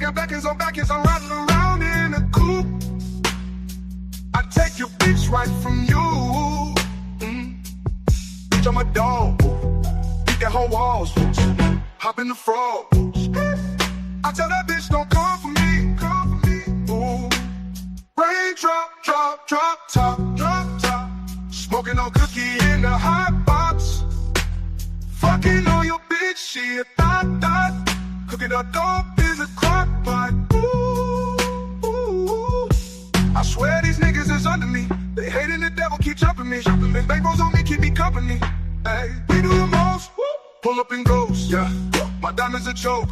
got backers on backers, I'm riding around in a coupe. I take your bitch right from you. Bitch, I'm a dog. Beat that whole walls. Hop in the frog. I tell that bitch don't come for me. Come for me. Ooh. Rain drop, drop, drop top, drop top. Smoking on cookie in the hot box. Fucking on your bitch, she a thot thot. Cooking up dope is a crock pot. Ooh, ooh. I swear these niggas is under me. They hating the devil, keep jumping me. And bankrolls on me, keep me company. Hey, we do the most. Pull up and ghost, yeah. My diamonds a choke.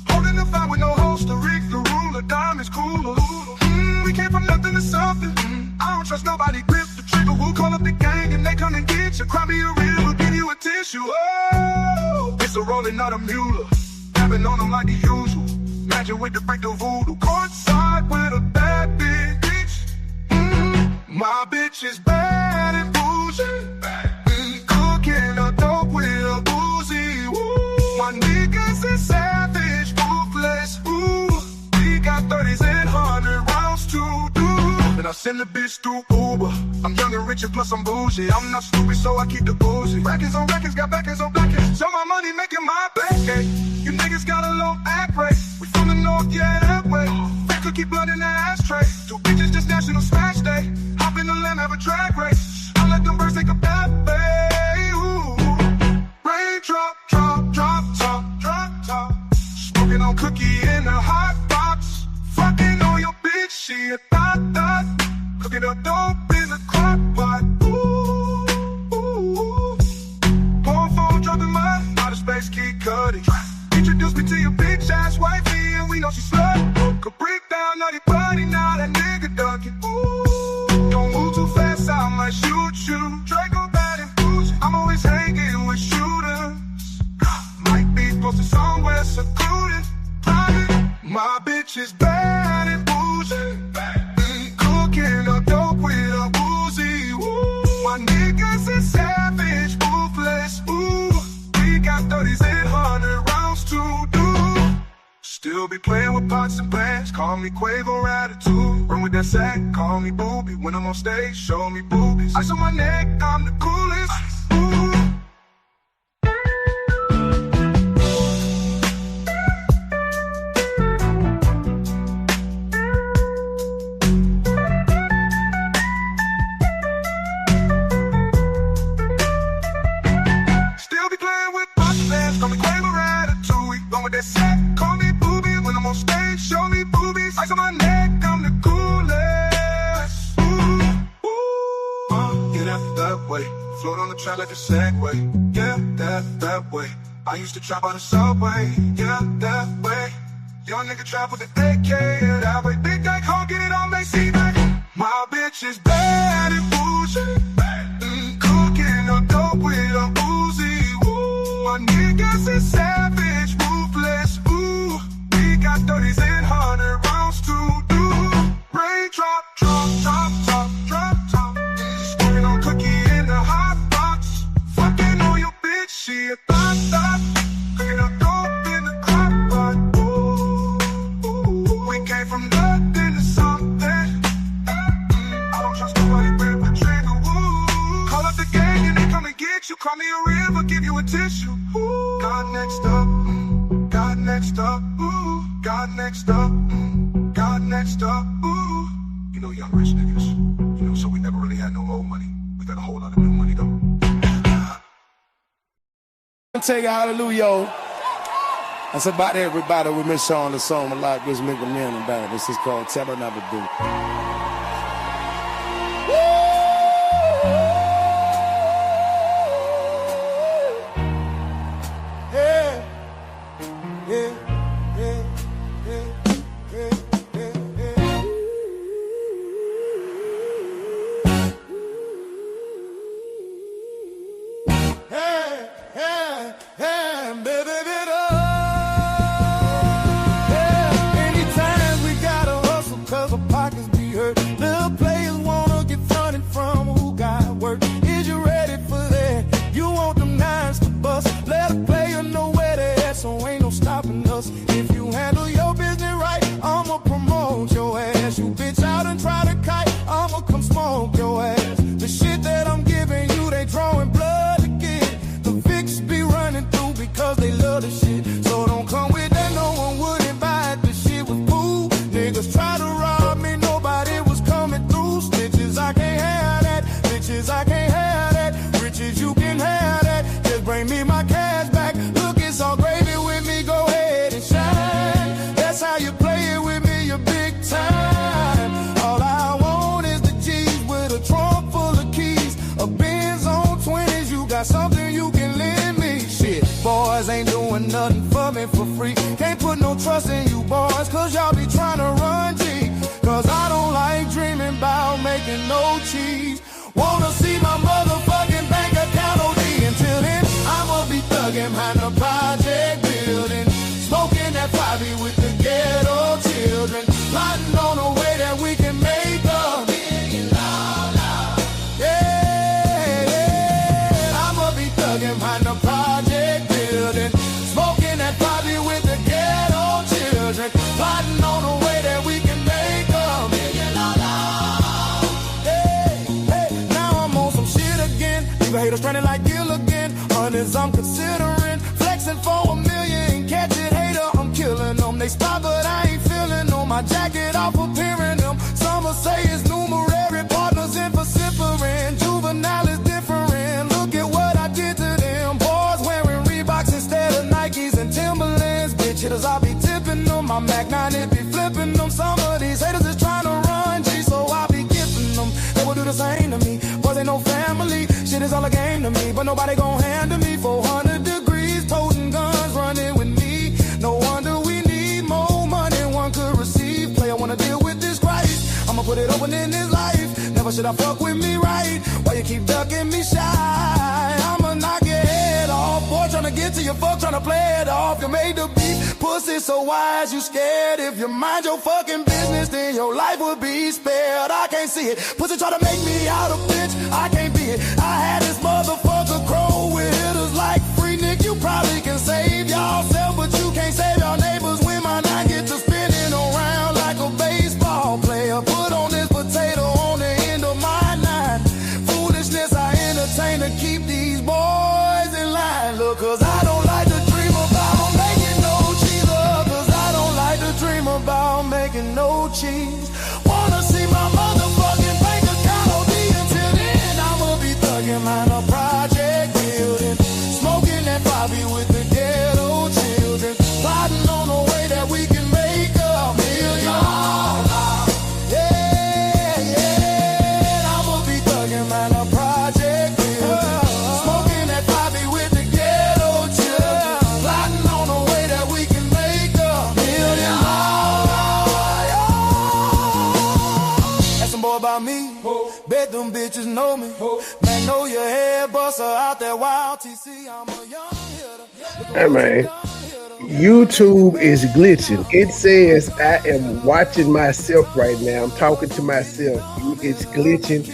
Holding the fire with no holster. Rick the ruler, diamonds cooler. We came from nothing to something. I don't trust nobody, grip the trigger. We'll call up the gang and they come and get you. Cry me a reel, we'll give you a tissue. Oh, it's a rolling, not a mule. Tapping on them like the usual. Magic with the break the voodoo. Courtside with a bad bitch. My bitch is bad and bougie. Cooking a dope with a boozy. Ooh. My niggas is savage, ruthless. Ooh. We got 30s and 100 rounds to do. And I send the bitch through Uber. I'm young and rich and plus I'm bougie. I'm not stupid, so I keep the bougie. Rackets on rackets, got backers on backers. So my money making my back ache. You niggas got a low act rate. We from the north, yeah, that way. Fat cookie blood in the ashtray. Two bitches just national smash day. Hop in the lamb, have a drag race. I let them birds take a bath, babe. Ooh. Rain drop, drop, drop top, drop top. Smoking on cookie in the hot box. Fucking on your bitch, she a thot thot. Cooking up dope in the crock pot. Ooh, ooh. Porn phone dropping my outer space, keep cutting. Introduce me to your bitch ass wifey, and we know she slut. Could break down naughty body, now that nigga ducking. Ooh, don't move too fast, I might shoot you. Draco bad and bougie, I'm always hanging with shooters. Might be posted somewhere secluded, private. My bitch is bad and bougie. Cooking up dope with a boozy. Ooh, my niggas is savage, ruthless. Ooh, we got 30s and 100 rounds to do. Still be playing with pots and pans. Call me Quavo attitude. Run with that sack, call me booby. When I'm on stage, show me boobies. Ice on my neck, I'm the coolest. Ooh. Still be playing with pots and pans. Call me Quavo attitude. Run with that sack, call me booby. When I'm on stage, show me boobies. Ice on my neck, I'm the coolest. Ooh, ooh. Yeah, that way. Float on the track like a Segway. Yeah, that way. I used to trap on the subway. Yeah, that way. Young nigga trap with the AK. Yeah, that way. Big deck, home, get it on, make see back. My bitch is bad and bougie. Cooking up dope with a boozy. Ooh, my niggas is savage, ruthless. Ooh, we got 30s and 100 rounds to do. Rain drop, drop, drop, top, drop top. Smoking on cookie in the hot box. Fucking on your bitch, she a thot thot. Cooking up dope in the crock pot. Ooh, ooh, we came from nothing to something. I don't trust nobody, grip the trigger. Ooh, call up the gang and they come and get you. Call me a river, give you a tissue. Ooh, God next up. God next up. Ooh, God next up. God next up. Ooh. You know, young rich niggas. You know, so we never really had no old money. We got a whole lot of new money though. Take a hallelujah. That's about everybody. We miss on the song a lot. Gives me the name about it. This is called Tell Her Never Do. Anytime we gotta hustle 'cause our pockets be hurt. niggas ain't doing nothing for me for free. Can't put no trust in you boys, cause y'all be trying to run G. Cause I don't like dreaming about making no cheese. Wanna see my motherfucking bank account OD. Until then, I'ma be thugging behind the project building, smoking that 5 with the ghetto children, plotting on a way that we can make $1 million. Yeah, I'ma be thugging behind the project building, smoking that 5 with the ghetto children, plotting on a way that we can make $1 million. Hey, now I'm on some shit again. Leave a hater stranded like Gilligan. Hundreds I'm considering, flexing for $1 million. Catch it, hater, I'm killing them. They stop, but I ain't feeling them. My jacket off appearing them. Some will say it's numerary, partners in vocifering. Juvenile is different. Look at what I did to them. Boys wearing Reeboks instead of Nikes and Timberlands. Bitch hitters, I be tipping them. My Mac 9, it be flipping them. Some of these haters is trying to run G, so I be gifting them. They will do the same to me. Boys ain't no family. Shit is all a game to me, but nobody gon' handle me. 400 degrees, toting guns, running with me. No wonder we need more money one could receive. Player wanna deal with this Christ, I'ma put it open in his life. Never should I fuck with me right. Why you keep ducking me shy? I'ma knock your head off. Boy, tryna get to your fuck, tryna play it off. You made the beat, pussy so wise, you scared. If you mind your fucking business, then your life would be spared. I can't see it. Pussy try to make me out a bitch, I can't be it. I had this motherfucker crow with hitters like Free Nick. You probably can save yourself, but you can't save your neighbors. When my nine get to spinning around like a baseball player. Put on this potato on the end of my nine. Foolishness I entertain to keep these boys in line. Look, cause I don't like to dream about making no cheese. Cause I don't like to dream about making no cheese. Wanna see my motherfucking bank account OD. Until then, I'ma be thugging behind a project building, smoking that 5 with the ghetto children, plotting on a way that we can make $1 million. Yeah, I'ma be thugging behind a project building, smoking that 5 with the ghetto children, plotting on a way that we can make $1 million. Ask some boy about me, bet them bitches know me. Man, know your head buster out there wild TC. I'm a young hitter. Hey man, YouTube is glitching. It says I am watching myself right now. I'm talking to myself. It's glitching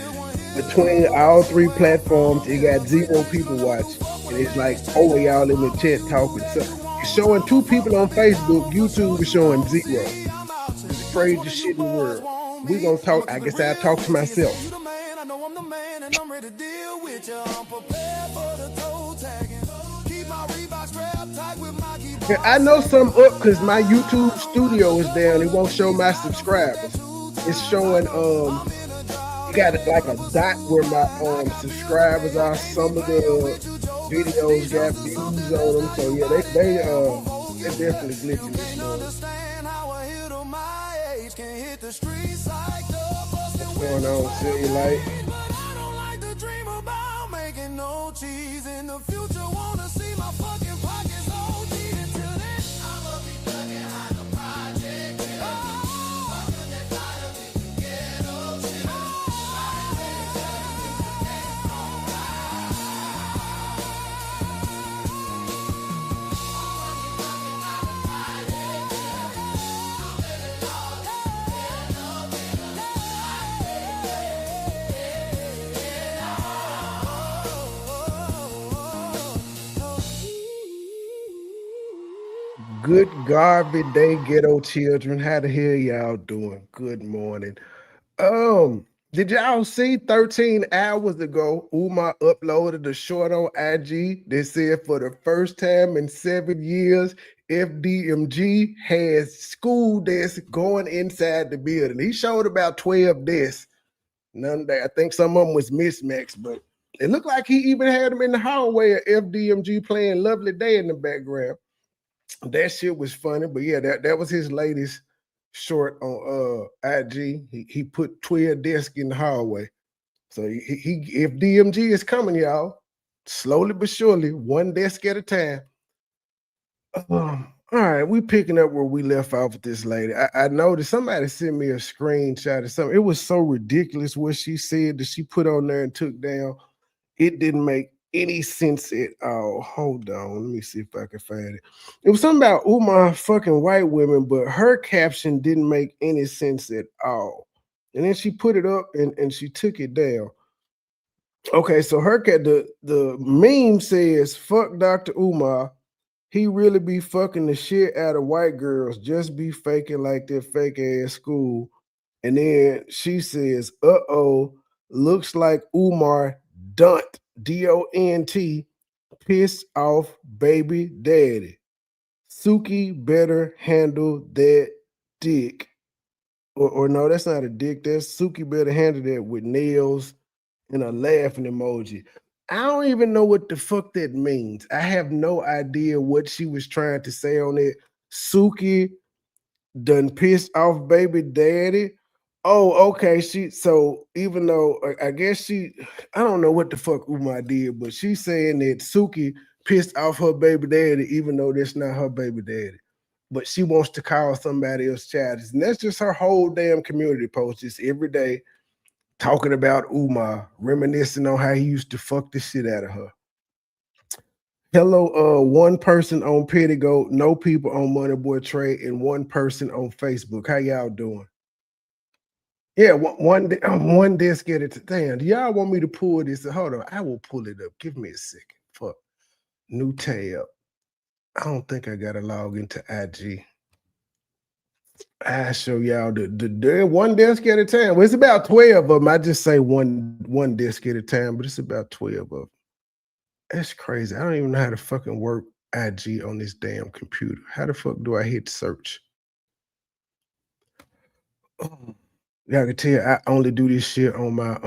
between all 3 platforms. It got 0 people watching. And it's like, oh, y'all in the chat talking. So it's showing 2 people on Facebook. YouTube is showing 0. It's the craziest shit in the world. We gonna talk. I guess I'll talk to myself. I know something up because my YouTube studio is down. It won't show my subscribers. It's showing it got like a dot where my subscribers are. Some of the videos got views on them. So yeah, they're definitely glitching this morning. What's going on, City Light? No cheese in the future, wanna see my fucking pockets OD. Until then, I'ma be thugging behind the project. Good garbage day, ghetto children. How the hell y'all doing? Good morning. Did y'all see 13 hours ago, Umar uploaded a short on IG that said for the first time in 7 years, FDMG has school desks going inside the building. He showed about 12 desks. None of that. I think some of them was mismatched, but it looked like he even had them in the hallway of FDMG playing Lovely Day in the background. That shit was funny, but yeah, that was his latest short on IG. He put 12 desks in the hallway. So if DMG is coming, y'all, slowly but surely, 1 desk at a time. All right, we picking up where we left off with this lady. I noticed somebody sent me a screenshot of something. It was so ridiculous what she said that she put on there and took down. It didn't make any sense at all. Hold on, let me see if I can find it. It was something about Umar fucking white women, but her caption didn't make any sense at all. And then she put it up and she took it down. Okay, so the meme says, "Fuck Dr. Umar. He really be fucking the shit out of white girls. Just be faking like that fake ass school." And then she says, "Uh-oh, looks like Umar Dunt, D-O-N-T, pissed off baby daddy. Suki better handle that dick." Or no, that's not a dick. That's Suki better handle that with nails and a laughing emoji. I don't even know what the fuck that means. I have no idea what she was trying to say on it. Suki done pissed off baby daddy. Oh, okay. So even though I guess I don't know what the fuck Umar did, but she's saying that Suki pissed off her baby daddy, even though that's not her baby daddy. But she wants to call somebody else childish. And that's just her whole damn community post, just every day talking about Umar, reminiscing on how he used to fuck the shit out of her. Hello, one person on Pettigoat, no people on MoneyBoy Trade, and one person on Facebook. How y'all doing? Yeah, one desk at a time. Damn, do y'all want me to pull this? Hold on, I will pull it up. Give me a second. Fuck. New tab. I don't think I gotta log into IG. I show y'all the one desk at a time. Well, it's about 12 of them. I just say one desk at a time, but it's about 12 of them. That's crazy. I don't even know how to fucking work IG on this damn computer. How the fuck do I hit search? Oh, y'all can tell I only do this shit on my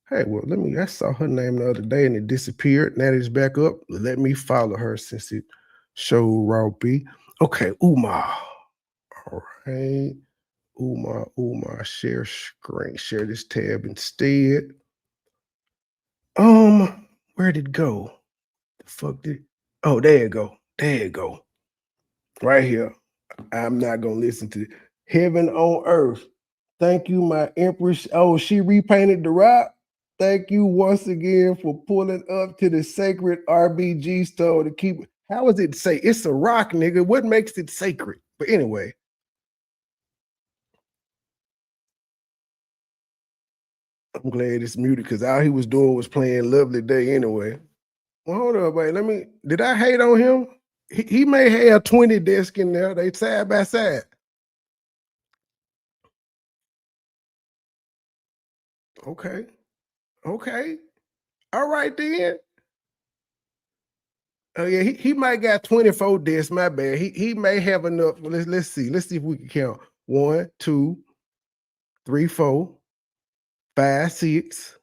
Hey, well, I saw her name the other day and it disappeared. Now it's back up. Let me follow her since it showed raw B. Okay, Umar. All right. Umar, share screen. Share this tab instead. Where did it go? The fuck did Oh, there you go. There you go. Right here. I'm not gonna listen to it. Heaven on earth. Thank you, my empress. Oh, she repainted the rock. Thank you once again for pulling up to the sacred RBG store to keep it. How is it say? It's a rock, nigga. What makes it sacred? But anyway. I'm glad it's muted because all he was doing was playing Lovely Day anyway. Well, hold up, wait. Did I hate on him? He may have 20 desks in there. They side by side. Okay. All right then. Oh yeah, he might got 24 desks. My bad. He may have enough. Let's see. Let's see if we can count. 1, 2, 3, 4, 5, 6,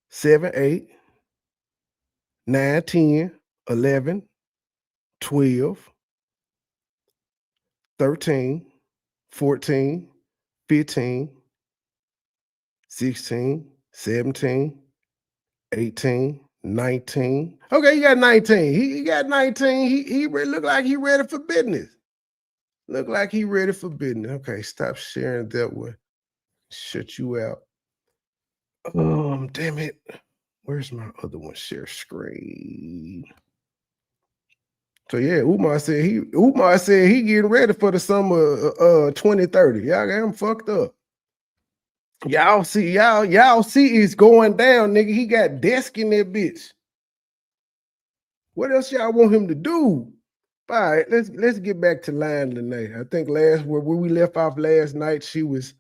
7, 8, 9, 10, 11, 12, 13, 14, 15, 16, 17, 18, 19. Okay, he got 19. He got 19. He look like he ready for business. Look like he ready for business. Okay, stop sharing that one. Shut you out. Damn it. Where's my other one? Share screen. So yeah, Umar said he getting ready for the summer 2030. Y'all got him fucked up. Y'all see it's going down, nigga. He got desk in that bitch. What else y'all want him to do? All right, let's get back to Lanea. I think where we left off last night, she was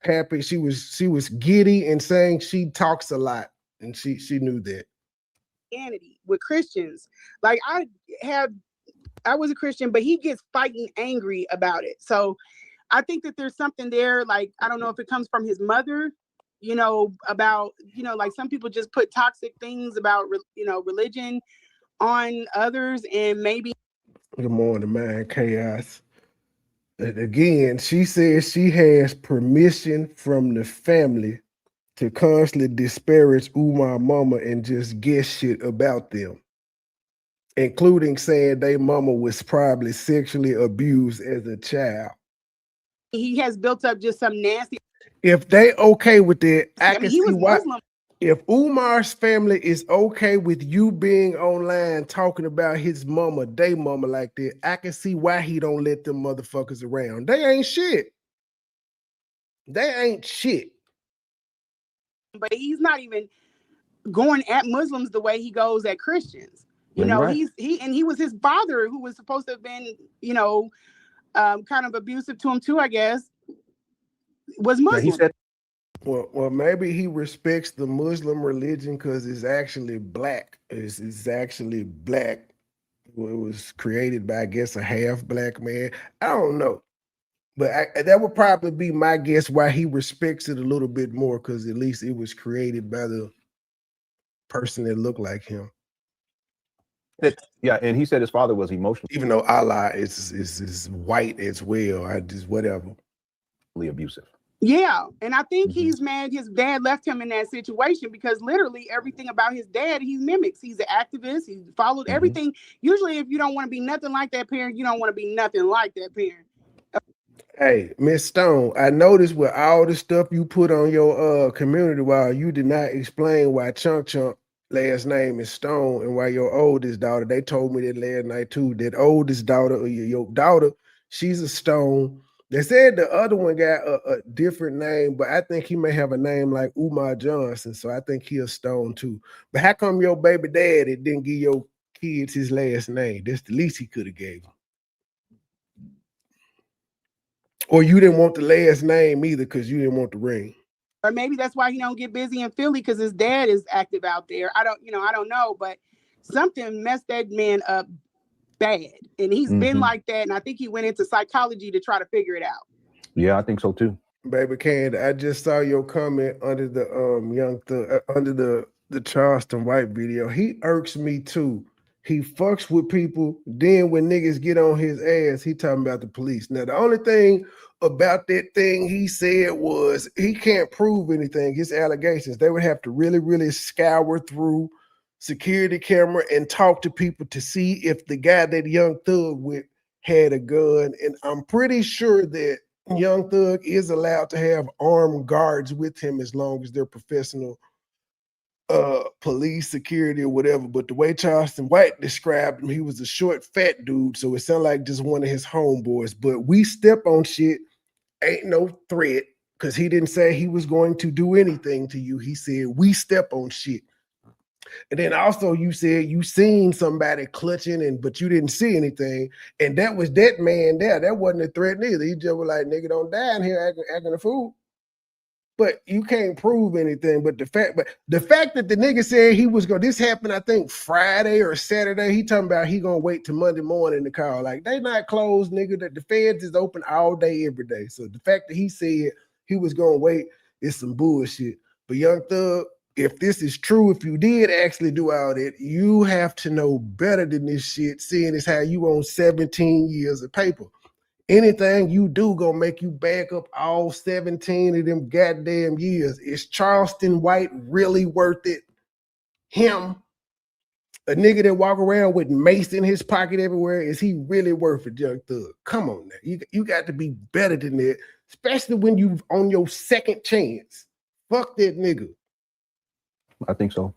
happy. She was giddy and saying she talks a lot, and she knew that. With Christians, like I was a Christian, but he gets fighting angry about it. So I think that there's something there. Like, I don't know if it comes from his mother, about, like some people just put toxic things about, religion on others, and maybe. Good morning, man. Chaos. And again, she says she has permission from the family to constantly disparage Umar mama and just guess shit about them. including saying their mama was probably sexually abused as a child. He has built up just some nasty. If they okay with it, I I mean, can he see was why. Muslim. If Umar's family is okay with you being online talking about his mama, they mama like that, I can see why he don't let them motherfuckers around. They ain't shit. They ain't shit. But he's not even going at Muslims the way he goes at Christians. You know, right. he was his father who was supposed to have been, you know, kind of abusive to him too, I guess, was Muslim. Yeah, he said, well, maybe he respects the Muslim religion because it's actually black. It's actually black. Well, it was created by, I guess, a half black man. I don't know. But that would probably be my guess why he respects it a little bit more, because at least it was created by the person that looked like him. Yeah, and he said his father was emotionally Even though Allah is white as well, I just whatever. abusive. Yeah, and I think he's mad his dad left him in that situation, because literally everything about his dad he mimics. He's an activist. He followed everything. Usually, if you don't want to be nothing like that parent, you don't want to be nothing like that parent. Hey, Miss Stone, I noticed with all the stuff you put on your community wall, you did not explain why Chunk last name is Stone and why your oldest daughter, they told me that last night too, that oldest daughter or your daughter, she's a Stone. They said the other one got a different name, but I think he may have a name like Umar Johnson, so I think he a Stone too. But how come your baby daddy didn't give your kids his last name? That's the least he could have gave them. Or you didn't want the last name either because you didn't want the ring. Or maybe that's why he don't get busy in Philly, because his dad is active out there. I don't know, but something messed that man up bad. And he's been like that. And I think he went into psychology to try to figure it out. Yeah, I think so too. Baby Candy, I just saw your comment under the under the Charleston White video. He irks me too. He fucks with people. Then when niggas get on his ass, he talking about the police. Now, the only thing about that thing he said was he can't prove anything. His allegations, they would have to really, really scour through security camera and talk to people to see if the guy that Young Thug with had a gun. And I'm pretty sure that Young Thug is allowed to have armed guards with him as long as they're professional police security or whatever. But the way Charleston White described him, he was a short, fat dude, so it sounded like just one of his homeboys. But we step on shit, ain't no threat, because he didn't say he was going to do anything to you. He said we step on shit. And then also you said you seen somebody clutching, but you didn't see anything. And that was that man there. That wasn't a threat neither. He just was like, nigga, don't die in here acting a fool. But you can't prove anything. But the fact that the nigga said he was this happened, I think Friday or Saturday. He talking about he gonna wait till Monday morning to call. Like, they not closed, nigga. That the feds is open all day, every day. So the fact that he said he was gonna wait is some bullshit. But Young Thug, if this is true, if you did actually do all that, you have to know better than this shit, seeing as how you own 17 years of paper. Anything you do gonna make you back up all 17 of them goddamn years. Is Charleston White really worth it? Him, a nigga that walk around with mace in his pocket everywhere, is he really worth it, Young Thug? Come on now. You got to be better than that, especially when you on your second chance. Fuck that nigga. I think so.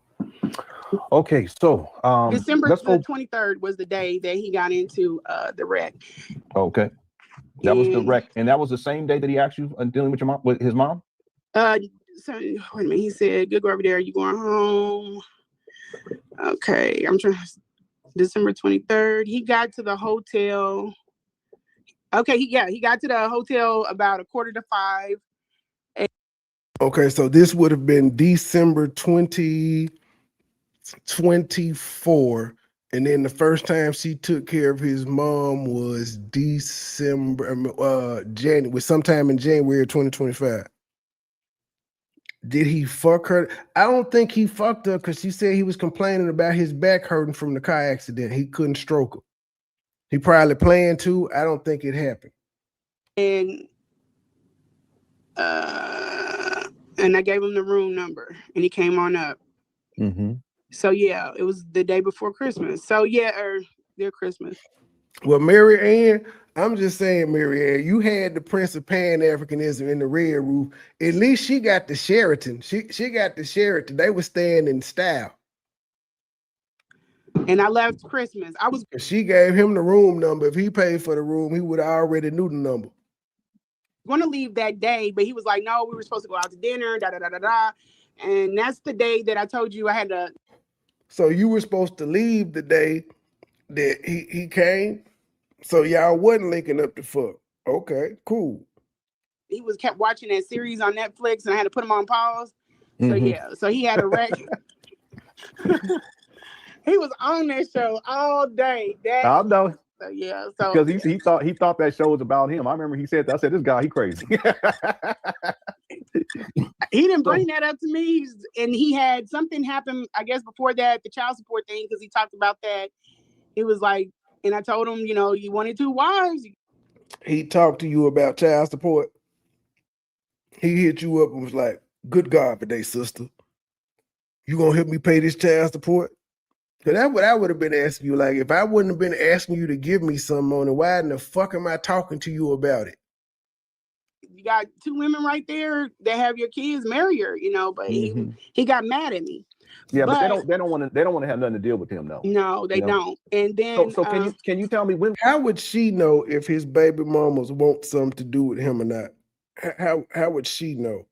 Okay, so December the 23rd was the day that he got into the wreck. Okay. That was the wreck, and that was the same day that he asked you dealing with your mom, with his mom. So wait a minute. He said, "Good, go over there. You going home?" Okay, I'm trying. December 23rd. He got to the hotel. Okay, he got to the hotel about 4:45. Okay, so this would have been December 2024. And then the first time she took care of his mom was January, was sometime in January 2025. Did he fuck her? I don't think he fucked her, because she said he was complaining about his back hurting from the car accident. He couldn't stroke her. He probably planned to. I don't think it happened. And I gave him the room number, and he came on up. So yeah, it was the day before Christmas. So yeah, or their Christmas. Well, Mary Ann, I'm just saying, Mary Ann, you had the Prince of Pan-Africanism in the Red Roof. At least she got the Sheraton. She got the Sheraton. They were staying in style. And I left Christmas. I was She gave him the room number. If he paid for the room, he would have already knew the number. going to leave that day, but he was like, no, we were supposed to go out to dinner, da da da da da. And that's the day that I told you I had to. So you were supposed to leave the day that he came. So y'all wasn't linking up the fuck. Okay, cool. He was kept watching that series on Netflix, and I had to put him on pause. So yeah, so he had a wreck. He was on that show all day. I know. So yeah, so because he thought that show was about him. I remember he said that. I said, this guy, he crazy. he didn't bring that up to me, and he had something happen, I guess, before that, the child support thing, because he talked about that. He was like, and I told him, you know, you wanted 2 wives. He talked to you about child support. He hit you up and was like, good God today, sister. You gonna help me pay this child support? Because that's what I would have been asking you. Like, if I wouldn't have been asking you to give me some money, why in the fuck am I talking to you about it? You got 2 women right there that have your kids, marry her, you know, but he got mad at me. Yeah, but they don't want to have nothing to deal with him, though. No, they don't. And then so can you tell me when? How would she know if his baby mamas want something to do with him or not? How would she know?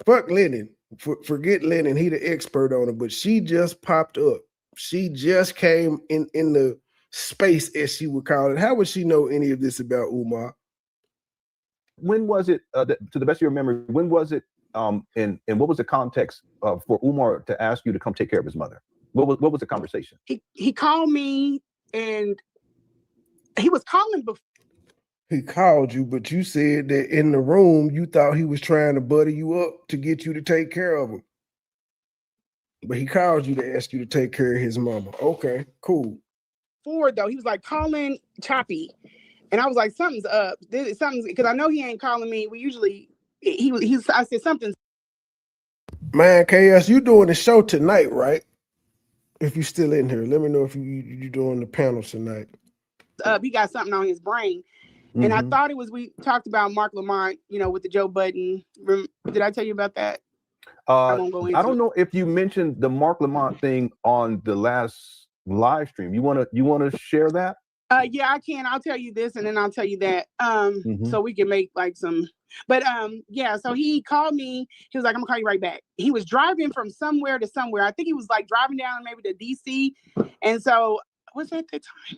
Fuck Lennon. Forget Lennon. He the expert on it, but she just popped up. She just came in the space, as she would call it. How would she know any of this about Umar? When was it, to the best of your memory, when was it, and what was the context for Umar to ask you to come take care of his mother? What was the conversation? He called me, and he was calling before. He called you, but you said that in the room, you thought he was trying to buddy you up to get you to take care of him. But he called you to ask you to take care of his mama. Okay, cool. Forward, though, he was like calling choppy. And I was like, something's up. Something's, because I know he ain't calling me. We usually, I said something's. Man, KS, you doing the show tonight, right? If you still in here, let me know if you doing the panel tonight. He got something on his brain. And I thought it was, we talked about Mark Lamont, you know, with the Joe Budden. Did I tell you about that? I don't know if you mentioned the Mark Lamont thing on the last live stream. You want to share that? Yeah, I can. I'll tell you this, and then I'll tell you that. So we can make like some. But yeah. So he called me. He was like, "I'm gonna call you right back." He was driving from somewhere to somewhere. I think he was like driving down maybe to DC. And so was that the time?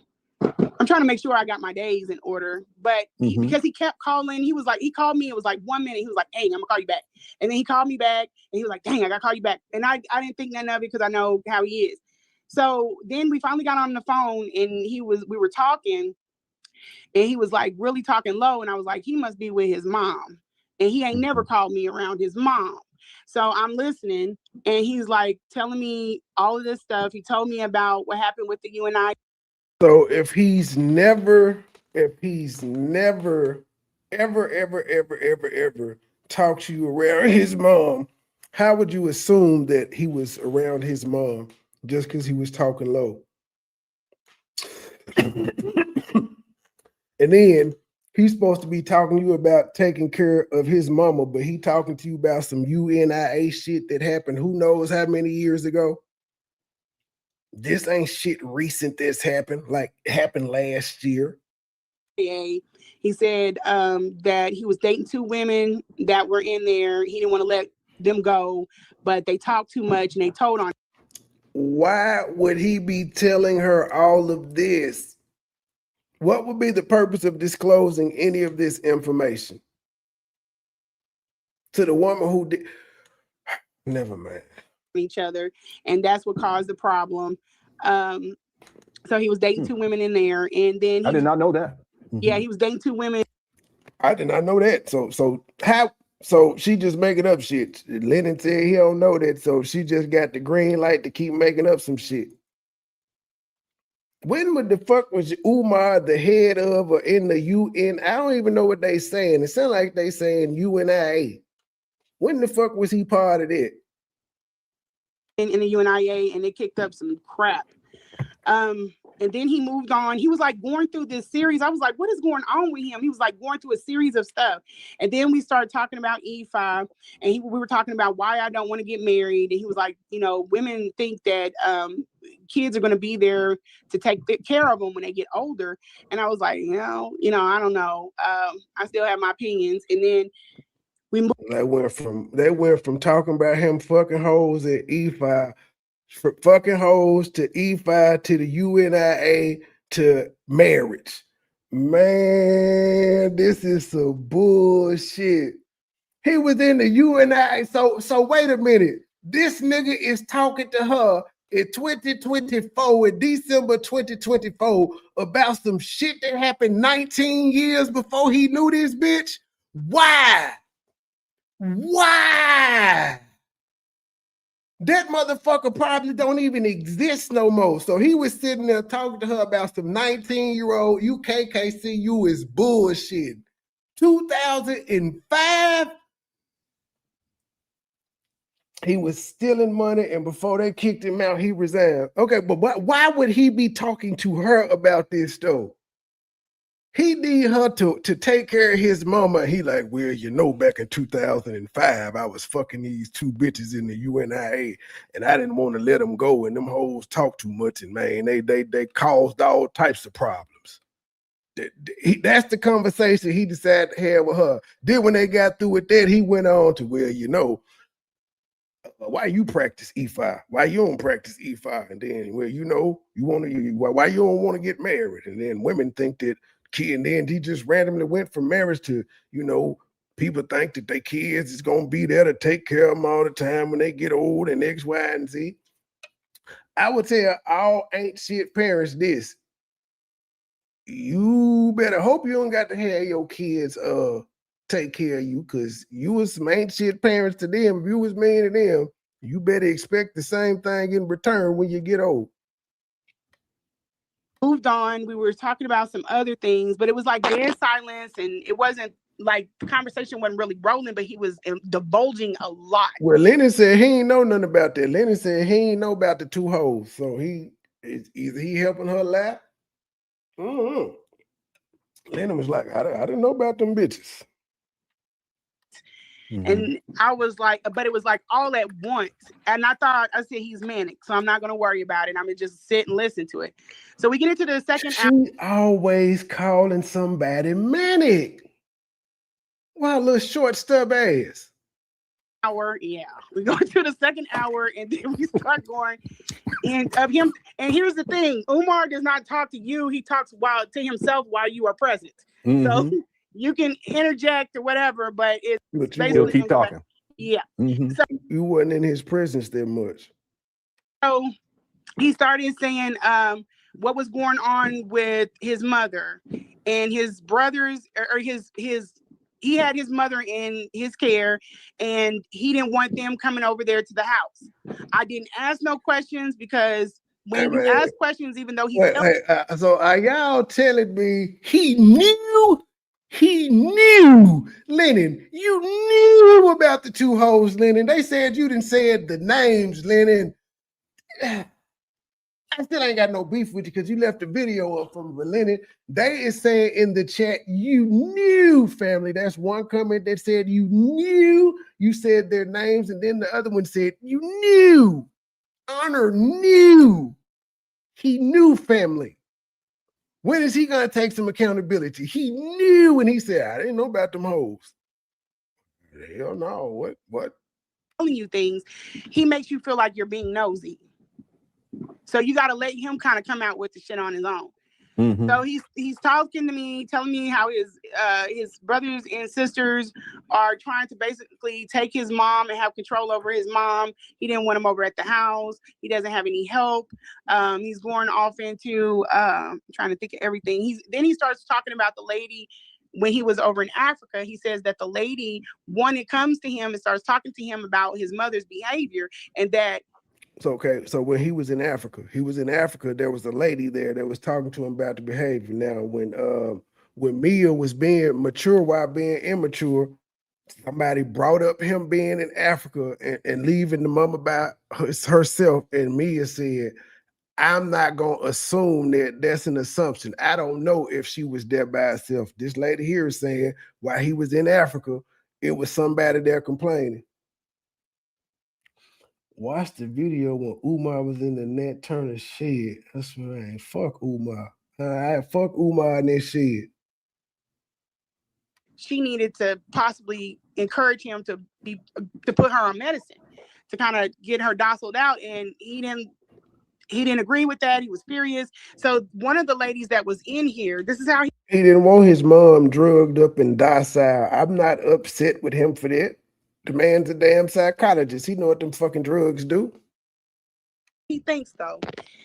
I'm trying to make sure I got my days in order. But because he kept calling, he called me. It was like 1 minute. He was like, "Hey, I'm gonna call you back." And then he called me back, and he was like, "Dang, I gotta call you back." And I didn't think nothing of it because I know how he is. So then we finally got on the phone, and we were talking, and he was like really talking low. And I was like, he must be with his mom. And he ain't never called me around his mom. So I'm listening, and he's like telling me all of this stuff. He told me about what happened with the UNIA. So if he's never, ever talked to you around his mom, how would you assume that he was around his mom just because he was talking low? And then he's supposed to be talking to you about taking care of his mama, but he talking to you about some UNIA shit that happened who knows how many years ago. This ain't shit recent that's happened, like happened last year. He said that he was dating 2 women that were in there. He didn't want to let them go, but they talked too much and they told on. Why would he be telling her all of this? What would be the purpose of disclosing any of this information to the woman who did? Never mind. Each other, and that's what caused the problem. So he was dating 2 women in there, and then I did not know that. Yeah, he was dating 2 women. I did not know that. So how? So she just making up shit. Lennon said he don't know that, so she just got the green light to keep making up some shit. When the fuck was Umar the head of or in the UN? I don't even know what they saying. It sounds like they saying UNIA. When the fuck was he part of it? in the UNIA, and they kicked up some crap. And then he moved on. He was like going through this series. I was like, what is going on with him? He was like going through a series of stuff. And then we started talking about E5, and we were talking about why I don't want to get married. And he was like, you know, women think that kids are going to be there to take care of them when they get older. And I was like, I don't know. I still have my opinions. And then we moved. They went from talking about him fucking hoes at E5, fucking hoes, to E5, to the UNIA, to marriage. Man, this is some bullshit. He was in the UNIA. So wait a minute. This nigga is talking to her in 2024, in December 2024, about some shit that happened 19 years before he knew this bitch. Why? That motherfucker probably don't even exist no more. So he was sitting there talking to her about some 19-year-old. UKKCU is bullshit. 2005, he was stealing money, and before they kicked him out, he resigned. Okay, but why would he be talking to her about this though? He need her to take care of his mama. He like, well, you know, back in 2005, I was fucking these two bitches in the UNIA, and I didn't want to let them go, and them hoes talk too much, and man, they caused all types of problems. That's the conversation he decided to have with her. Then when they got through with that, he went on to, well, you know, why you practice E5? Why you don't practice E5? And then, well, you know, why you don't want to get married? And then women think that and then he just randomly went from marriage to, you know, people think that their kids is gonna be there to take care of them all the time when they get old and X, Y, and Z. I would tell all ain't shit parents this. You better hope you don't got to have your kids take care of you, because you was some ain't shit parents to them. If you was mean to them, you better expect the same thing in return when you get old. Moved on. We were talking about some other things, but it was like dead silence, and it wasn't like the conversation wasn't really rolling, but he was divulging a lot. Well, Lennon said he ain't know nothing about that. Lennon said he ain't know about the two hoes, so either he helping her laugh. Lennon was like, I didn't know about them bitches. And I was like, but it was like all at once. And I said, he's manic, so I'm not going to worry about it. I'm going to just sit and listen to it. So we get into the second hour. She always calling somebody manic. Wow, little short stub ass. Hour, yeah. We go to the second hour, and then we start going and of him. And here's the thing: Umar does not talk to you; he talks to himself while you are present. So you can interject or whatever, but it's basically keep talking. Yeah. So you wasn't in his presence that much. So he started saying what was going on with his mother and his brothers, or he had his mother in his care, and he didn't want them coming over there to the house. I didn't ask no questions, because when you ask questions, even though so are y'all telling me he knew, Lennon, you knew about the two hoes, Lennon? They said you didn't say the names, Lennon. I still ain't got no beef with you because you left the video up from Lennon. They is saying in the chat, you knew, family. That's one comment that said you knew. You said their names, and then the other one said you knew. Honor knew. He knew, family. When is he gonna take some accountability? He knew when he said, I didn't know about them hoes. Hell no. What? Telling you things, he makes you feel like you're being nosy. So you got to let him kind of come out with the shit on his own. So he's talking to me, telling me how his brothers and sisters are trying to basically take his mom and have control over his mom. He didn't want him over at the house. He doesn't have any help. He's going off into trying to think of everything. Then he starts talking about the lady. When he was over in Africa, he says that the lady, when it comes to him and starts talking to him about his mother's behavior, and that. So when he was in Africa, there was a lady there that was talking to him about the behavior. Now, when Mia was being mature while being immature, Somebody brought up him being in Africa and leaving the mama by herself, and Mia said, I'm not going to assume that that's an assumption. I don't know if she was there by herself. This lady here is saying while he was in Africa, it was somebody there complaining. Watch the video when Umar was in the Nat Turner shed. That's right. Fuck Umar. Fuck Umar in this shed. She needed to possibly encourage him to put her on medicine to kind of get her dociled out, and he didn't agree with that. He was furious. So one of the ladies that was in here, this is how he didn't want his mom drugged up and docile. I'm not upset with him for that. The man's a damn psychologist. He know what them fucking drugs do. He thinks though.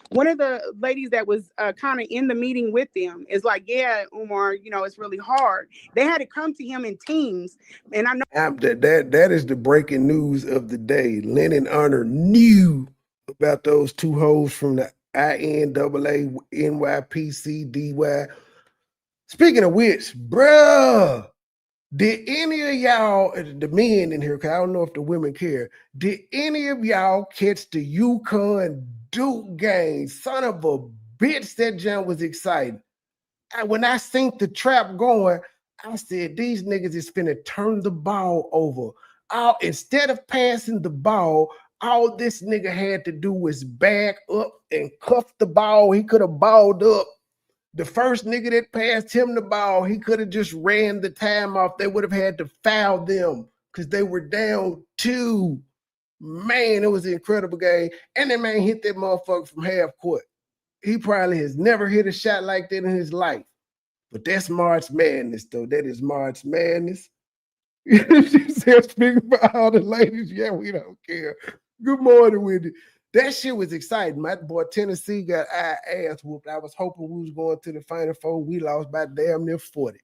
One of the ladies that was kind of in the meeting with them is like, yeah, Umar, it's really hard. They had to come to him in teams. And I know that is the breaking news of the day. Lennon Honor knew about those two hoes from the INAA NYPC. Speaking of which, bruh, did any of y'all, the men in here, because I don't know if the women care, did any of y'all catch the UConn Duke game? Son of a bitch, that jump was exciting. When I seen the trap going, I said, these niggas is finna turn the ball over. Instead of passing the ball, all this nigga had to do was back up and cuff the ball. He could have balled up. The first nigga that passed him the ball, he could have just ran the time off. They would have had to foul them because they were down 2. Man, it was an incredible game. And that man hit that motherfucker from half court. He probably has never hit a shot like that in his life. But that's March Madness, though. That is March Madness. She said, speaking about all the ladies, yeah, we don't care. Good morning, Wendy. That shit was exciting. My boy Tennessee got our ass whooped. I was hoping we was going to the Final Four. We lost by damn near 40.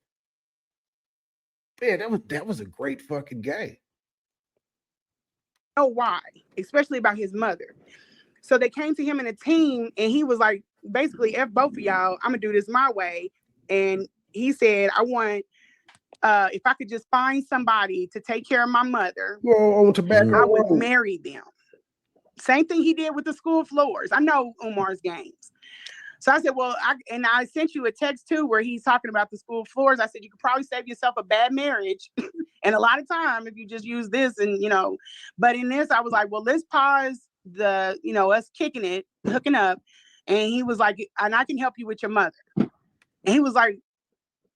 Man, that was a great fucking game. Know why, especially about his mother. So they came to him in a team, and he was like, basically, F both of y'all, I'm gonna do this my way. And he said, I want, if I could just find somebody to take care of my mother, on tobacco, I would marry them. Same thing he did with the school floors. I know Umar's games. So I said, well, I sent you a text too where he's talking about the school floors. I said, you could probably save yourself a bad marriage and a lot of time if you just use this and, but in this, I was like, well, let's pause the, us kicking it, hooking up. And he was like, and I can help you with your mother. And he was like,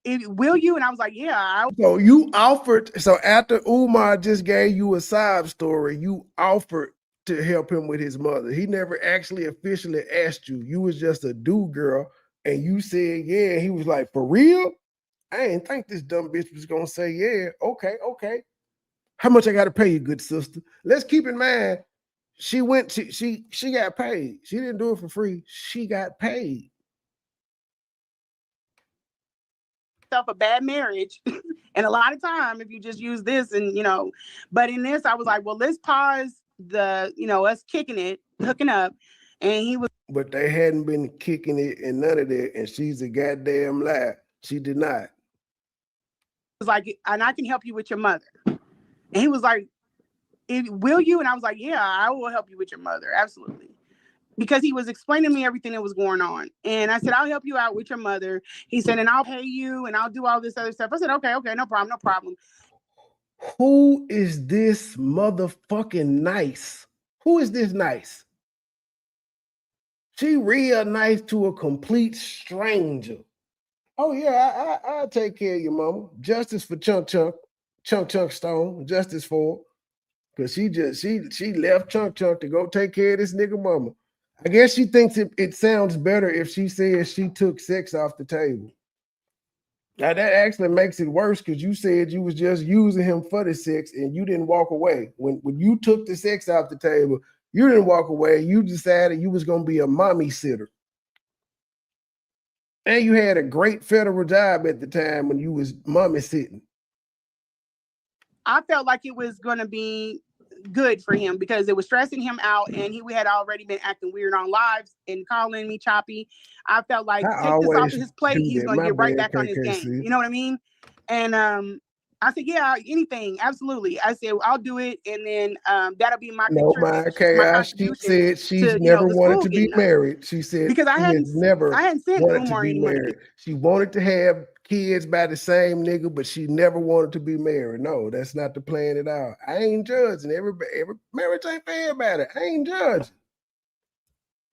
will you? And I was like, yeah. So you offered, so after Umar just gave you a sob story, you offered to help him with his mother. He never actually officially asked you. You was just a dude girl, and you said, yeah. He was like, for real? I didn't think this dumb bitch was gonna say, yeah, okay. How much I gotta pay you, good sister? Let's keep in mind, she got paid. She didn't do it for free. She got paid. A bad marriage and a lot of time if you just use this and but in this I was like, well, let's pause the us kicking it, hooking up. And he was, but they hadn't been kicking it and none of that, and she's a goddamn lie. She did not. Was like, and I can help you with your mother. And he was like, will you? And I was like, yeah, I will help you with your mother, absolutely. Because he was explaining to me everything that was going on. And I said, I'll help you out with your mother. He said, and I'll pay you and I'll do all this other stuff. I said, okay, no problem. Who is this motherfucking nice? Who is this nice? She real nice to a complete stranger. Oh yeah, I'll take care of your mama. Justice for Chunk Stone. Justice for her. Because she left Chunk to go take care of this nigga mama. I guess she thinks it sounds better if she says she took sex off the table. Now that actually makes it worse because you said you was just using him for the sex and you didn't walk away. When you took the sex off the table, you didn't walk away. You decided you was going to be a mommy sitter. And you had a great federal job at the time when you was mommy sitting. I felt like it was going to be good for him because it was stressing him out and he had already been acting weird on lives and calling me choppy. I felt like take this off of his plate, he's going to get right back on his game. You know what I mean? And I said, yeah, anything, absolutely. I said, I'll do it, and then that'll be my No, my chaos. She contribution said she's to never the wanted school to be getting up. married. She said Because I she has never hadn't sent wanted to Umar be any money. married. She wanted to have kids by the same nigga, but she never wanted to be married. No, that's not the plan at all. I ain't judging. Every marriage ain't for everybody. I ain't judging.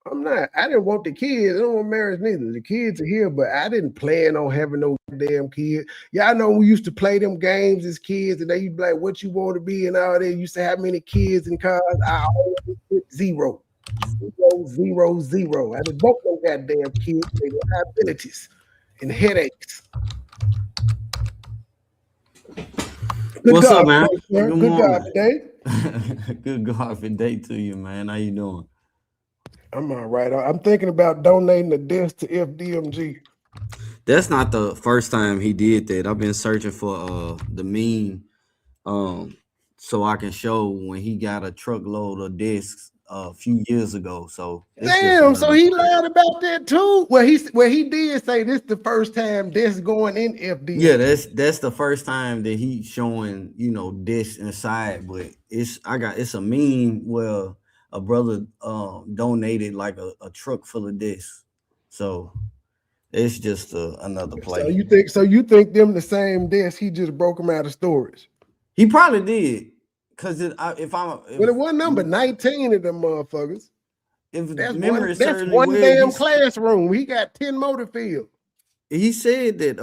I'm not. I didn't want the kids. I don't want marriage neither. The kids are here, but I didn't plan on having no damn kids. Y'all know we used to play them games as kids, and they used to be like, "What you want to be?" and all that. You used to have many kids and cars. I always put 0, 0, 0, 0. I just broke them goddamn kids. They liabilities and headaches. Good What's God, up, man? sir. Good Good God morning. today. Good God for day to you, man. How you doing? I'm all right. I'm thinking about donating the desk to FDMG. That's not the first time he did that. I've been searching for the meme so I can show when he got a truckload of discs a few years ago. So it's just Damn, so another he play. lied about that too. Well, he did say this the first time this going in FDMG. Yeah, that's the first time that he's showing, discs inside, but it's a meme where a brother donated like a truck full of discs. So it's just another play. So you think them the same desk? He just broke them out of storage. He probably did, because it wasn't number 19 of them motherfuckers. If That's memory that's serves me one well, damn classroom. He got 10 motor field. he said that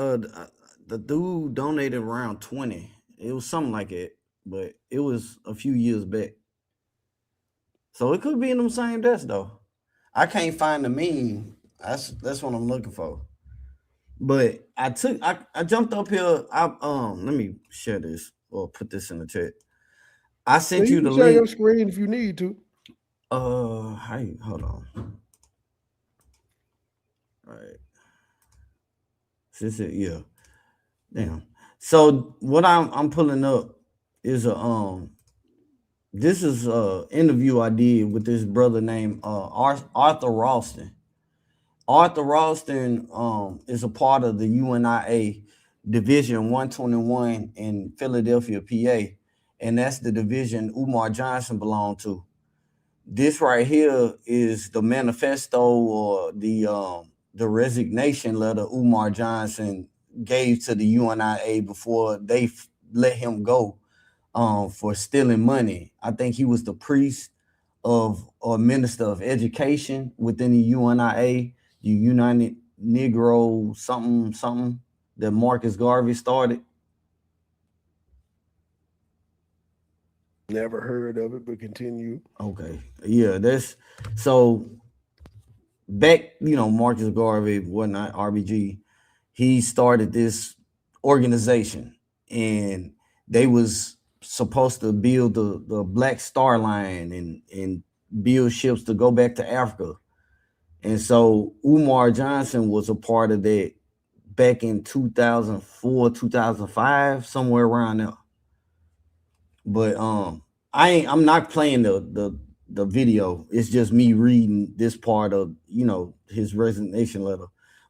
the dude donated around 20. It was something like it, but it was a few years back. So it could be in them same desk though. I can't find the meme. That's what I'm looking for. But I jumped up here. Let me share this or put this in the chat. I So sent you you the can share your link. screen if you need to. Hey, hold on. All right. Yeah. Damn. So what I'm pulling up is this is a interview I did with this brother named Arthur Ralston. Arthur Ralston is a part of the UNIA Division 121 in Philadelphia, PA, and that's the division Umar Johnson belonged to. This right here is the manifesto or the resignation letter Umar Johnson gave to the UNIA before they let him go for stealing money. I think he was the priest of or minister of education within the UNIA, the United Negro something that Marcus Garvey started. Never heard of it, but continue. Okay. Yeah, that's so back, Marcus Garvey, whatnot, RBG, he started this organization and they was supposed to build the Black Star Line and build ships to go back to Africa. And so Umar Johnson was a part of that back in 2004, 2005, somewhere around there. But I'm not playing the video. It's just me reading this part of his resignation letter.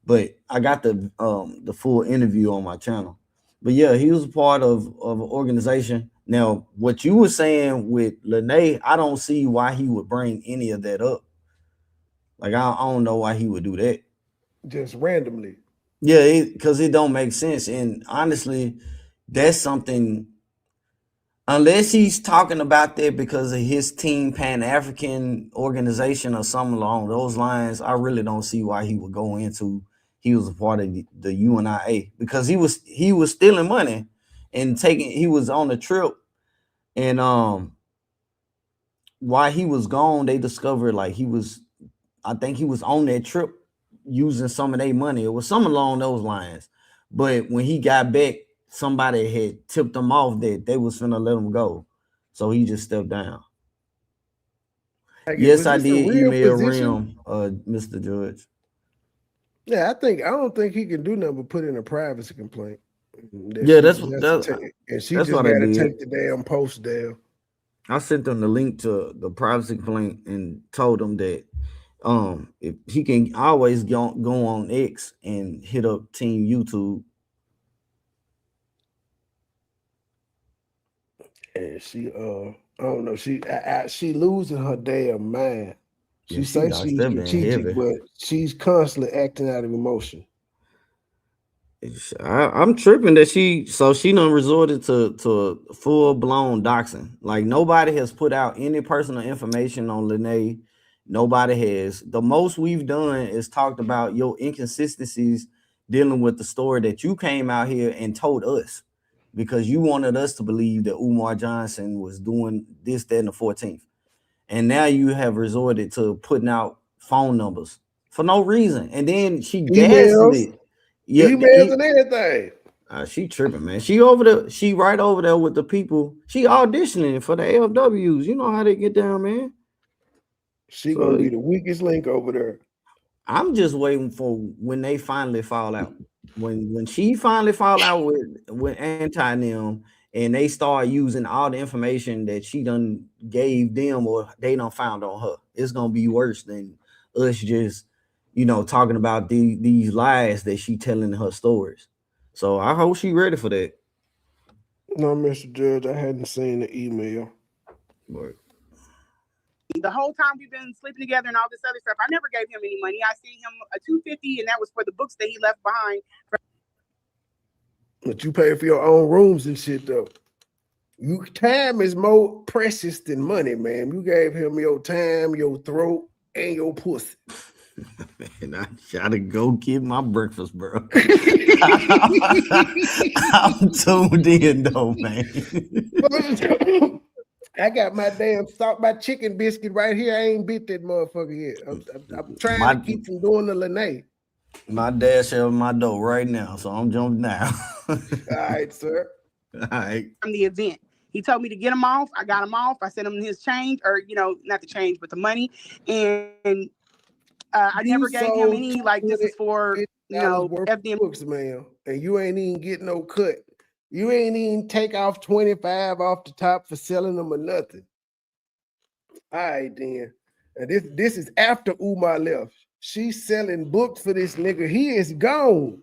But I got the full interview on my channel. But yeah, he was a part of an organization. Now, what you were saying with Lanea, I don't see why he would bring any of that up. Like I don't know why he would do that. Just randomly. Yeah, because it don't make sense. And honestly, that's something. Unless he's talking about that because of his Team Pan-African organization or something along those lines, I really don't see why he would go into he was a part of the UNIA because he was stealing money and he was on the trip, and while he was gone, they discovered I think he was on that trip using some of their money. It was something along those lines. But when he got back, somebody had tipped him off that they was finna let him go. So he just stepped down. Yes, I did email Rim, Mr. Judge. Yeah, I don't think he can do nothing but put in a privacy complaint. That's what and she just got to take the damn post down. I sent them the link to the privacy complaint and told them that if he can always go on X and hit up Team YouTube. And she I don't know, she losing her damn mind. She Yeah, she says lost she's that man strategic, heavy. but she's constantly acting out of emotion. I'm tripping that she done resorted to full blown doxing. Like nobody has put out any personal information on Lanea. Nobody has. The most we've done is talked about your inconsistencies dealing with the story that you came out here and told us because you wanted us to believe that Umar Johnson was doing this, that, and the 14th. And now you have resorted to putting out phone numbers for no reason. And then she gassing Emails, it. Yeah, emails and everything. she tripping, man. She over there. She right over there with the people. She auditioning for the LWs. You know how they get down, man. She gonna So be the weakest link over there. I'm just waiting for when they finally fall out. When she finally fall out with anti them and they start using all the information that she done gave them or they done found on her, it's gonna be worse than us just talking about these lies that she telling in her stories. So I hope she ready for that. No, Mr. Judge, I hadn't seen the email. But The whole time we've been sleeping together and all this other stuff, I never gave him any money. I sent him a $250, and that was for the books that he left behind. But you pay for your own rooms and shit though. Time is more precious than money, man. You gave him your time, your throat, and your pussy. man, I gotta go get my breakfast, bro. I'm tuned in though, man. I got my damn my chicken biscuit right here. I ain't bit that motherfucker yet. I'm trying to keep from doing the Lanea. My dash at my door right now, so I'm jumping down. All right, sir. All right. From the event. He told me to get him off. I got him off. I sent him his change, or not the change, but the money. And I never gave him any this is for FDM books, man. And you ain't even get no cut. You ain't even take off 25 off the top for selling them or nothing. All right, then. And this is after Umar left. She's selling books for this nigga. He is gone.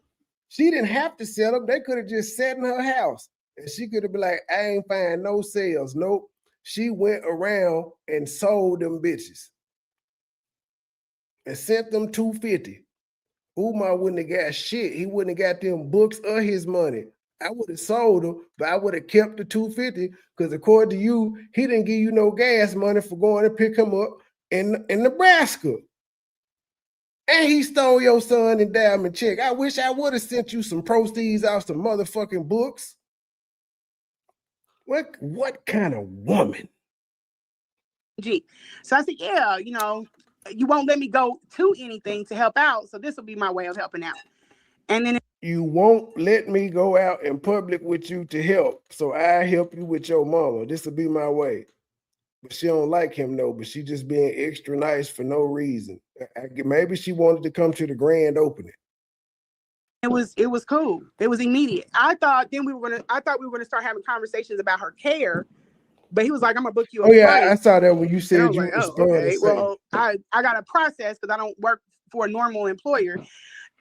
She didn't have to sell them. They could have just sat in her house. And she could have been like, I ain't find no sales. Nope. She went around and sold them bitches. And sent them $250. Umar wouldn't have got shit. He wouldn't have got them books or his money. I would have sold them, but I would have kept the $250 because according to you, he didn't give you no gas money for going to pick him up in Nebraska. And he stole your son endowment check. I wish I would have sent you some proceeds out some motherfucking books. What kind of woman? G. So I said, yeah, you won't let me go to anything to help out. So this will be my way of helping out. And then you won't let me go out in public with you to help. So I help you with your mama. This will be my way. But she don't like him though, but she just being extra nice for no reason. Maybe she wanted to come to the grand opening. It was cool. It was immediate. I thought we were gonna start having conversations about her care, but he was like, "I'm gonna book you." I saw that when you said you okay. Well, I got a process because I don't work for a normal employer.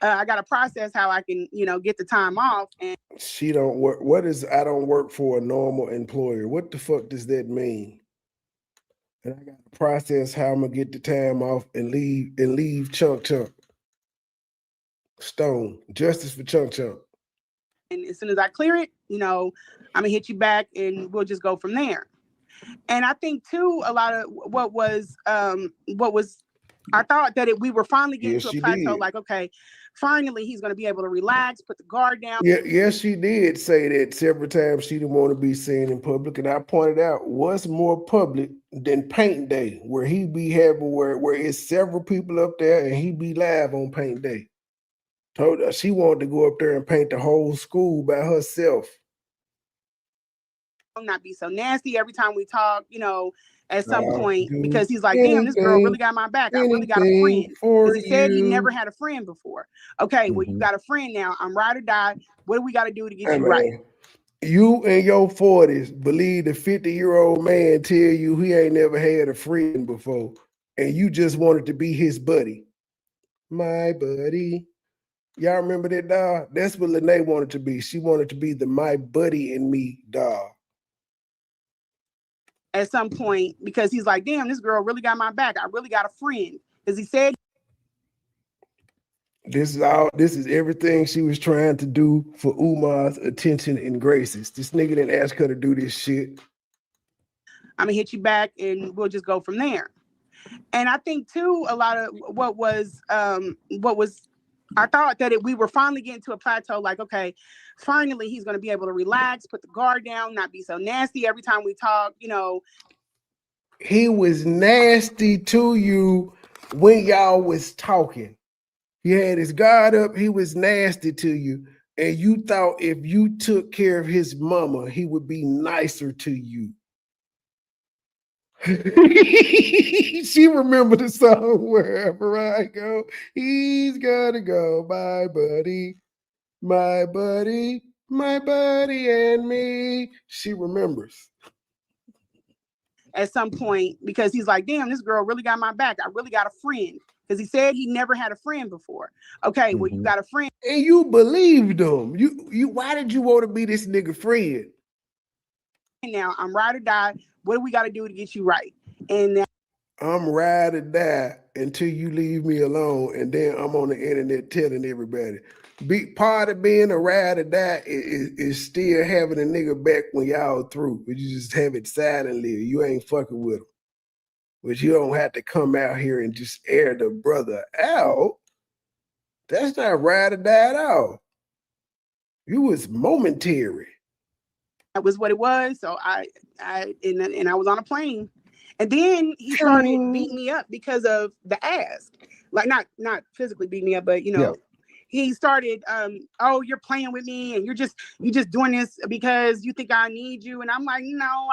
I got to process how I can, get the time off. And she don't work. What is I don't work for a normal employer? What the fuck does that mean? And I got to process how I'm gonna get the time off and leave Chunk. Stone, justice for Chunk. And as soon as I clear it, I'm gonna hit you back and we'll just go from there. And I think too, a lot of what was I thought that we were finally getting to a plateau. Like, okay, finally he's gonna be able to relax, put the guard down. Yes, she did say that several times. She didn't want to be seen in public, and I pointed out what's more public than Paint Day, where he be having where it's several people up there and he be live on Paint Day. Told her she wanted to go up there and paint the whole school by herself. I'll not be so nasty every time we talk, at some point, because he's like, damn, this girl really got my back. I really got a friend. Because he said he never had a friend before. Okay, well, you got a friend now. I'm ride or die. What do we got to do to get you right? You in your 40s believe the 50-year-old man tell you he ain't never had a friend before, and you just wanted to be his buddy. My buddy. Y'all remember that doll? That's what Lanea wanted to be. She wanted to be the my buddy and me doll. at some point because he's like, damn, this girl really got my back. I really got a friend. Because he said this is everything she was trying to do for Umar's attention and graces. This nigga didn't ask her to do this shit. I'm gonna hit you back and we'll just go from there. And I think too, a lot of what was I thought that we were finally getting to a plateau, like, okay, finally he's gonna be able to relax, put the guard down, not be so nasty every time we talk, you know. He was nasty to you when y'all was talking. He had his guard up, he was nasty to you, and you thought if you took care of his mama, he would be nicer to you. She remembered the song, Wherever I Go, He's Gotta Go, my buddy, my buddy, my buddy and me. She remembers. At some point, because he's like, damn, this girl really got my back. I really got a friend. Because he said he never had a friend before. Okay, well, you got a friend. And you believed him. You why did you want to be this nigga friend? Now I'm ride or die. What do we got to do to get you right? And now I'm ride or die until you leave me alone, and then I'm on the internet telling everybody. Part of being a ride or die is still having a nigga back when y'all through, but you just have it silently. You ain't fucking with him. But you don't have to come out here and just air the brother out. That's not ride or die at all. You was momentary. that was what it was. So I was on a plane. And then he started beating me up because of the ass. Like not physically beating me up, but you know, he started, oh, you're playing with me and you're just doing this because you think I need you. And I'm like, no.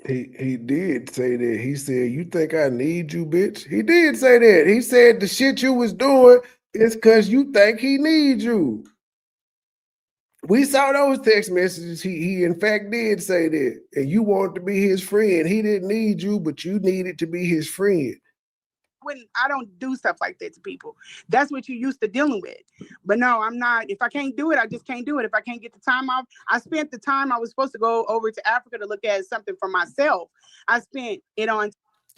He did say that. He said, you think I need you, bitch? He did say that. He said the shit you was doing is because you think he needs you. We saw those text messages. He in fact did say that. And you wanted to be his friend. He didn't need you, but you needed to be his friend. When I don't do stuff like that to people. That's what you're used to dealing with. But no, I'm not. If I can't do it, I just can't do it. If I can't get the time off, I spent the time I was supposed to go over to Africa to look at something for myself. I spent it on.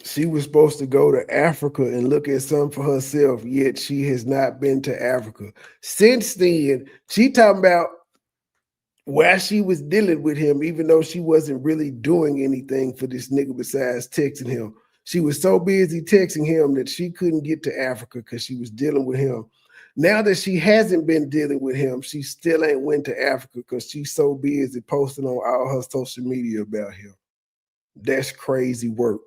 She was supposed to go to Africa and look at something for herself, yet she has not been to Africa. Since then, she talking about while she was dealing with him, even though she wasn't really doing anything for this nigga besides texting him. She was so busy texting him that she couldn't get to Africa because she was dealing with him. Now that she hasn't been dealing with him, she still ain't went to Africa because she's so busy posting on all her social media about him. That's crazy work.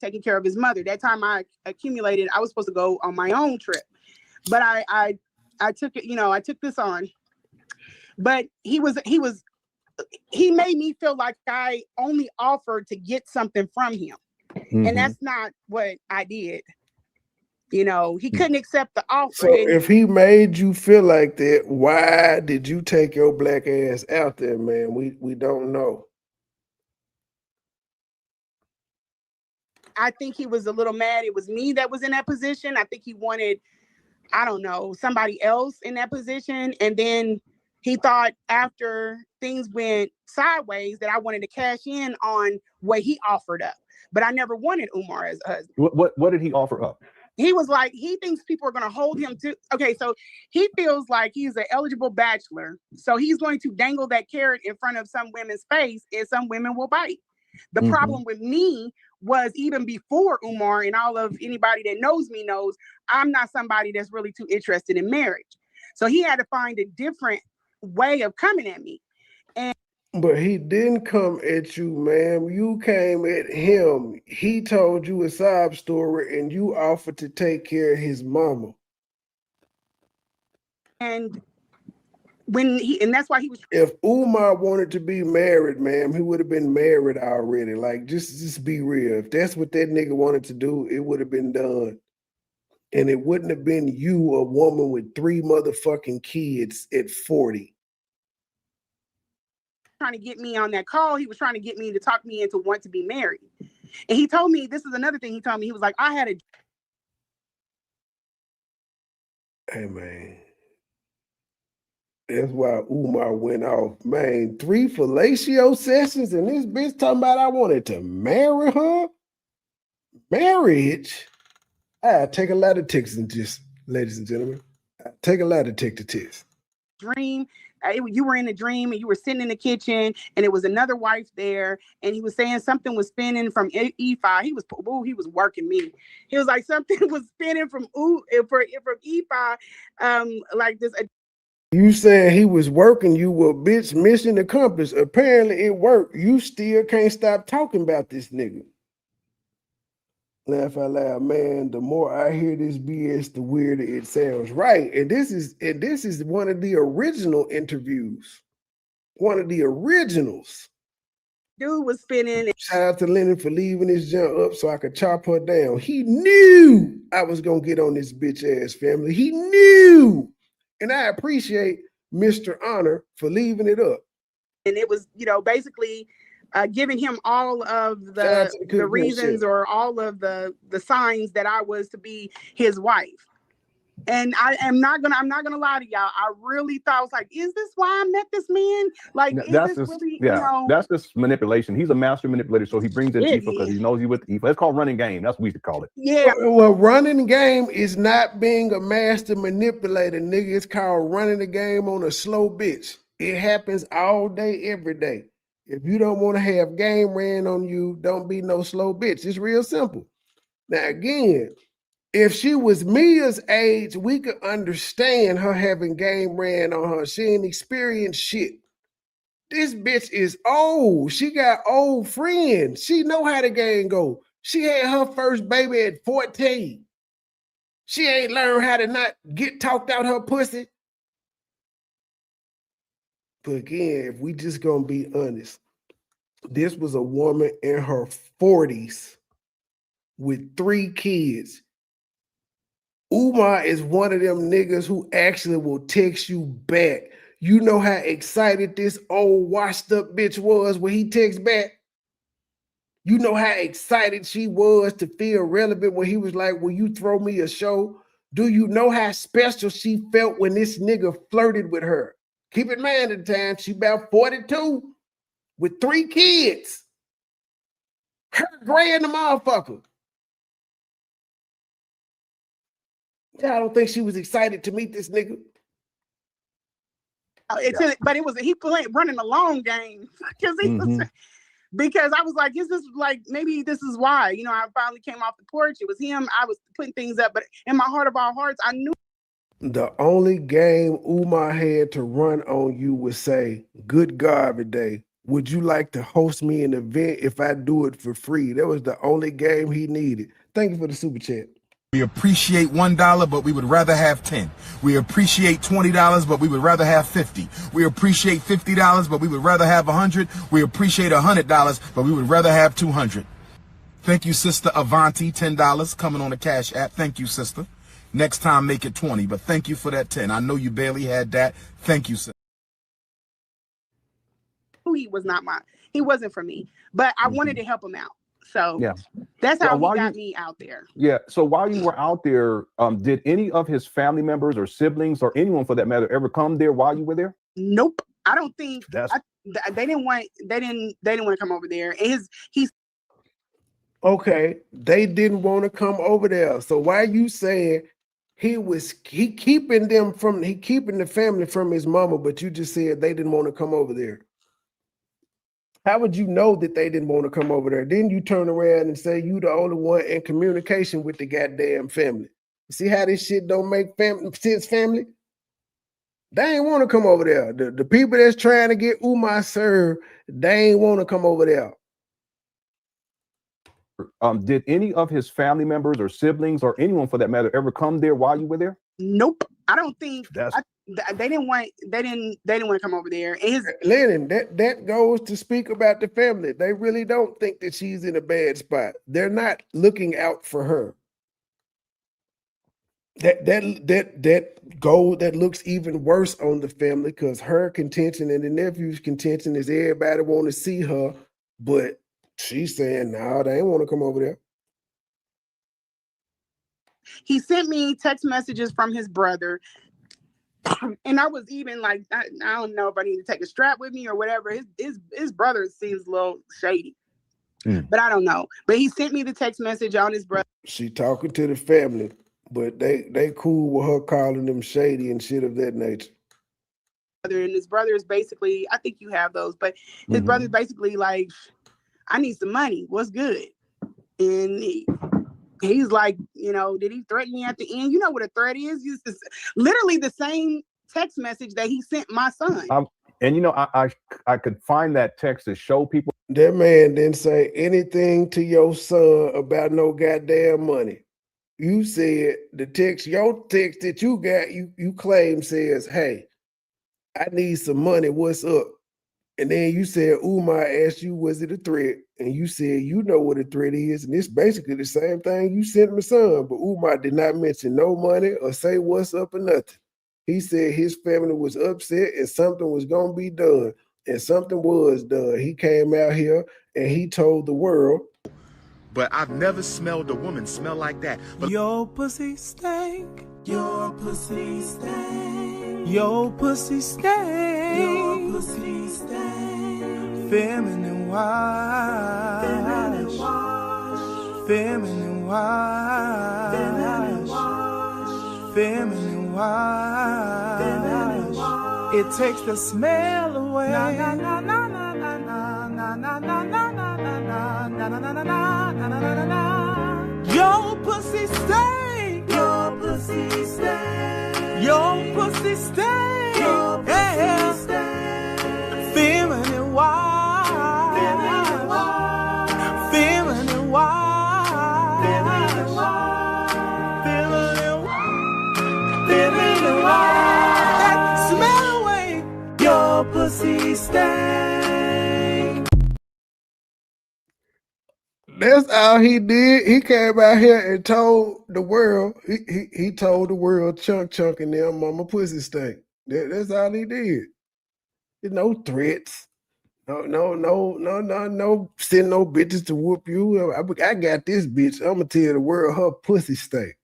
Taking care of his mother. That time I accumulated, I was supposed to go on my own trip. But I took it, I took this on. But he made me feel like I only offered to get something from him. Mm-hmm. And that's not what I did. He couldn't accept the offer. So if he made you feel like that, why did you take your black ass out there, man? We don't know. I think he was a little mad. It was me that was in that position. I think he wanted, I don't know, somebody else in that position. And then he thought after things went sideways that I wanted to cash in on what he offered up. But I never wanted Umar as a husband. What did he offer up? He was like, he thinks people are going to hold him to. Okay, so he feels like he's an eligible bachelor. So he's going to dangle that carrot in front of some women's face and some women will bite. The problem with me was even before Umar and all of anybody that knows me knows I'm not somebody that's really too interested in marriage. So he had to find a different way of coming at me. But he didn't come at you, ma'am. You came at him. He told you a sob story and you offered to take care of his mama. And that's why he was. If Umar wanted to be married, ma'am, he would have been married already. Like, just be real. If that's what that nigga wanted to do, it would have been done. And it wouldn't have been you, a woman with 3 motherfucking kids at 40. Trying to get me on that call. He was trying to get me to talk me into want to be married. And he told me, this is another thing he told me. He was like, I had a. Hey, man. That's why Umar went off. Man, 3 fellatio sessions, and this bitch talking about I wanted to marry her. Marriage? I take a lot of texts and just, ladies and gentlemen, I take a lot of text to text. Dream. You were in a dream and you were sitting in the kitchen and it was another wife there and he was saying something was spinning from E5. He was working me. He was like something was spinning from E5, like this. You said he was working you, well, bitch, mission accomplished. Apparently it worked. You still can't stop talking about this nigga. Laugh out loud, man. The more I hear this BS, the weirder it sounds. Right. And this is one of the original interviews. One of the originals. Dude was spinning. Shout out to Lennon for leaving his junk up so I could chop her down. He knew I was gonna get on this bitch ass family. He knew. And I appreciate Mr. Honor for leaving it up. And it was, basically giving him all of the reasons or all of the signs that I was to be his wife. And I'm not gonna lie to y'all. I really thought, I was like, is this why I met this man? Like, that's just manipulation. He's a master manipulator, so he brings in people because he knows you with evil. It's called running game. That's what we used to call it. Yeah. Well, running game is not being a master manipulator, nigga. It's called running the game on a slow bitch. It happens all day, every day. If you don't want to have game ran on you, don't be no slow bitch. It's real simple. Now, again, if she was Mia's age, we could understand her having game ran on her. She ain't experienced shit. This bitch is old. She got old friends. She know how the game go. She had her first baby at 14. She ain't learned how to not get talked out her pussy. But again, if we just gonna be honest, this was a woman in her 40s with 3 kids. Umar is one of them niggas who actually will text you back. You know how excited this old washed up bitch was when he texts back? You know how excited she was to feel relevant when he was like, will you throw me a show? Do you know how special she felt when this nigga flirted with her? Keep in mind at the time, she about 42 with 3 kids. Her gray in the motherfucker. I don't think she was excited to meet this nigga. But it was he running a long game because I was like, is this like maybe this is why? I finally came off the porch. It was him. I was putting things up, but in my heart of all hearts, I knew. The only game Umar had to run on you was say, good garbage day. Would you like to host me an event if I do it for free? That was the only game he needed. Thank you for the super chat. We appreciate $1, but we would rather have 10. We appreciate $20, but we would rather have 50. We appreciate $50, but we would rather have 100. We appreciate $100, but we would rather have 200. Thank you, Sister Avanti, $10 coming on the Cash App. Thank you, sister. Next time, make it 20, but thank you for that 10. I know you barely had that. Thank you, sister. He wasn't for me, but I wanted to help him out. So yeah, that's how he got me out there. Yeah. So while you were out there, did any of his family members or siblings or anyone for that matter ever come there while you were there? Nope. I don't think they didn't want to come over there. Okay, they didn't want to come over there. So why you saying he keeping the family from his mama, but you just said they didn't want to come over there? How would you know that they didn't want to come over there? Then you turn around and say you the only one in communication with the goddamn family. You see how this shit don't make sense, family? They ain't want to come over there. The people that's trying to get Umar served, they ain't want to come over there. Did any of his family members or siblings or anyone for that matter ever come there while you were there? Nope. I don't think they didn't want to come over there. Lennon, that goes to speak about the family. They really don't think that she's in a bad spot. They're not looking out for her. That looks even worse on the family because her contention and the nephew's contention is everybody want to see her, but she's saying no, they ain't want to come over there. He sent me text messages from his brother And I was even like, I don't know if I need to take a strap with me or whatever. His brother seems a little shady, but I don't know. But he sent me the text message on his brother. She talking to the family, but they cool with her calling them shady and shit of that nature. And his brother is basically, I think you have those, but his brother's basically like, I need some money. What's good? And he's like, you know, did he threaten me at the end? You know what a threat is? It's literally the same text message that he sent my son. And you know, I could find that text to show people. That man didn't say anything to your son about no goddamn money. You said your text that you got, you claim says, hey, I need some money. What's up? And then you said Umar asked you, was it a threat? And you said you know what a threat is. And it's basically the same thing you sent my son. But Umar did not mention no money or say what's up or nothing. He said his family was upset and something was going to be done. And something was done. He came out here and he told the world. But I've never smelled a woman smell like that. But Your pussy stank. Your pussy stank. Your pussy stank. Your pussy stank. Feminine wash. Feminine wash. Feminine wash. Feminine wash. Feminine wash. Feminine wash. It takes the smell away. Na na na na na na na na na na na na na na na na na. Your pussy stink. Your pussy stink. Your pussy stink. Your pussy stink. Feminine wash. Feminine wash. Feminine wash. Feminine wash. Feminine wash. Feminine wash. That smell away. Your pussy stink. That's all he did. He came out here and told the world. He told the world chunk and them mama pussy stink. That's all he did. There's no threats. No. Send no bitches to whoop you. I got this bitch. I'm gonna tell the world her pussy stink.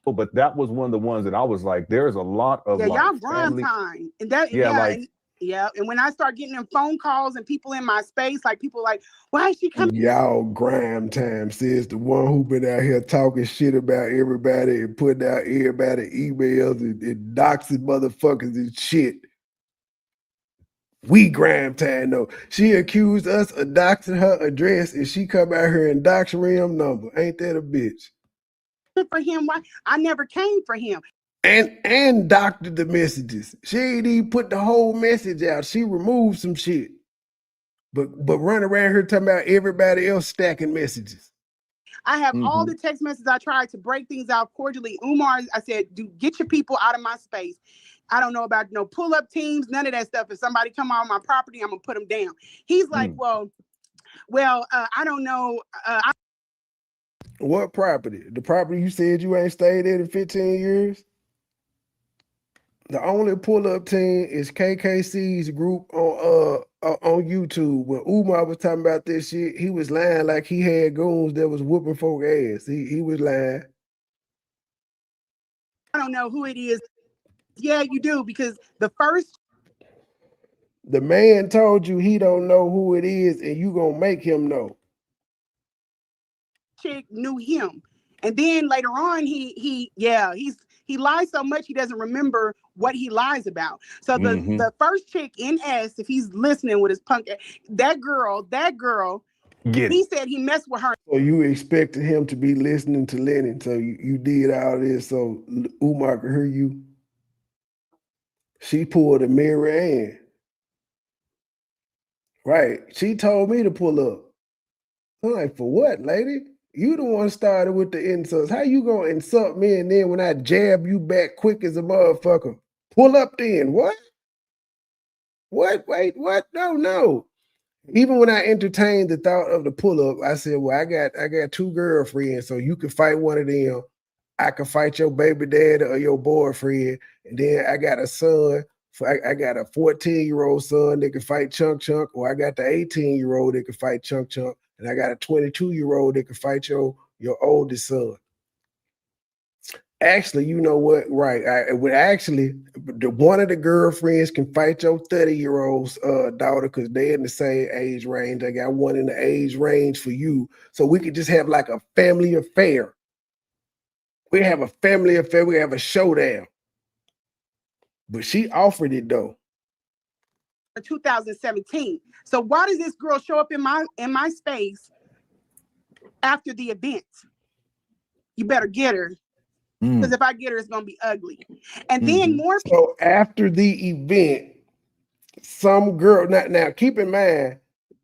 Oh, but that was one of the ones that I was like, there's a lot of y'all grind time, and that and when I start getting them phone calls and people in my space, like people like, why is she coming? Y'all grime time, says the one who been out here talking shit about everybody and putting out everybody emails and doxing motherfuckers and shit. We grime time though. She accused us of doxing her address and she come out here and dox Rim number. Ain't that a bitch? For him, why I never came for him. And doctored the messages. She ain't even put the whole message out. She removed some shit. But run around here talking about everybody else stacking messages. I have all the text messages. I tried to break things out cordially. Umar, I said, get your people out of my space. I don't know about no pull-up teams, none of that stuff. If somebody come on my property, I'm gonna put them down. He's like, well, I don't know. What property? The property you said you ain't stayed at in 15 years? The only pull-up team is KKC's group on YouTube. When Umar was talking about this shit, he was lying like he had goons that was whooping folk ass. He was lying. I don't know who it is. Yeah, you do, because the man told you he don't know who it is, and you gonna make him know. Chick knew him, and then later on, he lies so much he doesn't remember what he lies about. So the first chick in S, if he's listening with his punk, that girl, he said he messed with her. So you expected him to be listening to Lennon, so you did all this so Umar could hear you. She pulled a mirror in. Right. She told me to pull up. I'm like, for what, lady? You the one started with the insults. How you gonna insult me and then when I jab you back quick as a motherfucker? Pull up then. What? What? Wait, what? No. Even when I entertained the thought of the pull-up, I said, well, I got two girlfriends, so you can fight one of them. I can fight your baby daddy or your boyfriend. And then I got a son. I got a 14-year-old son that can fight Chunk, or I got the 18-year-old that can fight Chunk, and I got a 22-year-old that can fight your oldest son. Actually, you know what? Right. One of the girlfriends can fight your 30-year-old's daughter because they're in the same age range. I got one in the age range for you. So we could just have like a family affair. We have a family affair. We have a showdown. But she offered it though. 2017. So why does this girl show up in my space after the event? You better get her. Because if I get her, it's gonna be ugly. And then more So after the event, some girl now keep in mind,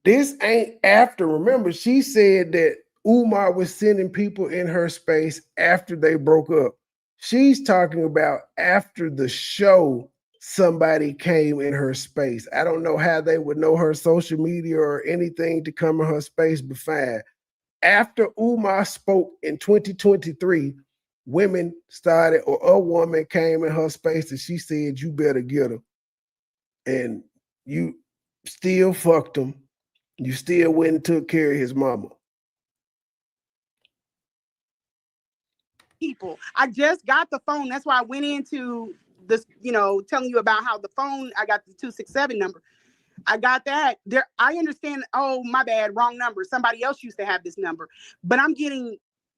this ain't after. Remember, she said that Umar was sending people in her space after they broke up. She's talking about after the show, somebody came in her space. I don't know how they would know her social media or anything to come in her space, but fine. After Umar spoke in 2023, women started, or a woman came in her space and she said, you better get her. And you still fucked him. You still went and took care of his mama. people. I just got the phone. That's why I went into this, telling you about how the phone, I got the 267 number. I got that. There, I understand, oh, my bad, wrong number. Somebody else used to have this number. But I'm getting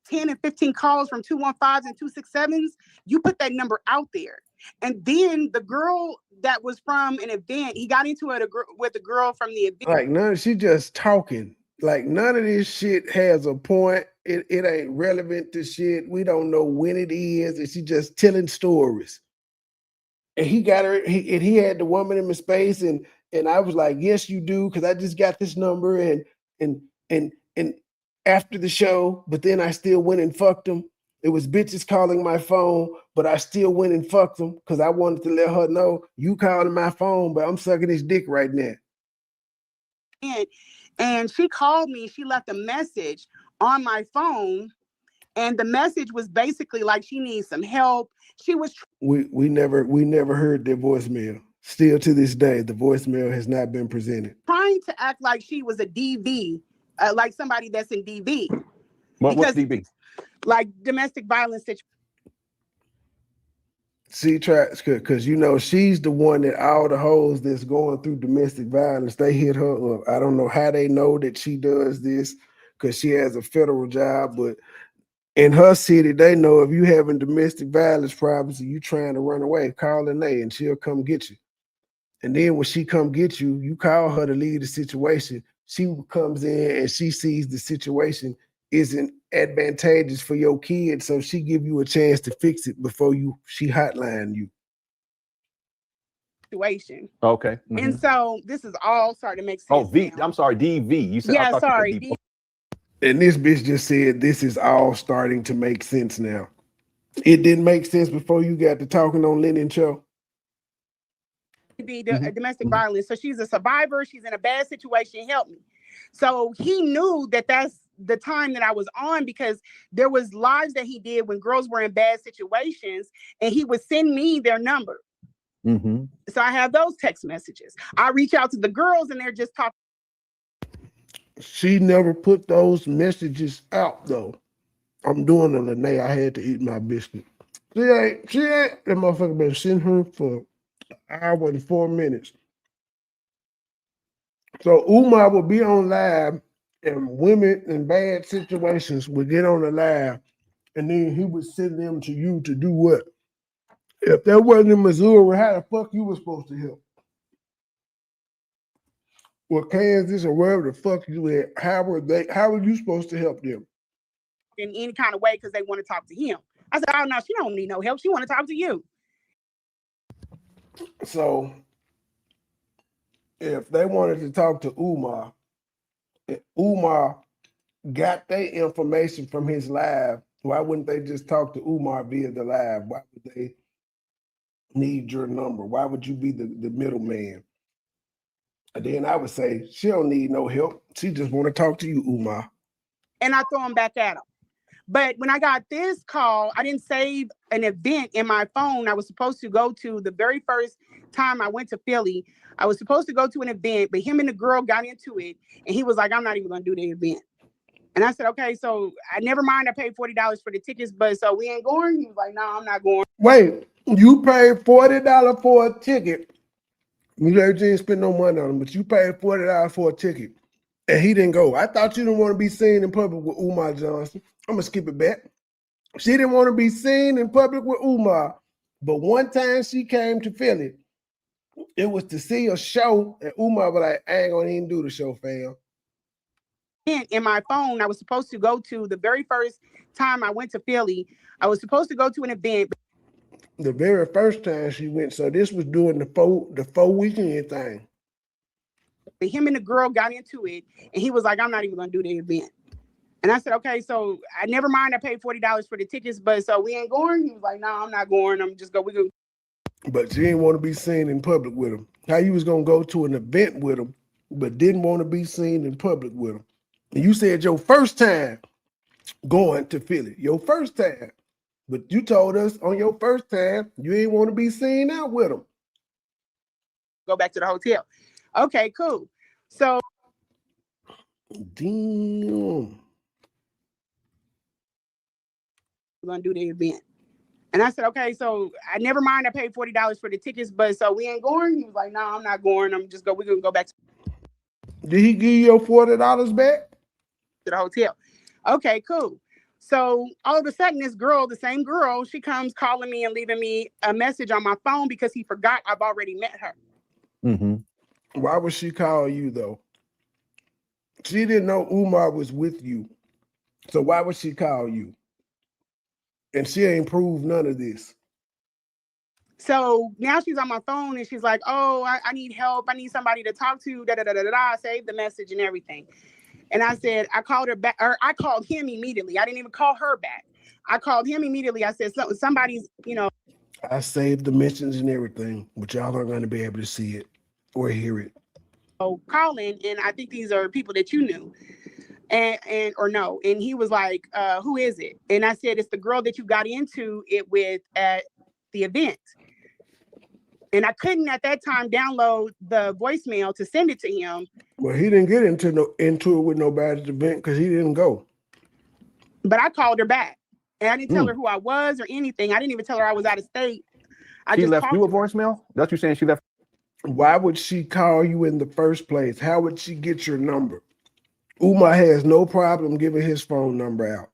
10 and 15 calls from 215s and 267s. You put that number out there. And then the girl that was from an event, he got into it with a girl from the event. Like, she just talking. Like, none of this shit has a point. It ain't relevant to shit. We don't know when it is. And she just telling stories. And he got her, he had the woman in my space, and I was like, yes, you do, because I just got this number and after the show, but then I still went and fucked him. It was bitches calling my phone, but I still went and fucked him because I wanted to let her know you calling my phone, but I'm sucking his dick right now. And she called me, she left a message on my phone, and the message was basically like she needs some help. She was we never heard their voicemail. Still to this day, the voicemail has not been presented. Trying to act like she was a DV, like somebody that's in DV. What's DV? Like domestic violence situation. See, because she's the one that all the hoes that's going through domestic violence, they hit her up. I don't know how they know that she does this because she has a federal job, but in her city, they know if you having domestic violence problems and you trying to run away, call Lanea and she'll come get you. And then when she come get you, you call her to leave the situation. She comes in and she sees the situation isn't advantageous for your kid, so she give you a chance to fix it before she hotline you. Situation. Okay. Mm-hmm. And so this is all starting to make sense. Oh, V. Now. I'm sorry, DV. You said, yeah, sorry. And this bitch just said this is all starting to make sense now. It didn't make sense before you got to talking on Lennon show. Be domestic violence. So she's a survivor. She's in a bad situation. Help me. So he knew that that's the time that I was on because there was lives that he did when girls were in bad situations and he would send me their number. Mm-hmm. So I have those text messages. I reach out to the girls and they're just talking. She never put those messages out though. I'm doing a Lanea. I had to eat my biscuit. She ain't. That motherfucker been sitting here for an hour and 4 minutes. So Umar will be on live and women in bad situations would get on the live and then he would send them to you to do what? If that wasn't in Missouri, how the fuck you were supposed to help? Or Kansas or wherever the fuck you at, how were you supposed to help them? In any kind of way because they want to talk to him. I said, oh no, she don't need no help. She want to talk to you. So if they wanted to talk to Umar, if Umar got their information from his live, why wouldn't they just talk to Umar via the live? Why would they need your number? Why would you be the middleman? And then I would say, she don't need no help. She just want to talk to you, Umar. And I throw him back at him. But when I got this call, I didn't save an event in my phone. I was supposed to go to the very first time I went to Philly. I was supposed to go to an event, but him and the girl got into it. And he was like, I'm not even going to do the event. And I said, okay, so I never mind. I paid $40 for the tickets, but so we ain't going. He was like, no, I'm not going. Wait, you paid $40 for a ticket. You didn't spend no money on him, but you paid $40 for a ticket, and he didn't go. I thought you didn't want to be seen in public with Umar Johnson. I'm gonna skip it back. She didn't want to be seen in public with Umar, but one time she came to Philly, it was to see a show, and Umar was like, I ain't gonna even do the show, fam. In my phone, I was supposed to go to the very first time I went to Philly. I was supposed to go to an event. The very first time she went, so this was during the four weekend thing. But him and the girl got into it, and he was like, I'm not even gonna do the event. And I said, okay, so I never mind. I paid $40 for the tickets, but so we ain't going. He was like, no, I'm not going. I'm just going. We go. But she didn't want to be seen in public with him. How you was gonna go to an event with him, but didn't want to be seen in public with him? And you said your first time going to Philly, your first time, but you told us on your first time you didn't want to be seen out with him. Go back to the hotel. Okay, cool. So, damn. We're gonna do the event. And I said, okay, so I never mind. I paid $40 for the tickets, but so we ain't going. He was like, no, I'm not going. I'm just going. We're gonna go back to Did he give you your $40 back? the hotel. Okay, cool. So all of a sudden, this girl, the same girl, she comes calling me and leaving me a message on my phone because he forgot I've already met her. Mm-hmm. Why would she call you though? She didn't know Umar was with you. So why would she call you? And she ain't proved none of this. So now she's on my phone and she's like, oh, I need help. I need somebody to talk to. Da, da, da, da, da, da. I saved the message and everything. And I said, I called her back, or I called him immediately. I didn't even call her back. I called him immediately. I said, somebody's, I saved the mentions and everything, but y'all aren't going to be able to see it or hear it. Calling, and I think these are people that you knew. And or no. And he was like, who is it? And I said, it's the girl that you got into it with at the event. And I couldn't at that time download the voicemail to send it to him. Well, he didn't get into it with nobody at the event because he didn't go. But I called her back. And I didn't tell her who I was or anything. I didn't even tell her I was out of state. She left you a voicemail? That's what you're saying she left? Why would she call you in the first place? How would she get your number? Umar has no problem giving his phone number out.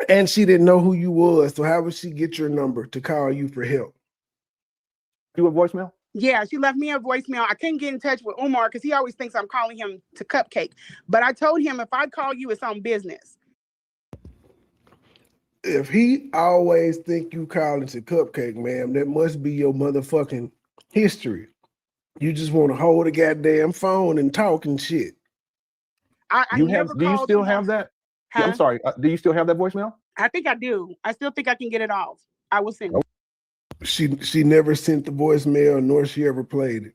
And she didn't know who you was, so how would she get your number to call you for help? You a voicemail? Yeah, she left me a voicemail. I couldn't get in touch with Umar because he always thinks I'm calling him to cupcake. But I told him if I call you, it's on business. If he always think you calling to cupcake, ma'am, that must be your motherfucking history. You just want to hold a goddamn phone and talk and shit. Do you still have that? Huh? I'm sorry. Do you still have that voicemail? I think I do. I still think I can get it off. I will send it. She never sent the voicemail, nor she ever played it.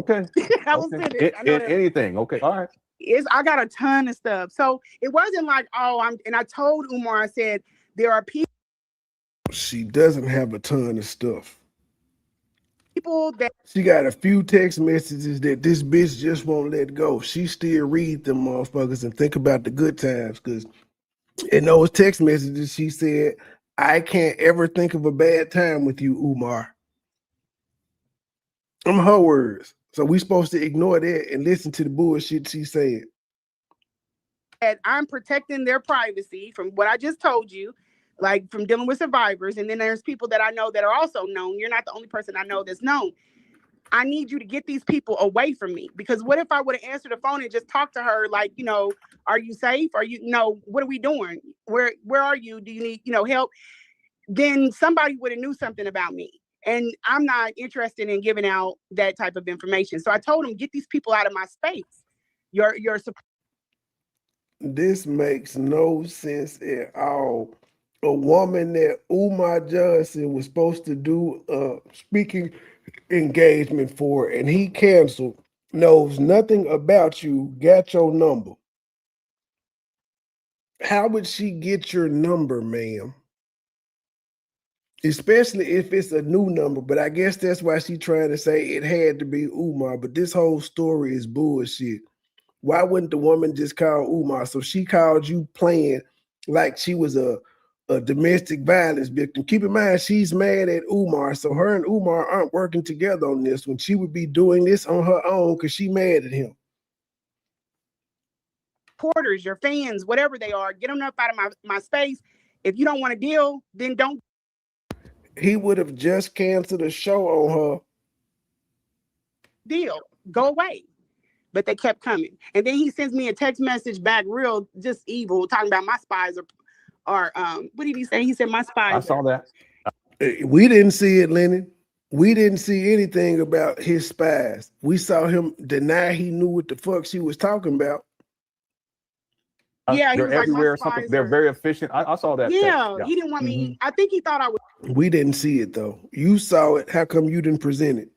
Okay. I will send it. Anything. Okay. All right. I got a ton of stuff. So it wasn't like, and I told Umar, I said, there are people. She doesn't have a ton of stuff. People that she got a few text messages that this bitch just won't let go. She still read them motherfuckers and think about the good times, because in those text messages she said, I can't ever think of a bad time with you, Umar. Them her words. So we supposed to ignore that and listen to the bullshit she said. And I'm protecting their privacy from what I just told you, like from dealing with survivors. And then there's people that I know that are also known. You're not the only person I know that's known. I need you to get these people away from me, because what if I would have answered the phone and just talked to her like, are you safe? Are you, what are we doing? Where are you? Do you need, help? Then somebody would have knew something about me. And I'm not interested in giving out that type of information. So I told him, get these people out of my space. This makes no sense at all. A woman that Umar Johnson was supposed to do a speaking engagement for, and he canceled, knows nothing about you, got your number. How would she get your number, ma'am? Especially if it's a new number, but I guess that's why she's trying to say it had to be Umar, but this whole story is bullshit. Why wouldn't the woman just call Umar? So she called you playing like she was a domestic violence victim. Keep in mind, she's mad at Umar. So her and Umar aren't working together on this when she would be doing this on her own because she mad at him. Porters, your fans, whatever they are, get them up out of my space. If you don't want to deal, then don't. He would have just canceled a show on her. Deal. Go away. But they kept coming. And then he sends me a text message back, real just evil, talking about my spies are what did he say? He said my spies. I saw that. We didn't see it, Lennon. We didn't see anything about his spies. We saw him deny he knew what the fuck she was talking about. Yeah, they're everywhere. Something they're very efficient. I saw that. Yeah, he didn't want me. I think he thought I was. We didn't see it though. You saw it. How come you didn't present it?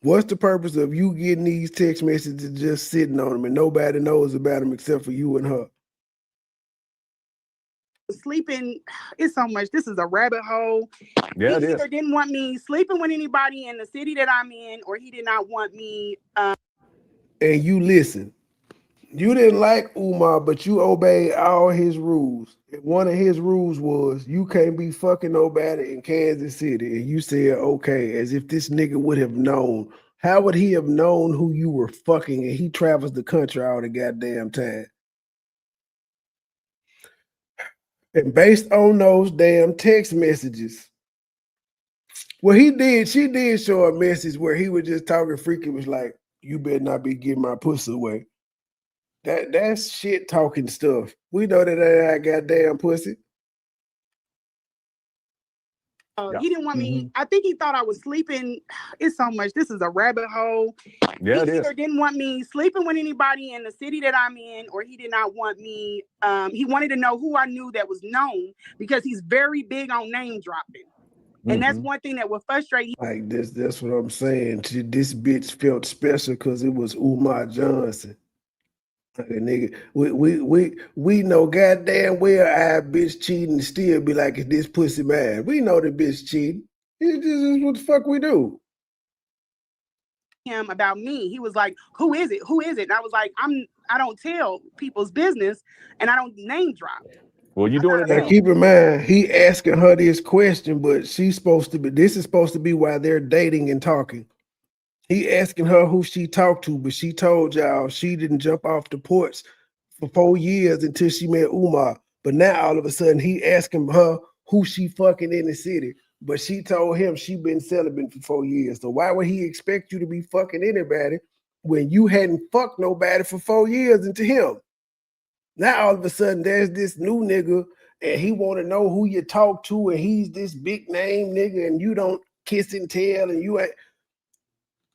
What's the purpose of you getting these text messages just sitting on them and nobody knows about them except for you and her? Sleeping, it's so much. This is a rabbit hole. Yeah, he it either is. didn't want me sleeping with anybody in the city that I'm in, or he did not want me. And you listen. You didn't like Umar, but you obeyed all his rules. And one of his rules was you can't be fucking nobody in Kansas City. And you said, okay, as if this nigga would have known. How would he have known who you were fucking and he travels the country all the goddamn time? And based on those damn text messages, well, she did show a message where he was just talking freaky, was like, you better not be giving my pussy away. That's shit talking stuff. We know that ain't goddamn pussy. He didn't want me. I think he thought I was sleeping. It's so much. This is a rabbit hole. Yeah, he it either is. didn't want me sleeping with anybody in the city that I'm in, or he did not want me. He wanted to know who I knew that was known because he's very big on name dropping. And that's one thing that would frustrate. Like this, that's what I'm saying. This bitch felt special because it was Umar Johnson. Like a nigga, we know goddamn well our bitch cheating and still be like, is this pussy mad? We know the bitch cheating. This is what the fuck we do. Him about me. He was like, who is it? Who is it? And I was like, I don't tell people's business and I don't name drop. Well, you doing it now. And keep in mind, he asking her this question, but this is supposed to be while they're dating and talking. He asking her who she talked to, but she told y'all she didn't jump off the porch for 4 years until she met Umar. But now all of a sudden he asking her who she fucking in the city. But she told him she been celibate for 4 years. So why would he expect you to be fucking anybody when you hadn't fucked nobody for 4 years into him? Now all of a sudden there's this new nigga and he want to know who you talk to and he's this big name nigga and you don't kiss and tell and you ain't.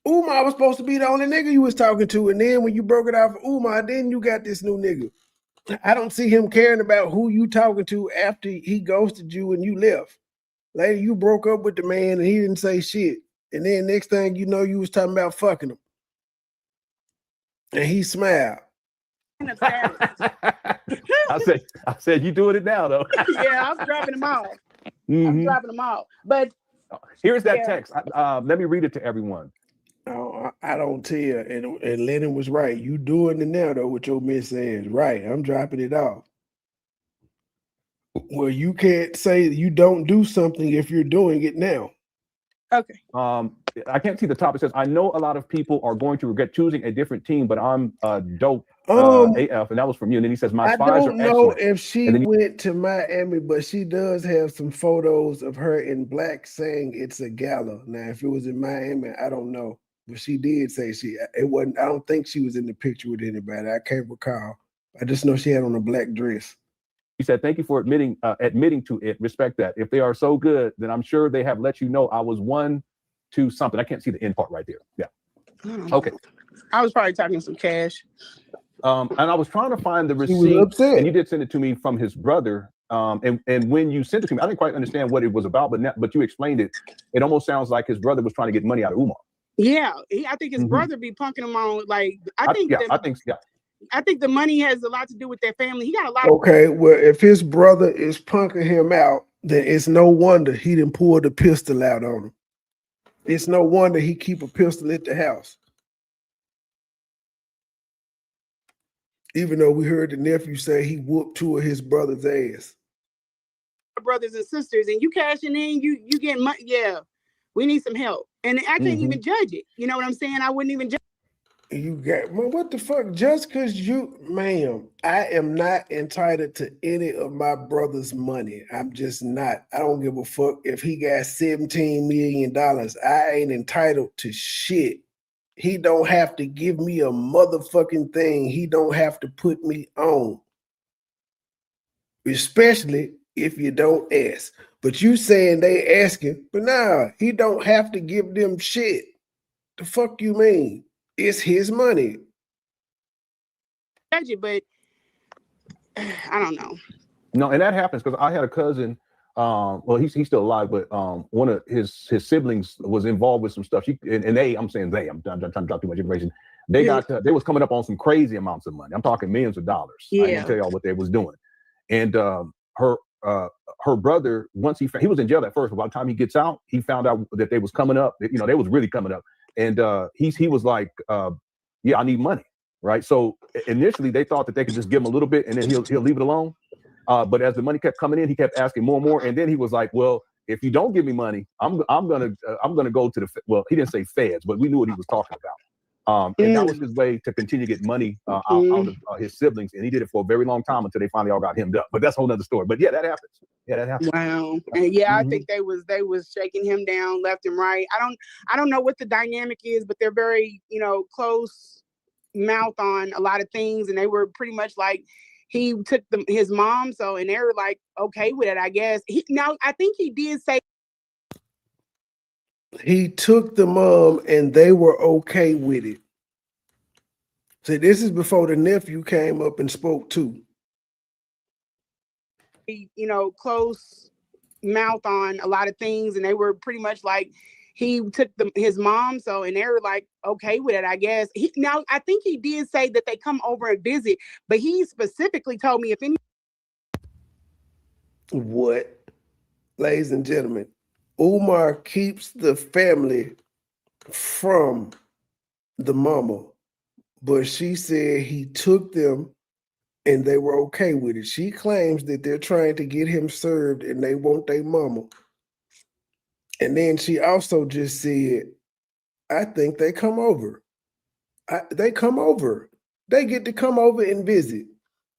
Umar was supposed to be the only nigga you was talking to, and then when you broke it off of Umar, then you got this new nigga. I don't see him caring about who you talking to after he ghosted you and you left. Later, you broke up with the man and he didn't say shit. And then next thing you know, you was talking about fucking him. And he smiled. I said you doing it now though. Yeah, I was dropping them off. I'm dropping them off. But here's that text. Let me read it to everyone. I don't tell. And Lennon was right. You doing it now though with your miss saying, right, I'm dropping it off. Well, you can't say you don't do something if you're doing it now. Okay. I can't see the top. It says, I know a lot of people are going to regret choosing a different team, but I'm dope AF. And that was from you. And then he says, my spies are excellent. I don't know if she went to Miami, but she does have some photos of her in black saying it's a gala. Now, if it was in Miami, I don't know. But she did say it wasn't. I don't think she was in the picture with anybody. I can't recall. I just know she had on a black dress. He said, thank you for admitting to it. Respect that. If they are so good, then I'm sure they have let you know I was one to something. I can't see the end part right there. Yeah. Okay. I was probably talking some cash. And I was trying to find the receipt, and you did send it to me from his brother. And when you sent it to me, I didn't quite understand what it was about, but you explained it. It almost sounds like his brother was trying to get money out of Umar. Yeah, I think his brother be punking him on. Like I think the money has a lot to do with their family. He got a lot. Okay, well, if his brother is punking him out, then it's no wonder he didn't pull the pistol out on him. It's no wonder he keep a pistol at the house. Even though we heard the nephew say he whooped two of his brother's ass. Brothers and sisters, and you cashing in, you getting money. Yeah, we need some help. And I couldn't even judge it. You know what I'm saying? I wouldn't even judge. You got, well, what the fuck? Just because you, ma'am, I am not entitled to any of my brother's money. I'm just not. I don't give a fuck if he got $17 million. I ain't entitled to shit. He don't have to give me a motherfucking thing. He don't have to put me on. Especially if you don't ask. But you saying they asking, but nah, he don't have to give them shit. The fuck you mean? It's his money. But I don't know. No, and that happens because I had a cousin. Well, he's still alive, but one of his siblings was involved with some stuff. I'm saying they. I'm trying to drop too much information. They was coming up on some crazy amounts of money. I'm talking millions of dollars. Yeah. I didn't tell y'all what they was doing. And her brother, once he was in jail at first, but by the time he gets out, he found out that they was coming up. You know, they was really coming up. And he was like, yeah, I need money, right? So initially they thought that they could just give him a little bit and then he'll leave it alone. But as the money kept coming in, he kept asking more and more. And then he was like, well, if you don't give me money, I'm gonna go to well, he didn't say feds, but we knew what he was talking about. And that was his way to continue to get money out of his siblings. And he did it for a very long time until they finally all got hemmed up. But that's a whole nother story. But yeah, that happens. Yeah, that happens. Wow. And yeah, I think they was shaking him down left and right. I don't know what the dynamic is, but they're very, close mouth on a lot of things. And they were pretty much like, he took his mom, and they were like, okay with it, I guess. I think he did say he took the mom and they were okay with it. So this is before the nephew came up and spoke too. Close mouth on a lot of things, and they were pretty much like, he took his mom, and they were like, okay with it, I guess. I think he did say that they come over and visit, but he specifically told me if any. What, ladies and gentlemen, Umar keeps the family from the mama, but she said he took them and they were okay with it. She claims that they're trying to get him served and they want their mama. And then she also just said, I think they come over. They come over. They get to come over and visit.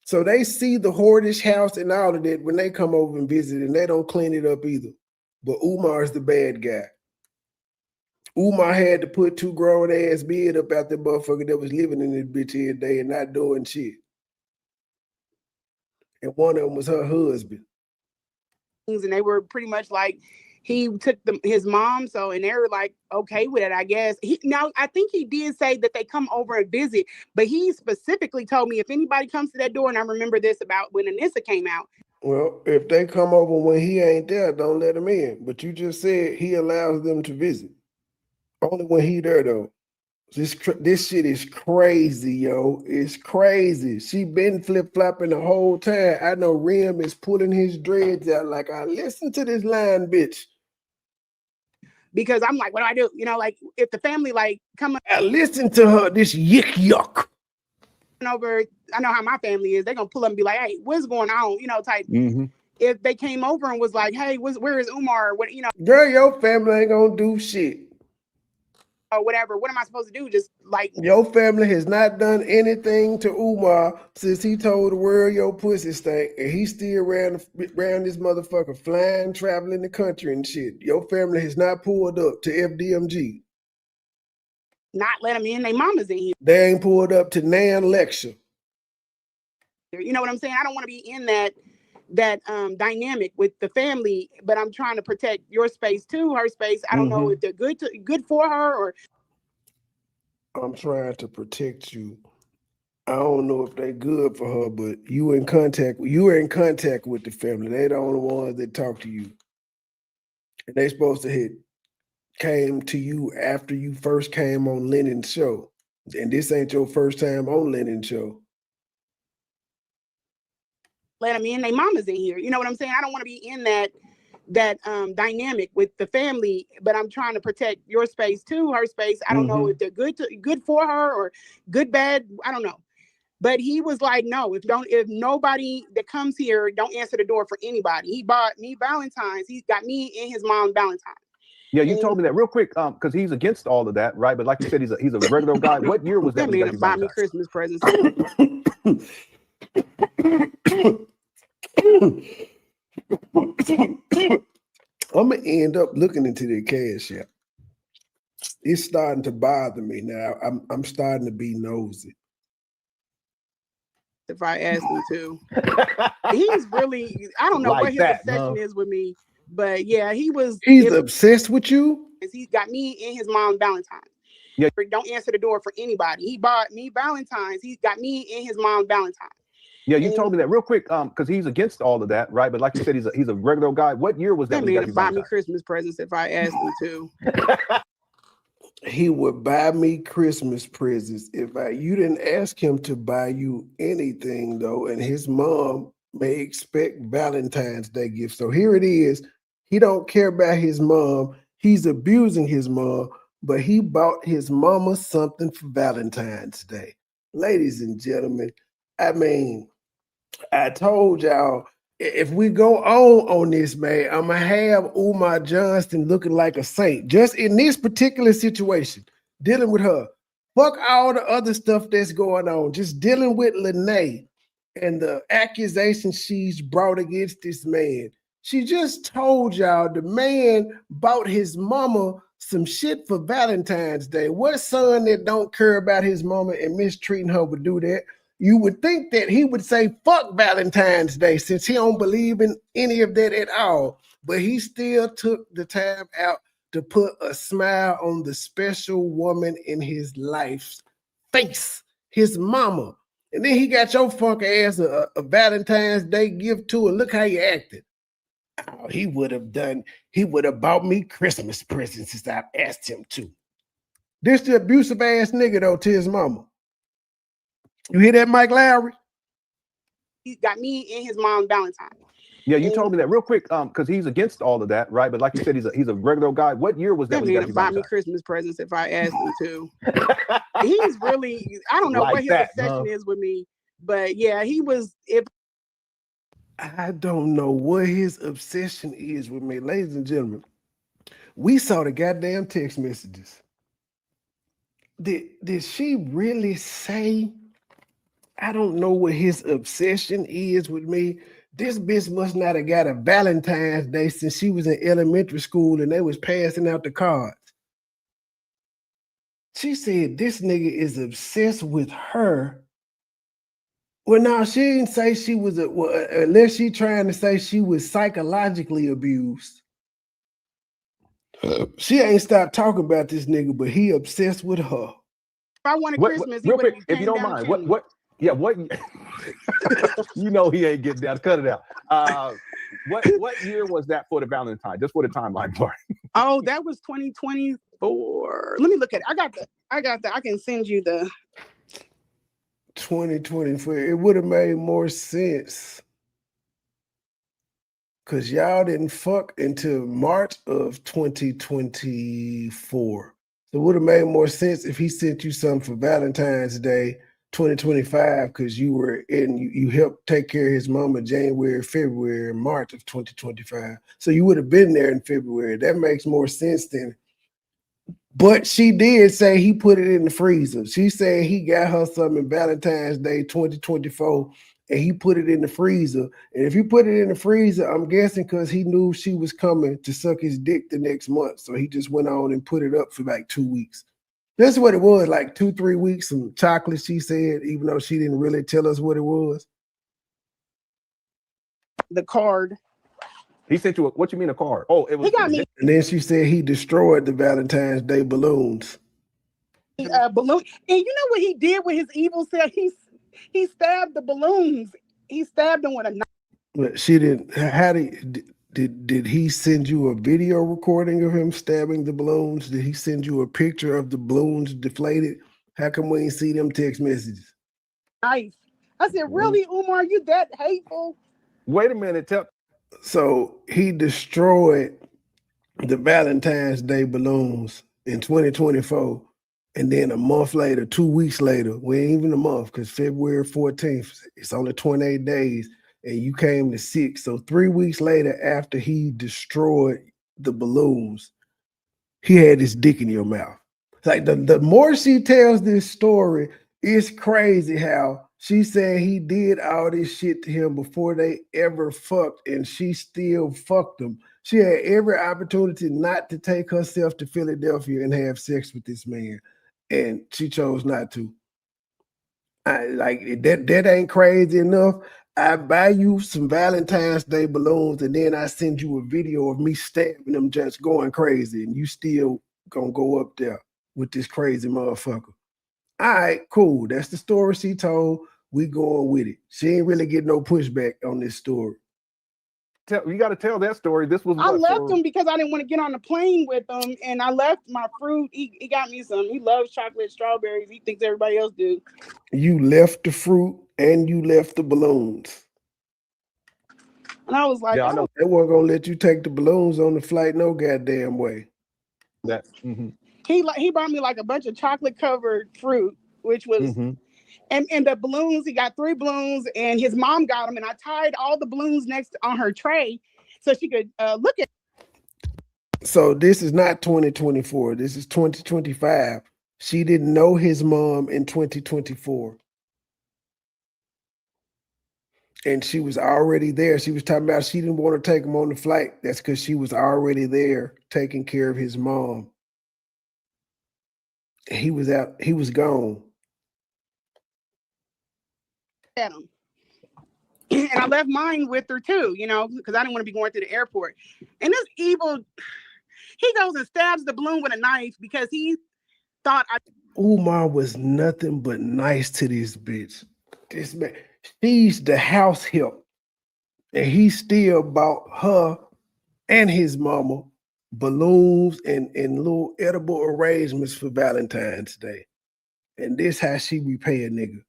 So they see the Hordish house and all of that when they come over and visit, and they don't clean it up either. But Umar's the bad guy. Umar had to put two grown-ass men up out the motherfucker that was living in this bitch every day and not doing shit. And one of them was her husband. And they were pretty much like, he took his mom, and they were like, okay with it, I guess. I think he did say that they come over and visit, but he specifically told me if anybody comes to that door, and I remember this about when Anissa came out. Well, if they come over when he ain't there, don't let him in. But you just said he allows them to visit. Only when he there, though. This shit is crazy, yo. It's crazy. She been flip-flopping the whole time. I know Rim is pulling his dreads out like, I listen to this line, bitch. Because I'm like, what do I do? Like if the family come up. I listen to her, this yuck. Over, I know how my family is. They're going to pull up and be like, hey, what's going on? Type. If they came over and was like, hey, where is Umar? What, Girl, your family ain't going to do shit. Or whatever. What am I supposed to do? Just like your family has not done anything to Umar since he told the world your pussy stank, and he still around this motherfucker flying, traveling the country and shit. Your family has not pulled up to FDMG. Not let them in. They mamas in here. They ain't pulled up to Nan lecture. You know what I'm saying? I don't want to be in that dynamic with the family, but I'm trying to protect your space too, her space. I don't know if they're good for her or. I'm trying to protect you. I don't know if they're good for her, but you are in contact with the family. They're the only ones that talk to you. And they supposed to came to you after you first came on Lennon's show. And this ain't your first time on Lennon's show. Let them in. They mamas in here. You know what I'm saying? I don't want to be in that dynamic with the family, but I'm trying to protect your space too, her space. I don't know if they're good for her or good, bad. I don't know. But he was like, no, if nobody that comes here don't answer the door for anybody. He bought me Valentine's. He got me and his mom Valentine. Yeah, you told me that real quick, because he's against all of that, right? But like you said, he's a regular guy. What year was that? That man bought me Christmas presents. I'm gonna end up looking into the cash app. It's starting to bother me now. I'm starting to be nosy. If I ask him to, he's really, I don't know like what his obsession is with me, but yeah, he's obsessed with you. He got me and his mom Valentine. Yeah, don't answer the door for anybody. He bought me Valentine's. He got me and his mom Valentine. Yeah, you told me that real quick, because he's against all of that, right? But like you said, he's a regular guy. What year was that? That man buy me Christmas presents if I asked him to. He would buy me Christmas presents if you didn't ask him to buy you anything, though. And his mom may expect Valentine's Day gifts. So here it is. He don't care about his mom. He's abusing his mom, but he bought his mama something for Valentine's Day. Ladies and gentlemen, I mean, I told y'all, if we go on this, man, I'm going to have Umar Johnston looking like a saint. Just in this particular situation, dealing with her. Fuck all the other stuff that's going on. Just dealing with Lanea and the accusations she's brought against this man. She just told y'all the man bought his mama some shit for Valentine's Day. What son that don't care about his mama and mistreating her would do that? You would think that he would say, fuck Valentine's Day, since he don't believe in any of that at all. But he still took the time out to put a smile on the special woman in his life's face, his mama. And then he got your funk ass a Valentine's Day gift too, and look how you acted. Oh, he would have bought me Christmas presents since I asked him to. This the abusive ass nigga though to his mama. You hear that, Mike Lowry? He got me and his mom Valentine. Yeah, you told me that real quick, because he's against all of that, right? But like you said, he's a regular guy. What year was that? That man buy me Christmas presents if I asked him to. He's really, I don't know like what his obsession is with me, but yeah, I don't know what his obsession is with me. Ladies and gentlemen, we saw the goddamn text messages. Did she really say, I don't know what his obsession is with me? This bitch must not have got a Valentine's Day since she was in elementary school and they was passing out the cards. She said this nigga is obsessed with her. Well, no, she didn't say she was, unless she trying to say she was psychologically abused. She ain't stopped talking about this nigga, but he obsessed with her. If I wanted Christmas, real quick, if you don't mind, what? You know he ain't getting down. Cut it out. What year was that for the Valentine? Just for the timeline part. Oh, that was 2024. Let me look at it. I got the. I can send you the 2024. It would have made more sense because y'all didn't fuck until March of 2024. So it would have made more sense if he sent you something for Valentine's Day 2025 because you helped take care of his mama January, February, March of 2025. So you would have been there in February. That makes more sense than. But she did say he put it in the freezer. She said he got her something Valentine's Day 2024 and he put it in the freezer. And if he put it in the freezer, I'm guessing because he knew she was coming to suck his dick the next month. So he just went on and put it up for like 2 weeks. That's what it was, like 2-3 weeks, some chocolate, she said, even though she didn't really tell us what it was. The card. He sent you what you mean a card? Oh, it was. He got me. And then she said he destroyed the Valentine's Day balloons. Balloon. And you know what he did with his evil self? He stabbed the balloons. He stabbed them with a knife. But she didn't. How did he send you a video recording of him stabbing the balloons? Did he send you a picture of the balloons deflated? How come we ain't see them text messages? Nice. I said, really, Umar, you that hateful? Wait a minute. So he destroyed the Valentine's Day balloons in 2024 And then a month later, 2 weeks later, we ain't even a month because February 14th, it's only 28 days, and you came to 6. So 3 weeks later, after he destroyed the balloons, he had his dick in your mouth. It's like the more she tells this story, it's crazy how she said he did all this shit to him before they ever fucked, and she still fucked him. She had every opportunity not to take herself to Philadelphia and have sex with this man, and she chose not to. That ain't crazy enough. I buy you some Valentine's Day balloons, and then I send you a video of me stabbing them just going crazy, and you still gonna go up there with this crazy motherfucker. All right, cool. That's the story she told. We going with it. She ain't really getting no pushback on this story. You got to tell that story. This was I left him because I didn't want to get on the plane with him, and I left my fruit. He got me some. He loves chocolate strawberries. He thinks everybody else do. You left the fruit and you left the balloons. And I was like, yeah, I know. They weren't gonna let you take the balloons on the flight no goddamn way. That he brought me like a bunch of chocolate covered fruit, which was and the balloons. He got 3 balloons, and his mom got them, and I tied all the balloons next on her tray so she could look at. So this is not 2024. This is 2025. She didn't know his mom in 2024. And she was already there. She was talking about she didn't want to take him on the flight. That's because she was already there taking care of his mom. He was out. He was gone. At him. And I left mine with her too, because I didn't want to be going to the airport. And this evil, he goes and stabs the balloon with a knife because he thought Umar was nothing but nice to this bitch. This man, she's the house help. And he still bought her and his mama balloons and little edible arrangements for Valentine's Day. And this how she repay a nigga.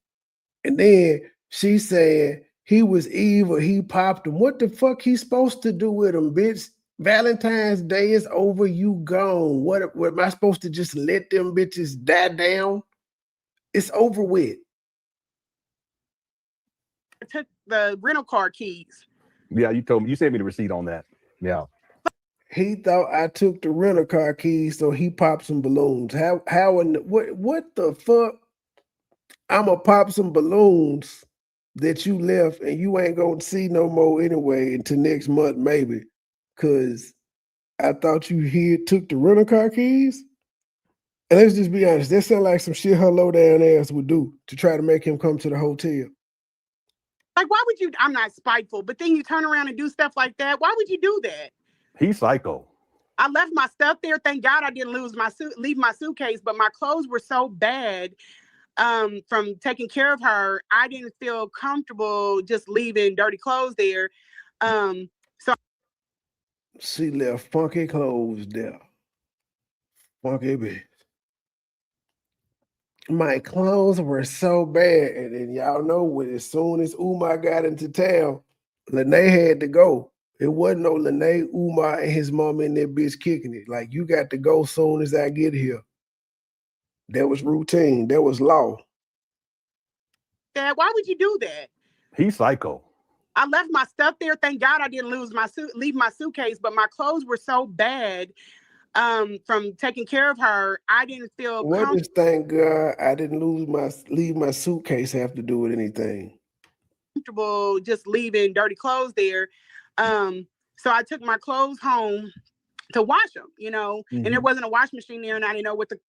And then she said he was evil, he popped him. What the fuck he supposed to do with him, bitch? Valentine's Day is over, you gone. What am I supposed to just let them bitches die down? It's over with. I took the rental car keys. Yeah, you told me. You sent me the receipt on that. Yeah. He thought I took the rental car keys, so he popped some balloons. What the fuck? I'ma pop some balloons that you left and you ain't gonna see no more anyway until next month, maybe. Cause I thought you took the rental car keys. And let's just be honest, that sounds like some shit her low down ass would do to try to make him come to the hotel. Like, why would you? I'm not spiteful, but then you turn around and do stuff like that. Why would you do that? He's psycho. I left my stuff there. Thank God I didn't leave my suitcase, but my clothes were so bad from taking care of her. I didn't feel comfortable just leaving dirty clothes there. So she left funky clothes there. Funky bitch. My clothes were so bad. And then y'all know when as soon as Umar got into town, Lanea had to go. It wasn't no Lanea, Umar, and his mom in that bitch kicking it. Like, you got to go soon as I get here. That was routine. That was law. Dad, why would you do that? He's psycho. I left my stuff there. Thank God I didn't leave my suitcase, but my clothes were so bad from taking care of her. I didn't feel what does thank God I didn't leave my suitcase have to do with anything? Comfortable just leaving dirty clothes there. So I took my clothes home to wash them, and there wasn't a wash machine there, and I didn't know what the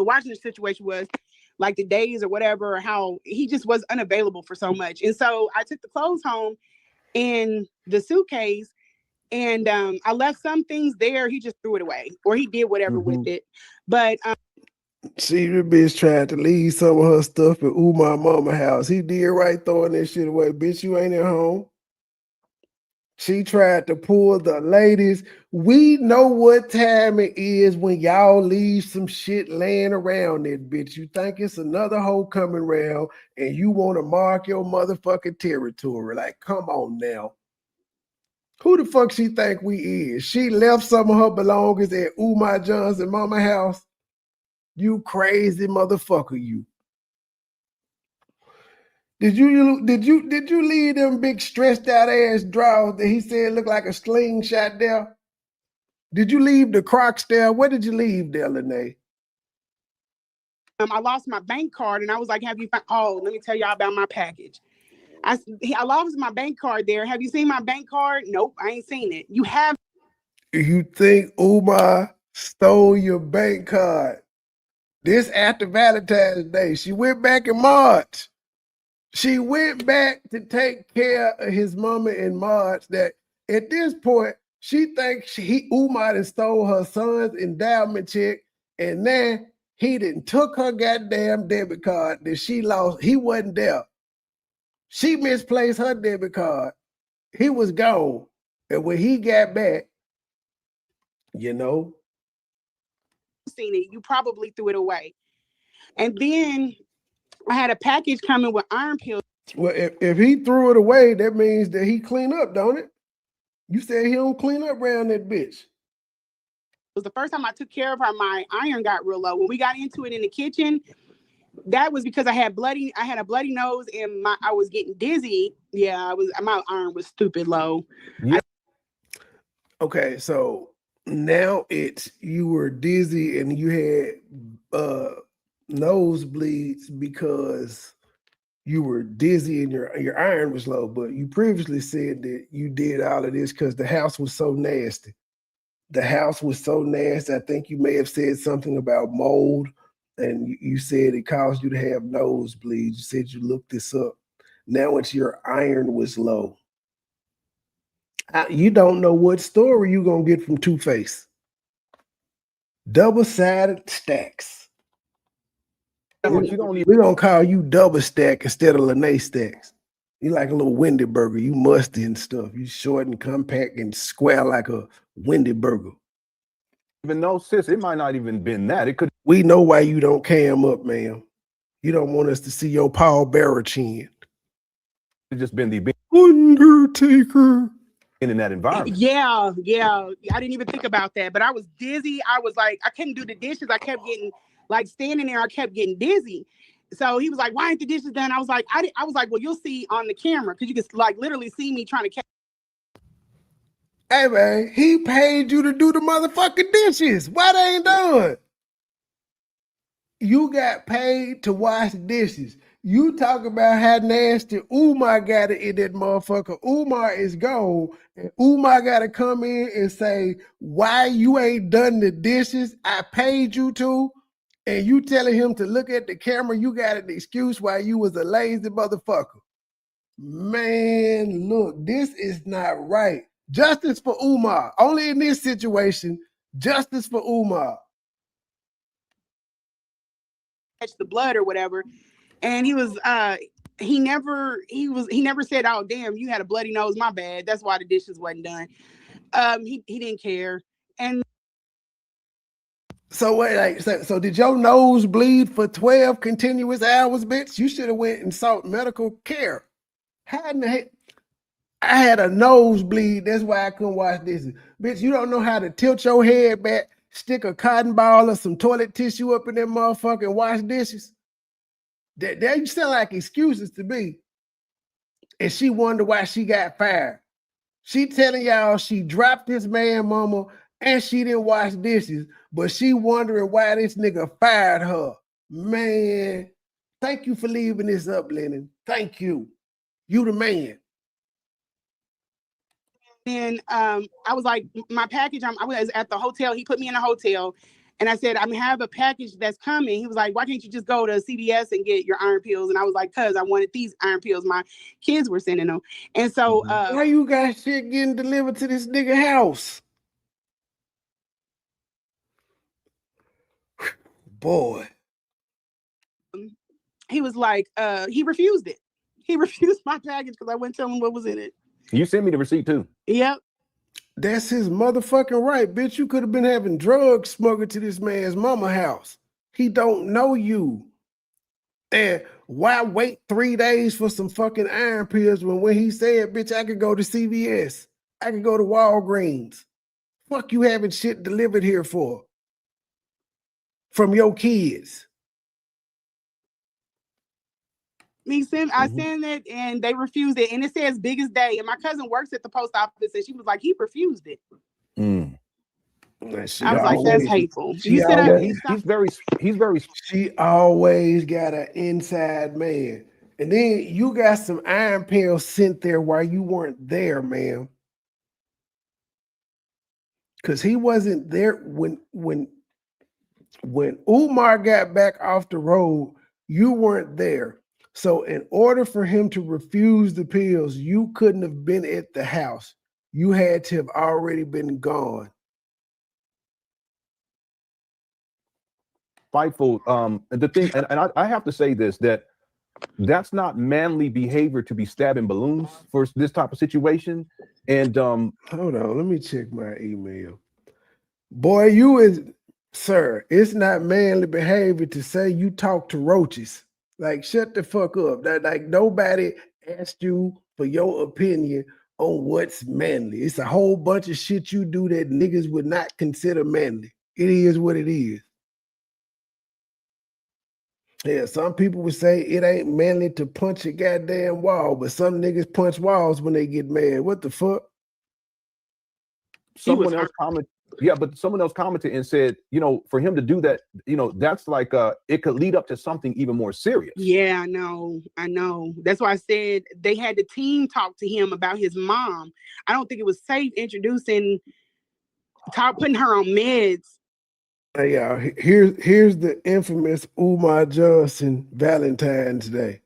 washing situation was, like the days or whatever, or how he just was unavailable for so much. And so I took the clothes home in the suitcase, and I left some things there. He just threw it away, or he did whatever with it. But see, the bitch tried to leave some of her stuff at Umar mama house. He did right throwing that shit away. Bitch, you ain't at home. She tried to pull the ladies. We know what time it is when y'all leave some shit laying around that bitch. You think it's another hoe coming around and you want to mark your motherfucking territory. Like, come on now. Who the fuck she think we is? She left some of her belongings at Umar Johnson mama house. You crazy motherfucker, you. Did you leave them big stressed out ass drawers that he said looked like a slingshot there? Did you leave the Crocs there? Where did you leave there, Lanea? I lost my bank card and I was like, have you found, oh, let me tell y'all about my package. I lost my bank card there. Have you seen my bank card? Nope, I ain't seen it. You have. You think Umar stole your bank card? This after Valentine's Day. She went back in March. She went back to take care of his mama in March. That at this point, she thinks Umar done stole her son's endowment check, and then he done took her goddamn debit card that she lost. He wasn't there. She misplaced her debit card. He was gone. And when he got back, you know, seen it, you probably threw it away. And then I had a package coming with iron pills. Well, if he threw it away, that means that he clean up, don't it? You said he don't clean up around that bitch. It was the first time I took care of her. My iron got real low. When we got into it in the kitchen, that was because I had a bloody nose and I was getting dizzy. Yeah, my iron was stupid low. Yeah. Okay, so now you were dizzy and you had nosebleeds because you were dizzy and your iron was low, but you previously said that you did all of this because the house was so nasty. The house was so nasty. I think you may have said something about mold, and you said it caused you to have nosebleeds. You said you looked this up. Now it's your iron was low. You don't know what story you're going to get from Two-Face. Double-sided stacks. We're going to call you double stack instead of Lanea stacks. You like a little Wendy burger. You musty and stuff. You short and compact and square like a Wendy burger. Even though, sis, it might not even been that. It could. We know why you don't cam up, ma'am. You don't want us to see your Paul Bearer chin. It's just been the Undertaker. In that environment. Yeah. I didn't even think about that, but I was dizzy. I was like, I couldn't do the dishes. I kept getting like standing there. I kept getting dizzy. So he was like, "Why ain't the dishes done?" I was like, "Well, you'll see on the camera because you can like literally see me trying to catch." Hey man, he paid you to do the motherfucking dishes. Why they ain't done? You got paid to wash dishes. You talk about how nasty Umar got it in that motherfucker. Umar is gone, and Umar got to come in and say, "Why you ain't done the dishes? I paid you to." And you telling him to look at the camera, you got an excuse why you was a lazy motherfucker. Man, look, this is not right. Justice for Umar. Only in this situation, justice for Umar. Catch the blood or whatever. And he was he never said, "Oh damn, you had a bloody nose, my bad. That's why the dishes wasn't done." He didn't care. And so wait, like, so did your nose bleed for 12 continuous hours, bitch? You should have went and sought medical care. How in the heck? I had a nosebleed. That's why I couldn't wash dishes. Bitch, you don't know how to tilt your head back, stick a cotton ball or some toilet tissue up in that motherfucker and wash dishes? That you sound like excuses to me. And she wondered why she got fired. She telling y'all she dropped this man mama and she didn't wash dishes, but she wondering why this nigga fired her. Man, thank you for leaving this up, Lennon. Thank you. You the man. then I was like, my package, I was at the hotel. He put me in a hotel. And I said, I have a package that's coming. He was like, "Why can't you just go to CVS and get your iron pills?" And I was like, "Cause I wanted these iron pills. My kids were sending them." And so why you got shit getting delivered to this nigga house? Boy. He was like, he refused it. He refused my package because I wouldn't tell him what was in it. You sent me the receipt too. Yep. That's his motherfucking right, bitch. You could have been having drugs smuggled to this man's mama house. He don't know you. And why wait 3 days for some fucking iron pills when he said, "Bitch, I could go to CVS. I could go to Walgreens." Fuck you having shit delivered here for? from your kids. I sent it and they refused it. And it says biggest day. And my cousin works at the post office and she was like, he refused it. I was like, that's hateful. He's very. She always got an inside man. And then you got some iron pills sent there while you weren't there, ma'am. Because he wasn't there when Umar got back off the road, you weren't there. So in order for him to refuse the pills, you couldn't have been at the house. You had to have already been gone. Fightful. The thing, and I have to say this, that's not manly behavior to be stabbing balloons for this type of situation. And hold on, let me check my email. Boy, sir, it's not manly behavior to say you talk to roaches. Like, shut the fuck up. Like, nobody asked you for your opinion on what's manly. It's a whole bunch of shit you do that niggas would not consider manly. It is what it is. Yeah, some people would say it ain't manly to punch a goddamn wall, but some niggas punch walls when they get mad. What the fuck? Someone else commented and said, for him to do that, that's like it could lead up to something even more serious. Yeah, I know. That's why I said they had the team talk to him about his mom. I don't think it was safe putting her on meds. Hey, y'all, here's the infamous Umar Johnson Valentine's Day.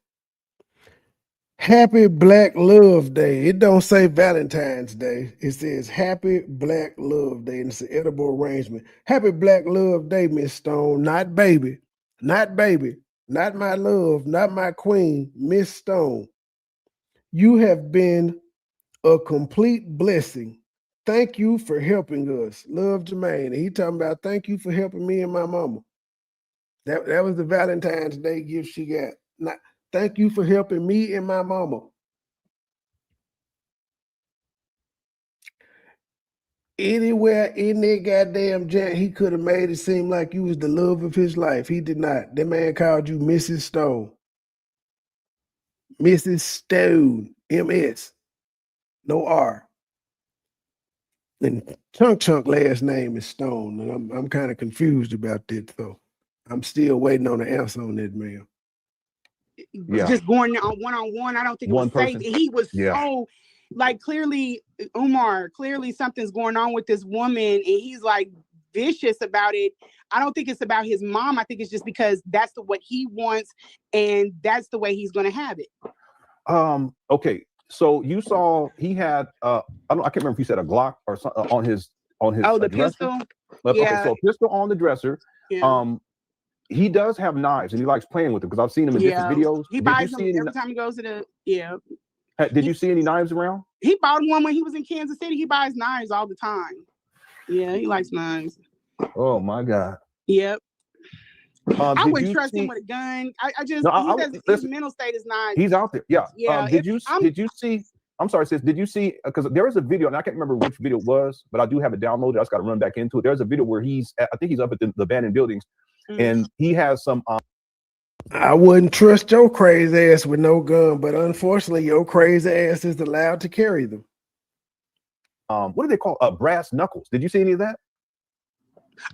Happy Black Love Day. It don't say Valentine's Day. It says Happy Black Love Day, and it's an edible arrangement. Happy Black Love Day, Miss Stone. Not baby. Not baby. Not my love. Not my queen, Miss Stone. You have been a complete blessing. Thank you for helping us. Love, Jermaine. And he talking about thank you for helping me and my mama. That was the Valentine's Day gift she got. Thank you for helping me and my mama. Anywhere in that goddamn jam, he could have made it seem like you was the love of his life. He did not. That man called you Mrs. Stone. Mrs. Stone. MS. No R. And Chunk last name is Stone. And I'm kind of confused about that, though. I'm still waiting on the answer on that, man. Yeah. Just going on one-on-one, I don't think it was safe. And he was so, like, clearly, Umar, something's going on with this woman, and he's like vicious about it. I don't think it's about his mom. I think it's just because that's what he wants, and that's the way he's going to have it. Okay. So you saw he had I can't remember if he said a Glock or something on his the pistol. Okay, so a pistol on the dresser. Yeah. He does have knives and he likes playing with them because I've seen him in different videos. He buys them every time he goes to the Did you see any knives around? He bought one when he was in Kansas City. He buys knives all the time. Yeah, he likes knives. Oh my God. Yep. I wouldn't trust him with a gun. His mental state is not. He's out there. Yeah. Yeah. Did you see? I'm sorry, sis. Did you see? Because there is a video, and I can't remember which video it was, but I do have it downloaded. I just got to run back into it. There's a video where I think he's up at the abandoned buildings, and he has some. I wouldn't trust your crazy ass with no gun, but unfortunately, your crazy ass is allowed to carry them. What do they call brass knuckles? Did you see any of that?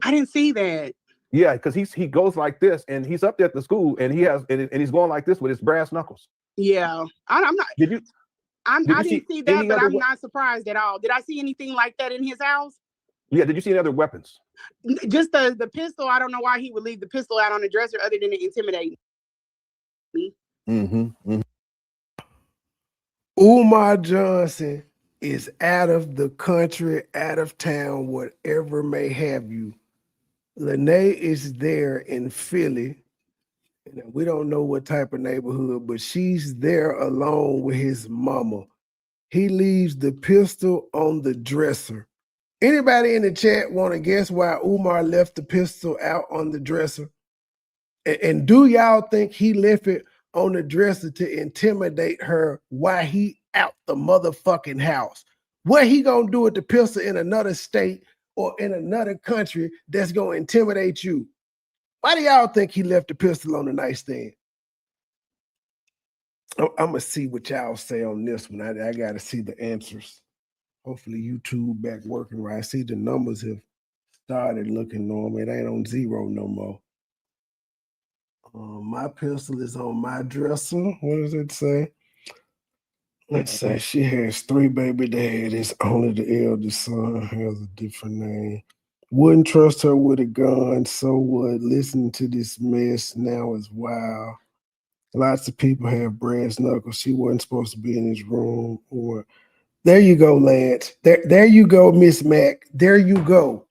I didn't see that. Yeah, because he goes like this, and he's up there at the school, and he's going like this with his brass knuckles. Yeah, I'm not. Did you? I didn't see that, but I'm not surprised at all. Did I see anything like that in his house? Yeah. Did you see any other weapons? Just the pistol. I don't know why he would leave the pistol out on the dresser other than to intimidate me. Umar Johnson is out of the country, out of town, whatever may have you. Lanea is there in Philly. We don't know what type of neighborhood, but she's there alone with his mama. He leaves the pistol on the dresser. Anybody in the chat want to guess why Umar left the pistol out on the dresser? And do y'all think he left it on the dresser to intimidate her while he out the motherfucking house? What he gonna do with the pistol in another state or in another country that's gonna intimidate you? Why do y'all think he left the pistol on the nightstand? I'm gonna see what y'all say on this one. I gotta see the answers. Hopefully YouTube back working right. I see the numbers have started looking normal. It ain't on 0 no more. My pistol is on my dresser. What does it say? Let's say she has 3 baby daddies. Only the eldest son has a different name. Wouldn't trust her with a gun. So what? Listening to this mess now is wild. Lots of people have brass knuckles. She wasn't supposed to be in his room. Or there you go, Lance. There you go, Miss Mac. There you go.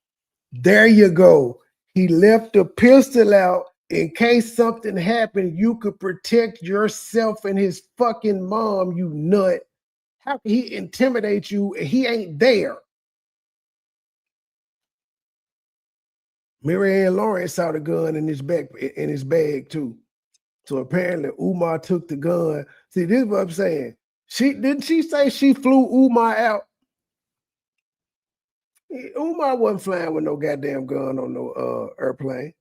There you go. He left the pistol out in case something happened. You could protect yourself and his fucking mom, you nut. How can he intimidate you and he ain't there? Mary Ann Lawrence saw the gun in his bag too. So apparently Umar took the gun. See, this is what I'm saying. Didn't she say she flew Umar out? Umar wasn't flying with no goddamn gun on no airplane.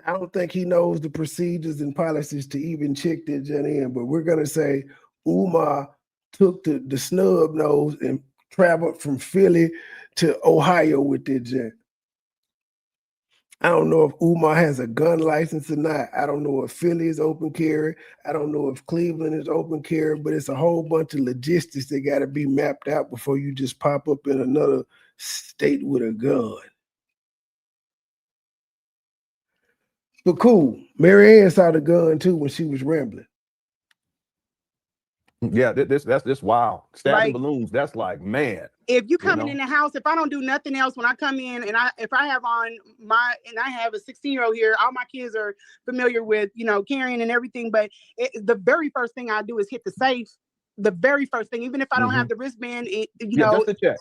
I don't think he knows the procedures and policies to even check that jet in, but we're gonna say Umar took the snub nose and traveled from Philly to Ohio with that jet. I don't know if Umar has a gun license or not. I don't know if Philly is open carry. I don't know if Cleveland is open carry, but it's a whole bunch of logistics that got to be mapped out before you just pop up in another state with a gun. But cool. Mary Ann saw the gun too when she was rambling. Yeah, that's wild. Stabbing balloons. That's like, man. If you coming in the house, if I don't do nothing else when I come in, and if I have on I have a 16-year-old here, all my kids are familiar with carrying and everything. But the very first thing I do is hit the safe. The very first thing, even if I don't have the wristband, just to check.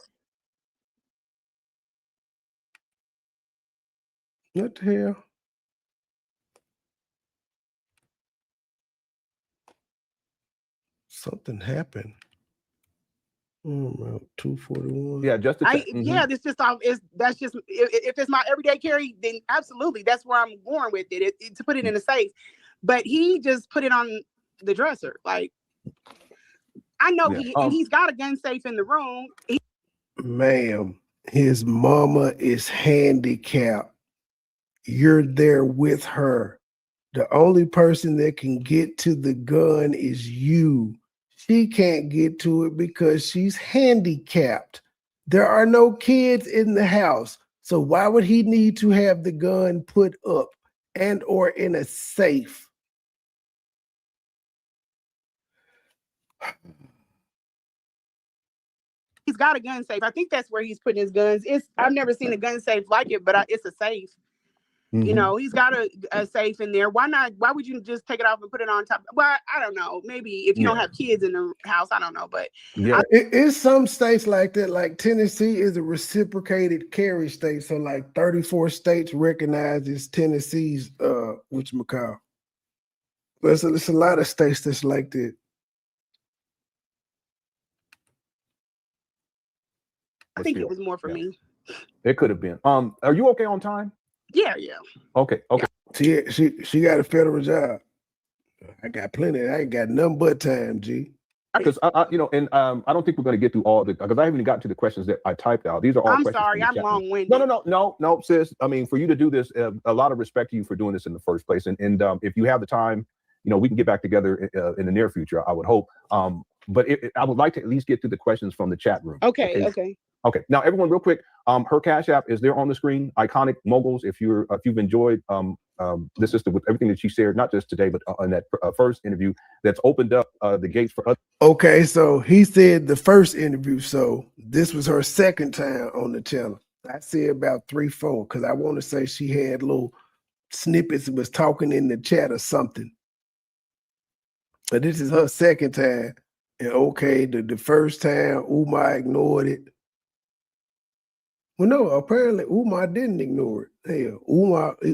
What the hell? Something happened. 241. Yeah, just to check. Yeah, this just that's just if it's my everyday carry, then absolutely that's where I'm going with it to put it in a safe. But he just put it on the dresser. Like I know he's got a gun safe in the room. Ma'am, his mama is handicapped. You're there with her. The only person that can get to the gun is you. She can't get to it because she's handicapped. There are no kids in the house. So why would he need to have the gun put up and or in a safe? He's got a gun safe. I think that's where he's putting his guns. I've never seen a gun safe like it, but it's a safe. He's got a safe in there. Why not? Why would you just take it off and put it on top? Well, I don't know. Maybe if you don't have kids in the house, I don't know. But it's some states like that. Like Tennessee is a reciprocated carry state. So like 34 states recognizes Tennessee's whatchamacallit. But it's a lot of states that's like that. I think it was more for me. It could have been. Are you okay on time? Yeah. Okay. Yeah. She got a federal job. I got plenty. I ain't got nothing but time, G. Because I don't think we're going to get through all because I haven't even gotten to the questions that I typed out. These are all. I'm sorry, I'm long-winded. No, sis. I mean, for you to do this, a lot of respect to you for doing this in the first place. And if you have the time, we can get back together in the near future. I would hope. But I would like to at least get through the questions from the chat room. Okay. Now, everyone, real quick, her Cash App is there on the screen. Iconic Moguls. If you've enjoyed this sister with everything that she shared, not just today, but on that first interview, that's opened up the gates for us. Okay, so he said the first interview. So this was her second time on the channel. I said about 3-4 because I want to say she had little snippets and was talking in the chat or something. But this is her second time. And okay, the first time Umar ignored it. Well, no, apparently Umar didn't ignore it. Hell,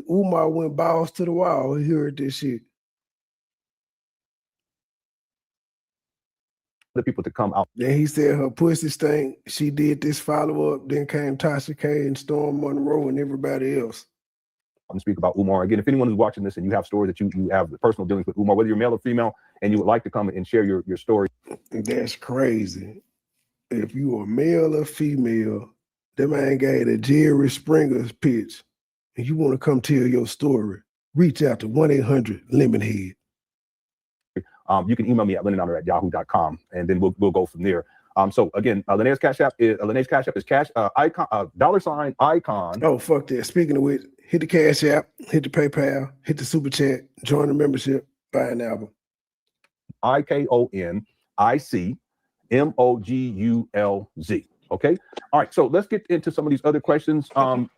Umar went balls to the wall. He heard this shit. The people to come out. Then he said her pussy stank. She did this follow-up. Then came Tasha K and Storm Monroe and everybody else. speak about Umar. Again, if anyone is watching this and you have stories that you have personal dealings with Umar, whether you're male or female, and you would like to come and share your story. That's crazy. If you are male or female, that man gave a Jerry Springer's pitch, and you want to come tell your story, reach out to 1-800-LEMONHEAD. You can email me at linenhonor@yahoo.com, and then we'll go from there. So again, Lanea's Cash App is icon $icon. Oh, fuck that. Speaking of which, hit the Cash App, hit the PayPal, hit the Super Chat, join the membership, buy an album. IKONICMOGULZ. Okay. All right. So let's get into some of these other questions.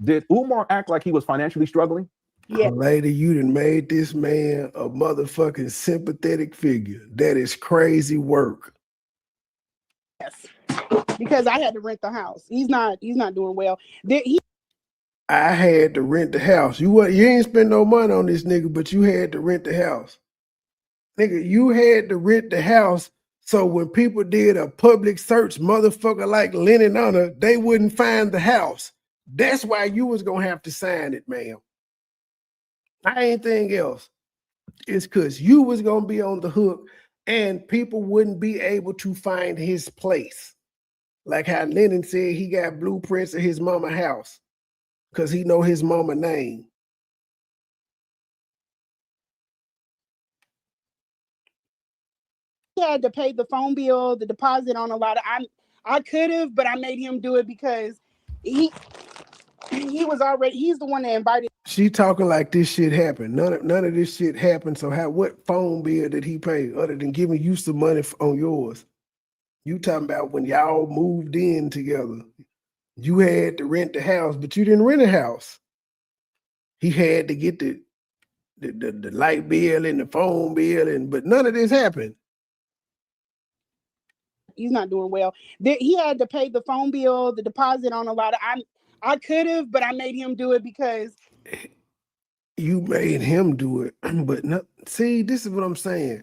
Did Umar act like he was financially struggling? Yeah. Lady, you done made this man a motherfucking sympathetic figure. That is crazy work. Yes. Because I had to rent the house. He's not doing well. I had to rent the house. You ain't spend no money on this nigga, but you had to rent the house. Nigga, you had to rent the house so when people did a public search, motherfucker like Lennon Honor, they wouldn't find the house. That's why you was gonna have to sign it, ma'am. Not anything else. It's because you was gonna be on the hook and people wouldn't be able to find his place. Like how Lennon said he got blueprints of his mama house because he know his mama name. He had to pay the phone bill, the deposit on a lot of. I could have, but I made him do it because he was already. He's the one that invited. She talking like this shit happened. None of this shit happened. So what phone bill did he pay other than giving you some money on yours? You talking about when y'all moved in together. You had to rent the house, but you didn't rent a house. He had to get the light bill and the phone bill, but none of this happened. He's not doing well. He had to pay the phone bill, the deposit on a lot of. I could have, but I made him do it because. You made him do it, but no. See, this is what I'm saying.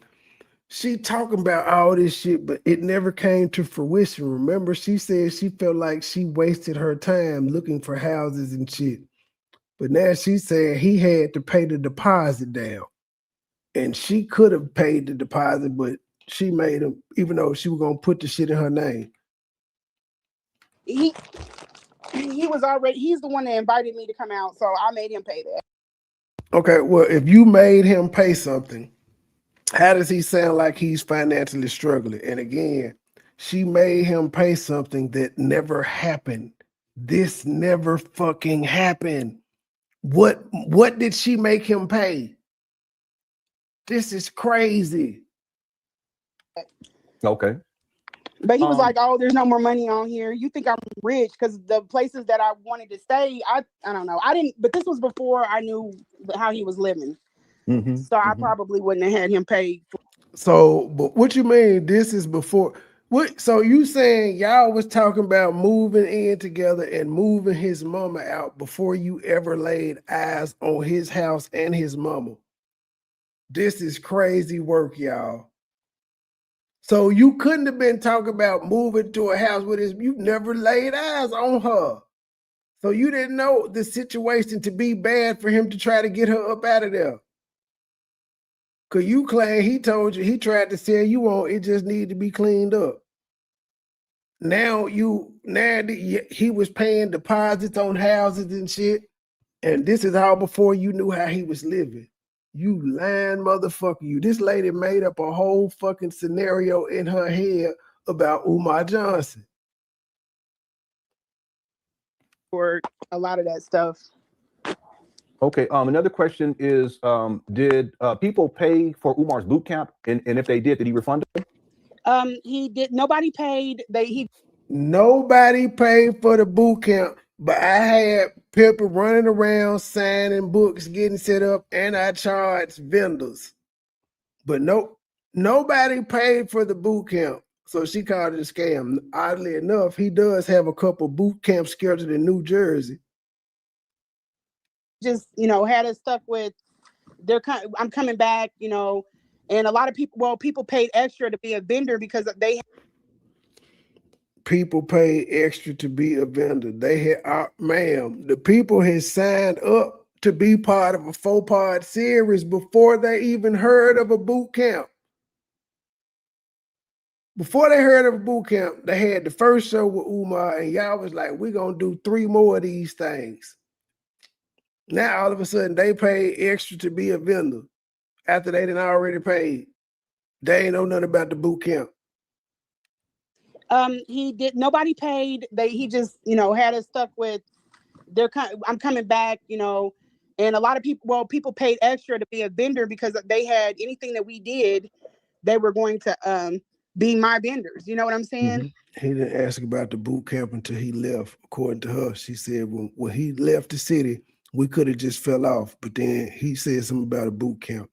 She talking about all this shit, but it never came to fruition. Remember, she said she felt like she wasted her time looking for houses and shit. But now she said he had to pay the deposit down. And she could have paid the deposit, but she made him, even though she was going to put the shit in her name. He was already, he's the one that invited me to come out, so I made him pay that. Okay, well, if you made him pay something, how does he sound like he's financially struggling? And again, she made him pay something that never happened. This never fucking happened. What did she make him pay? This is crazy. Okay. But he was like, oh, there's no more money on here. You think I'm rich? Because the places that I wanted to stay, I don't know. I didn't, but this was before I knew how he was living. Mm-hmm, so I probably wouldn't have had him pay. So, but what you mean this is before? What? So you saying y'all was talking about moving in together and moving his mama out before you ever laid eyes on his house and his mama? This is crazy work, y'all. So you couldn't have been talking about moving to a house with his, you never laid eyes on her. So you didn't know the situation to be bad for him to try to get her up out of there. Cause you claim he told you, he tried to sell you on, it just needed to be cleaned up. Now he was paying deposits on houses and shit. And this is all before you knew how he was living. You lying motherfucker, you. This lady made up a whole fucking scenario in her head about Umar Johnson. For a lot of that stuff. Okay. Another question is, did people pay for Umar's boot camp? And if they did he refund them? He did. Nobody paid. Nobody paid for the boot camp, but I had people running around signing books, getting set up, and I charged vendors. But nobody paid for the boot camp. So she called it a scam. Oddly enough, he does have a couple boot camps scheduled in New Jersey. Just, had us stuck with I'm coming back, and a lot of people paid extra to be a vendor because people paid extra to be a vendor. They had, ma'am, the people had signed up to be part of a 4-part series before they even heard of a boot camp. Before they heard of a boot camp, they had the first show with Umar, and y'all was like, we're going to do 3 more of these things. Now, all of a sudden, they pay extra to be a vendor after they didn't already paid. They ain't know nothing about the boot camp. Nobody paid. He just, had us stuck with I'm coming back, and a lot of people paid extra to be a vendor because they had anything that we did, they were going to be my vendors. You know what I'm saying? Mm-hmm. He didn't ask about the boot camp until he left. According to her, she said when he left the city, we could have just fell off. But then he said something about a boot camp.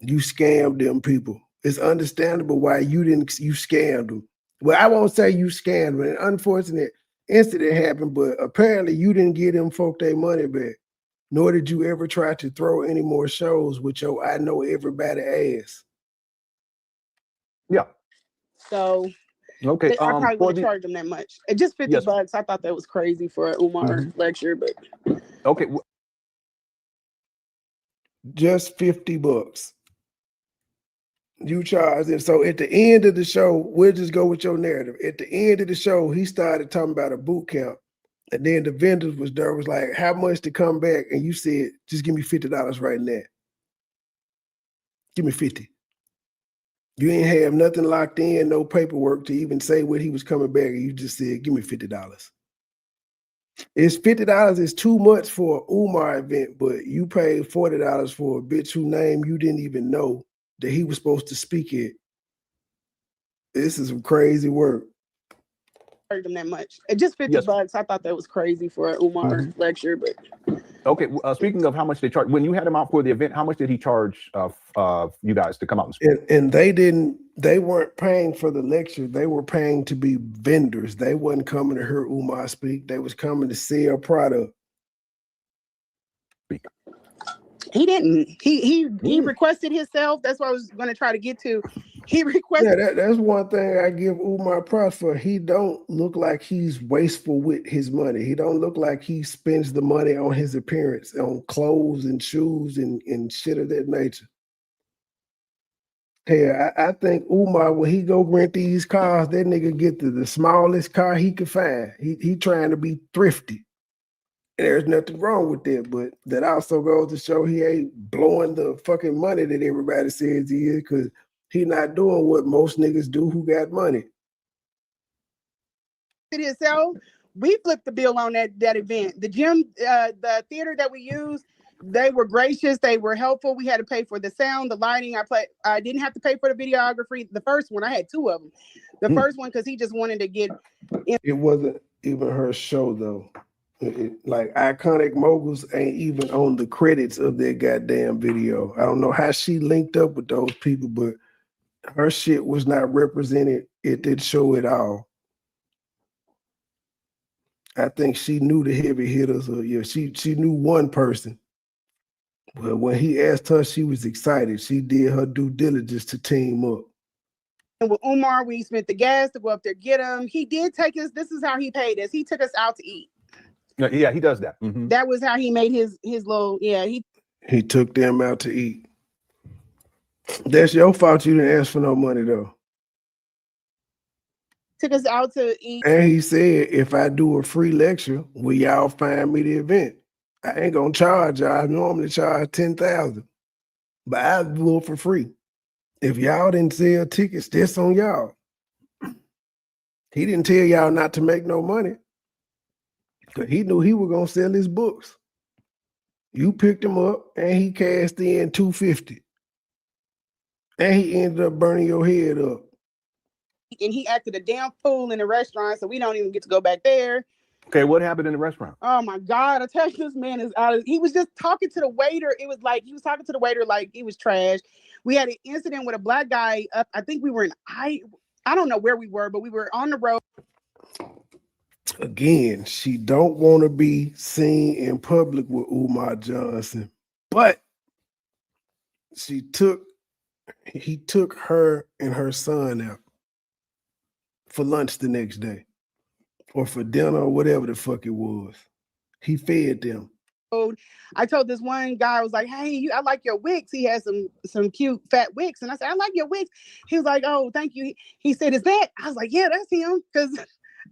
You scammed them people. It's understandable why you scammed them. Well, I won't say you scammed them. An unfortunate incident happened, but apparently you didn't give them folk their money back. Nor did you ever try to throw any more shows with your I know everybody ass. Yeah. So okay, I probably wouldn't charge them that much. Just $50. I thought that was crazy for an Umar lecture, but okay. Just $50. You charge it. So at the end of the show, we'll just go with your narrative. At the end of the show, he started talking about a boot camp. And then the vendors was like, how much to come back? And you said, just give me $50 right now. Give me 50. You ain't have nothing locked in, no paperwork to even say when he was coming back. And you just said, give me $50. It's $50 is too much for an Umar event, but you paid $40 for a bitch whose name you didn't even know that he was supposed to speak at. This is some crazy work. Them that much. Just $50. I thought that was crazy for an Umar lecture, but okay. Speaking of how much they charge, when you had him out for the event, how much did he charge you guys to come out and speak? And they weren't paying for the lecture. They were paying to be vendors. They wasn't coming to hear Umar speak. They was coming to sell product. He didn't. He requested himself. That's what I was going to try to get to. He requested. Yeah, that's one thing I give Umar props for. He don't look like he's wasteful with his money. He don't look like he spends the money on his appearance, on clothes and shoes and shit of that nature. Hey, I think Umar, when he go rent these cars, that nigga get the smallest car he could find. He trying to be thrifty. And there's nothing wrong with that, but that also goes to show he ain't blowing the fucking money that everybody says he is, because he not doing what most niggas do who got money. Itself, we flipped the bill on that event. The gym, the theater that we used, they were gracious. They were helpful. We had to pay for the sound, the lighting. I didn't have to pay for the videography. The first one, I had 2 of them. The first one, because he just wanted to get in. It wasn't even her show, though. Like Iconic Moguls ain't even on the credits of that goddamn video. I don't know how she linked up with those people, but her shit was not represented. It did show it all. I think she knew the heavy hitters. She knew one person. But when he asked her, she was excited. She did her due diligence to team up. And with Umar, we spent the gas to go up there get him. He did take us. This is how he paid us. He took us out to eat. Yeah, he does that. That was how he made his little. Yeah, he took them out to eat. That's your fault. You didn't ask for no money though. Took us out to eat. And he said, if I do a free lecture, will y'all find me the event? I ain't gonna charge y'all. I normally charge $10,000, but I'll do it for free. If y'all didn't sell tickets, that's on y'all. He didn't tell y'all not to make no money, because he knew he was gonna sell his books. You picked him up and he cashed in $250. And he ended up burning your head up. And he acted a damn fool in the restaurant, so we don't even get to go back there. Okay, what happened in the restaurant? Oh my God, I tell you, this man is out of. He was just talking to the waiter. It was like he was talking to the waiter like he was trash. We had an incident with a black guy up. I think we were in I don't know where we were, but we were on the road. Again, she don't want to be seen in public with Umar Johnson, but he took her and her son out for lunch the next day, or for dinner, or whatever the fuck it was. He fed them. I told this one guy, I was like, hey, I like your wigs. He has some cute fat wigs. And I said, I like your wigs. He was like, oh, thank you. He said, is that? I was like, yeah, that's him. Because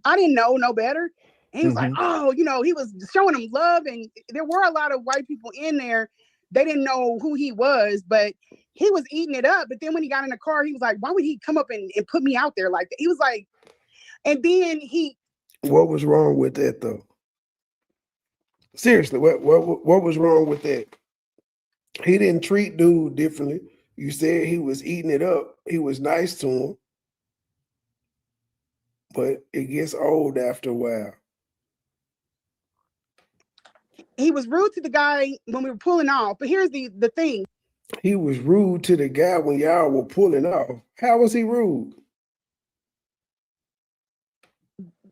I didn't know no better. And he was like, oh, he was showing him love. And there were a lot of white people in there. They didn't know who he was, but he was eating it up. But then when he got in the car, he was like, why would he come up and put me out there like that? He was like, and then what was wrong with that though? Seriously, what was wrong with that? He didn't treat dude differently. You said he was eating it up. He was nice to him. But it gets old after a while. He was rude to the guy when we were pulling off. But here's the thing. He was rude to the guy when y'all were pulling off. How was he rude?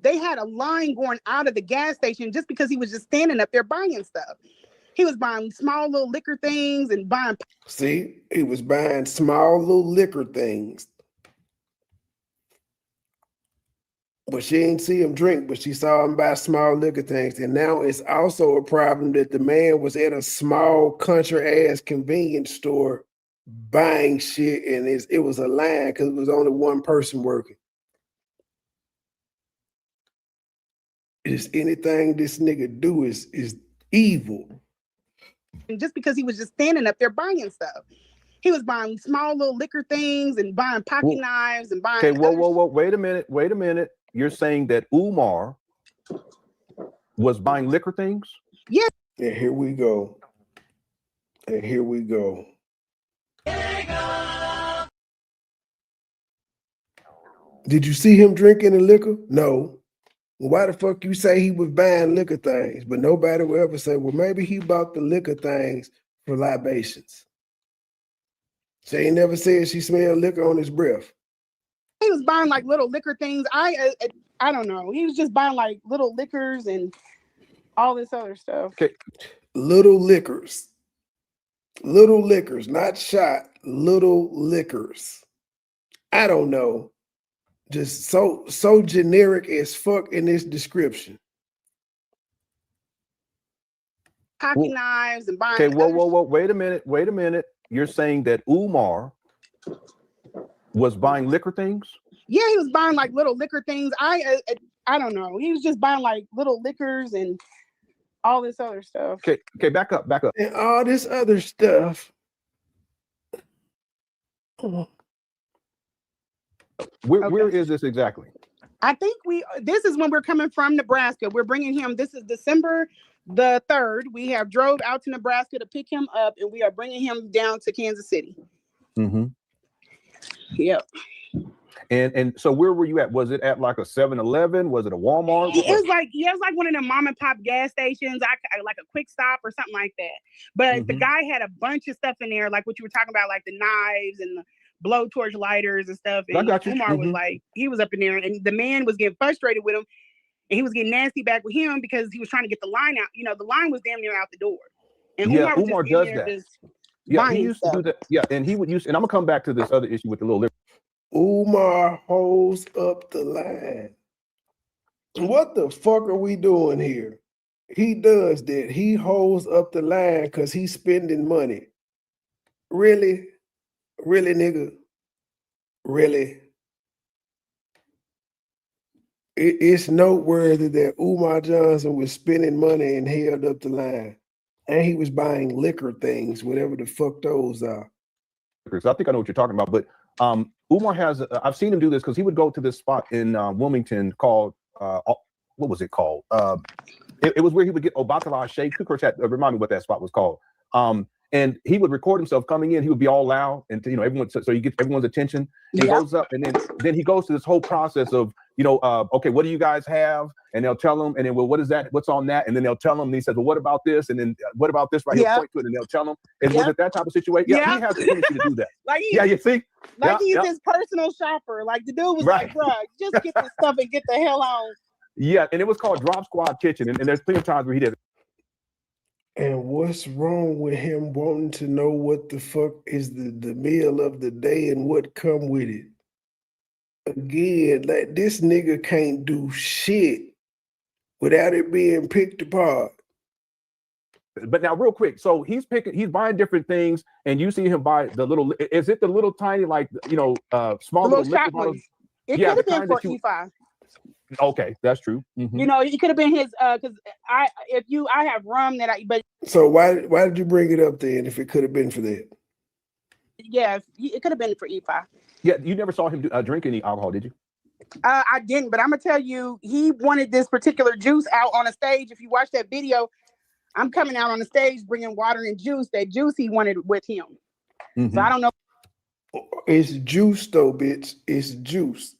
They had a line going out of the gas station just because he was just standing up there buying stuff. He was buying small little liquor things and buying. See, he was buying small little liquor things. But she didn't see him drink, but she saw him buy small liquor things. And now it's also a problem that the man was at a small country-ass convenience store buying shit, and it was a line because it was only one person working. Just anything this nigga do is evil. And just because he was just standing up there buying stuff. He was buying small little liquor things and buying pocket knives and buying. Okay, whoa. Wait a minute. You're saying that Umar was buying liquor things? Yeah. And here we go. Did you see him drinking the liquor? No. Why the fuck you say he was buying liquor things? But nobody will ever say, well, maybe he bought the liquor things for libations. She ain't never said she smelled liquor on his breath. He was buying like little liquor things. I don't know. He was just buying like little liquors and all this other stuff. Okay. Little liquors, not shot, little liquors. I don't know. Just so generic as fuck in this description. Pocket knives and buying. Okay, whoa. Wait a minute. You're saying that Umar was buying liquor things? Yeah, he was buying like little liquor things. I don't know. He was just buying like little liquors and all this other stuff. Okay, back up. And all this other stuff. Where is this exactly? I think this is when we're coming from Nebraska. We're bringing him. This is December the 3rd. We have drove out to Nebraska to pick him up, and we are bringing him down to Kansas City. Mm-hmm. Yep. And so where were you at? Was it at like a 7-Eleven? Was it a Walmart? It was like one of them mom and pop gas stations. I like a Quick Stop or something like that. But the guy had a bunch of stuff in there, like what you were talking about, like the knives and the blowtorch lighters and stuff. And Umar was like, he was up in there, and the man was getting frustrated with him, and he was getting nasty back with him because he was trying to get the line out. The line was damn near out the door. And Umar does that. Yeah, he used to do that. Yeah, and he would use, and I'm gonna come back to this other issue with the little liquor. Umar holds up the line. What the fuck are we doing here? He does that. He holds up the line because he's spending money. Really? Really, nigga? Really? It's noteworthy that Umar Johnson was spending money and held up the line. And he was buying liquor things, whatever the fuck those are. I think I know what you're talking about, but Umar has, I've seen him do this because he would go to this spot in Wilmington called, what was it called? It was where he would get Obatala Shea. Remind me what that spot was called. And he would record himself coming in. He would be all loud, and everyone, so he gets everyone's attention. He goes up, and then he goes to this whole process of, okay, what do you guys have? And they'll tell him, and then, well, what is that? What's on that? And then they'll tell him, and he says, well, what about this? And then what about this right here? Point to it, and they'll tell him. And was it that type of situation? Yeah, he has the tendency to do that. You see? Like he's his personal shopper. Like the dude was like, bro, just get this stuff and get the hell on. Yeah, and it was called Drop Squad Kitchen, and there's plenty of times where he did it. And what's wrong with him wanting to know what the fuck is the meal of the day and what come with it? Again, like this nigga can't do shit without it being picked apart. But now, real quick, so he's buying different things, and you see him buy the little. Is it the little tiny, like small little liquor shot bottles? ones. It Yeah, could the have been kind for that you. E5. Okay, that's true. You know, it could have been his. Because I have rum that I. But so why did you bring it up then? If it could have been for that. Yes, it could have been for E5. Yeah, you never saw him drink any alcohol, did you? I didn't, but I'm gonna tell you, he wanted this particular juice out on a stage. If you watch that video, I'm coming out on the stage bringing water and juice. That juice he wanted with him. So I don't know. It's juice though, bitch. It's juice.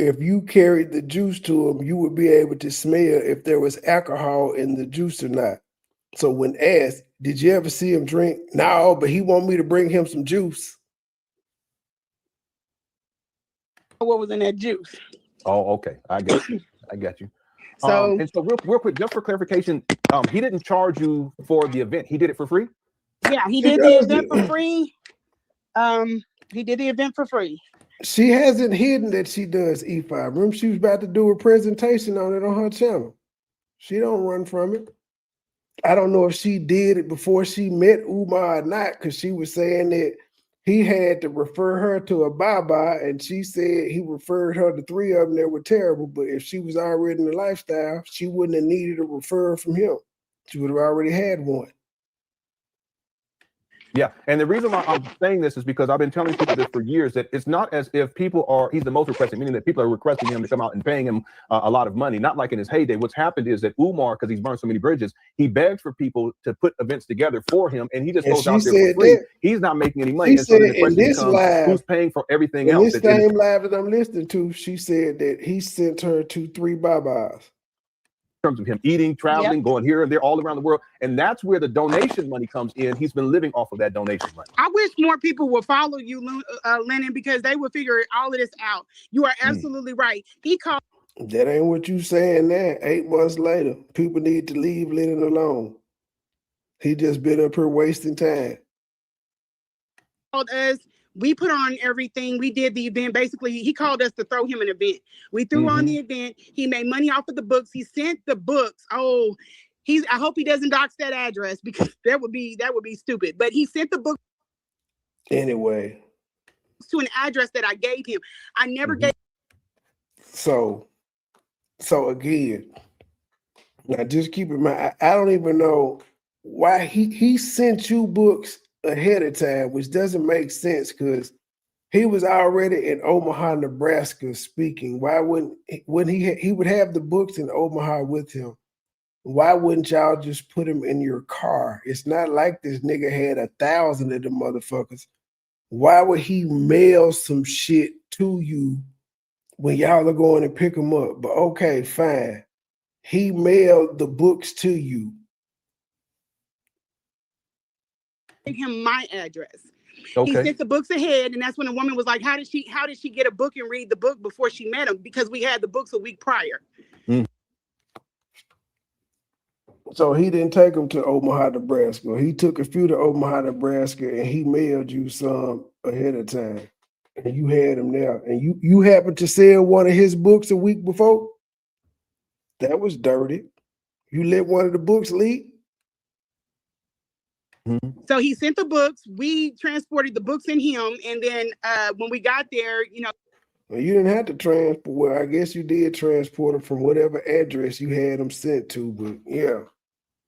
If you carried the juice to him, you would be able to smell if there was alcohol in the juice or not. So when asked, did you ever see him drink? No, but he want me to bring him some juice. What was in that juice? Oh, okay. I got you. So and so real quick, just for clarification, he didn't charge you for the event. He did it for free? Yeah, he did the event for free. He did the event for free. She hasn't hidden that she does E5. Remember, she was about to do a presentation on it on her channel. She don't run from it. I don't know if she did it before she met Umar or not, because she was saying that he had to refer her to a Baba, and she said he referred her to 3 of them that were terrible. But if she was already in the lifestyle, she wouldn't have needed a referral from him. She would have already had one. Yeah, and the reason why I'm saying this is because I've been telling people this for years, that it's not as if he's the most requested, meaning that people are requesting him to come out and paying him a lot of money, not like in his heyday. What's happened is that Umar, because he's burned so many bridges, he begs for people to put events together for him, and he just goes out there for free. He's not making any money. And so the question becomes, who's paying for everything else? In this same live that I'm listening to, she said that he sent her to 3 Babas. Terms of him eating, traveling, going here and there, all around the world. And that's where the donation money comes in. He's been living off of that donation money. I wish more people would follow you, Lennon, because they would figure all of this out. You are absolutely right. He called. That ain't what you saying there. 8 months later, people need to leave Lennon alone. He just been up here wasting time. Called us. We put on everything. We did the event. Basically, he called us to throw him an event. We threw on the event. He made money off of the books. He sent the books. I hope he doesn't dox that address, because that would be stupid. But he sent the book anyway to an address that I gave him. I never gave. So again, now just keep in mind, I don't even know why he sent you books ahead of time, which doesn't make sense, because he was already in Omaha, Nebraska speaking. Why wouldn't he would have the books in Omaha with him? Why wouldn't y'all just put him in your car? It's not like this nigga had 1,000 of them motherfuckers. Why would he mail some shit to you when y'all are going to pick him up? But okay, fine. He mailed the books to you. Him my address. Okay. He sent the books ahead, and that's when the woman was like, how did she get a book and read the book before she met him? Because we had the books a week prior. So he didn't take them to Omaha, Nebraska. He took a few to Omaha, Nebraska, and he mailed you some ahead of time. And you had them there. And you happened to sell one of his books a week before? That was dirty. You let one of the books leak? So he sent the books. We transported the books in him, and then when we got there, well, you didn't have to transport. Well, I guess you did transport them from whatever address you had them sent to. But yeah,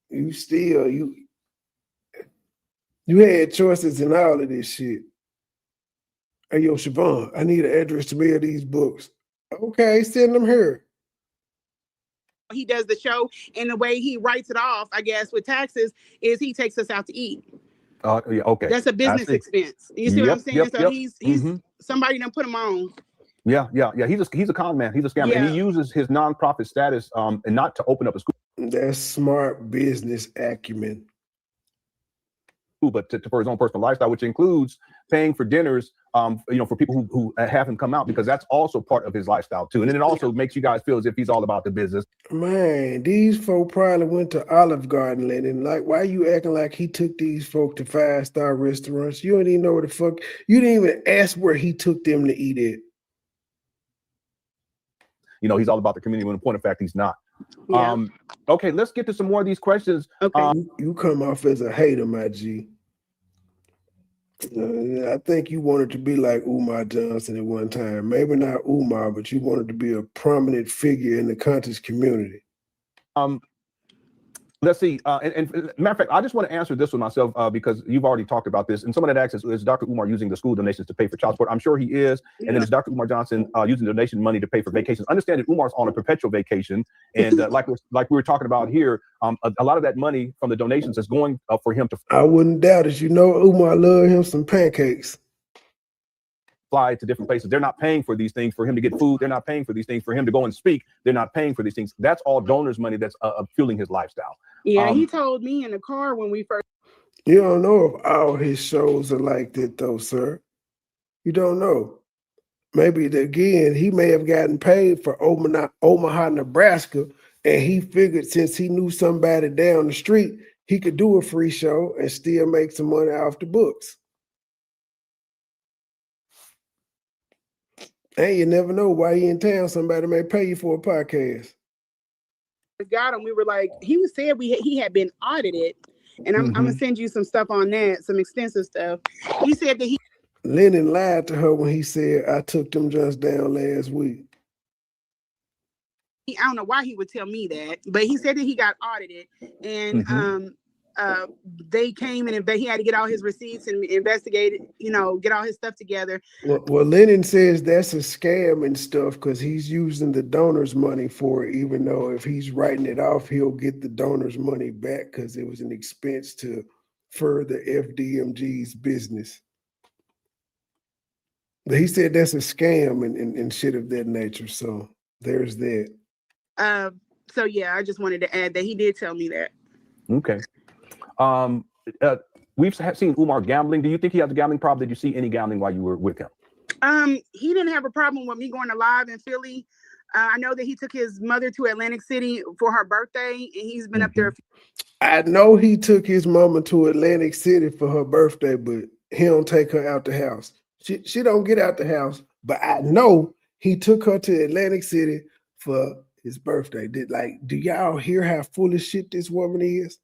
you still you had choices in all of this shit. Hey, yo, Siobhan, I need an address to mail these books. Okay, send them here. He does the show, and the way he writes it off, I guess, with taxes, is he takes us out to eat. Yeah, okay. That's a business expense. You see what I'm saying? So he's somebody done put him on. Yeah. He's a con man. He's a scammer, and he uses his nonprofit status and not to open up a school. That's smart business acumen. But for his own personal lifestyle, which includes paying for dinners, for people who have him come out, because that's also part of his lifestyle too. And then it also makes you guys feel as if he's all about the business. Man, these folk probably went to Olive Garden, Lennon. Like, why are you acting like he took these folk to 5-star restaurants? You don't even know where the fuck. You didn't even ask where he took them to eat at. He's all about the community, when in point of fact, he's not. Yeah. Okay, let's get to some more of these questions. Okay. You come off as a hater, my G. I think you wanted to be like Umar Johnson at one time. Maybe not Umar, but you wanted to be a prominent figure in the conscious community. Let's see. And matter of fact, I just want to answer this one myself because you've already talked about this. And someone that asks, is Dr. Umar using the school donations to pay for child support? I'm sure he is. Yeah. And then is Dr. Umar Johnson using donation money to pay for vacations? Understand that Umar's on a perpetual vacation. And like we were talking about here, a lot of that money from the donations is going for him to. I wouldn't doubt it. You know, Umar love him some pancakes. Fly to different places. They're not paying for these things for him to get food. They're not paying for these things for him to go and speak. They're not paying for these things. That's all donors' money that's fueling his lifestyle. Yeah, he told me in the car when we first. You don't know if all his shows are like that, though, sir. You don't know. Maybe, again, he may have gotten paid for Omaha, Nebraska, and he figured since he knew somebody down the street, he could do a free show and still make some money off the books. And you never know why he in town. Somebody may pay you for a podcast. Got him. We were like, he said he had been audited, and I'm gonna send you some stuff on that, some extensive stuff. He said that Lennon lied to her when he said, I took them just down last week. I don't know why he would tell me that, but he said that he got audited, and they came and he had to get all his receipts and investigate it, get all his stuff together. Well, Lennon says that's a scam and stuff because he's using the donors' money for it, even though if he's writing it off, he'll get the donors' money back because it was an expense to further FDMG's business. But he said that's a scam and shit of that nature. So there's that. So yeah, I just wanted to add that he did tell me that. Okay. We've seen Umar gambling. Do you think he has a gambling problem? Did you see any gambling while you were with him? He didn't have a problem with me going to live in Philly. I know that he took his mother to Atlantic City for her birthday, and he's been up there. I know he took his mama to Atlantic City for her birthday, but he don't take her out the house. She don't get out the house, but I know he took her to Atlantic City for his birthday. Do y'all hear how full of shit this woman is?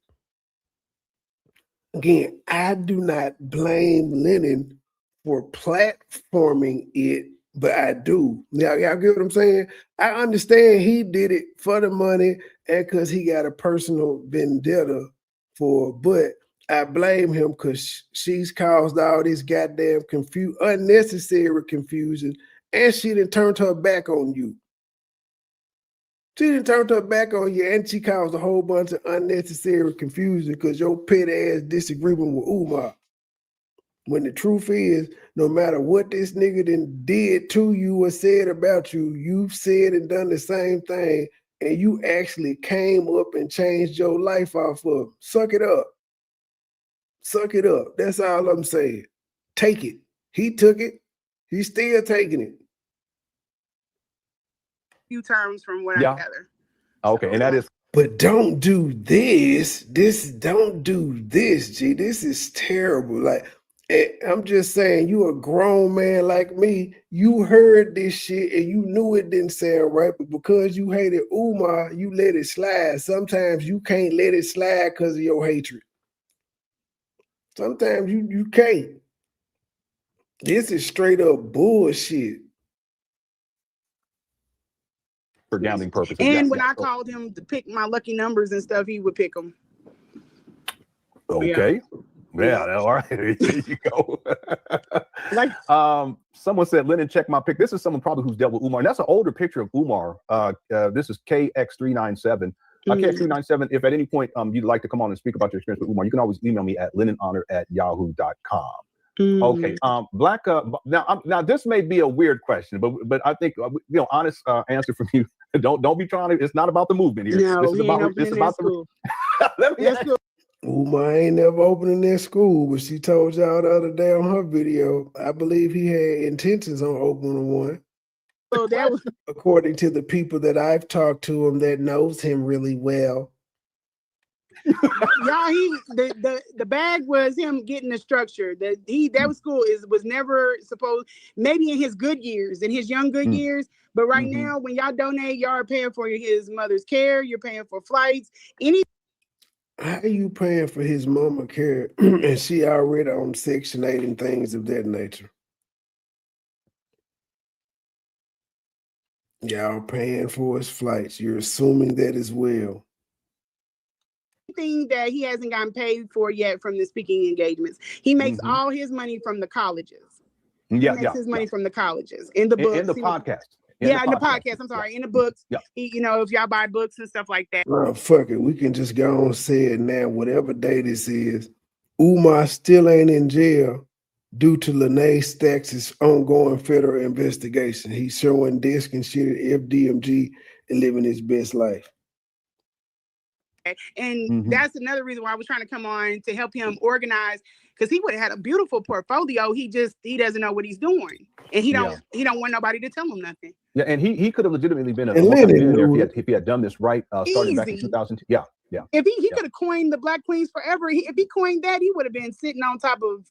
Again, I do not blame Lennon for platforming it, but I do. Y'all get what I'm saying? I understand he did it for the money and because he got a personal vendetta but I blame him because she's caused all this goddamn unnecessary confusion, and she done turned her back on you. She done turned her back on you, and she caused a whole bunch of unnecessary confusion because your petty ass disagreement with Umar. When the truth is, no matter what this nigga done did to you or said about you, you've said and done the same thing, and you actually came up and changed your life off of him. Suck it up. Suck it up. That's all I'm saying. Take it. He took it. He's still taking it. Few terms from what I gather. Okay, and that is. But don't do this. Don't do this, G. This is terrible. I'm just saying, you a grown man like me. You heard this shit and you knew it didn't sound right, but because you hated Umar, you let it slide. Sometimes you can't let it slide because of your hatred. Sometimes you can't. This is straight up bullshit. For gambling purposes. And when I called him to pick my lucky numbers and stuff, he would pick them. Okay. Yeah, all right. There you go. Someone said, Lennon, check my pic. This is someone probably who's dealt with Umar. And that's an older picture of Umar. This is KX397. KX397, if at any point you'd like to come on and speak about your experience with Umar, you can always email me at lennonhonor@yahoo.com. Okay. Black. Now this may be a weird question, but I think honest answer from you. Don't be trying to. It's not about the movement here. No, this is about the. Let me ask you. Umar ain't never opening their school, but she told y'all the other day on her video, I believe he had intentions on opening one. So that was according to the people that I've talked to him that knows him really well. The bag was him getting the structure. That was school was never supposed, maybe in his good years, in his young good years. But right now, when y'all donate, y'all are paying for his mother's care. You're paying for flights. How are you paying for his mama care and she already on Section 8 and things of that nature? Y'all paying for his flights. You're assuming that as well. Thing that he hasn't gotten paid for yet from the speaking engagements. He makes all his money from the colleges. He makes his money from the colleges. In the books. In the podcast. In the podcast. I'm sorry. In the books. Yeah. If y'all buy books and stuff like that. Well, fuck it. We can just go on and say it now. Whatever day this is, Umar still ain't in jail due to Lanea Stacks' ongoing federal investigation. He's showing disc and shit at FDMG and living his best life. And that's another reason why I was trying to come on to help him organize, because he would have had a beautiful portfolio. He doesn't know what he's doing, and he don't want nobody to tell him nothing. Yeah, and he could have legitimately been a millionaire if he had done this right, starting back in 2002. Yeah. If he could have coined the Black Queens forever, if he coined that, he would have been sitting on top of.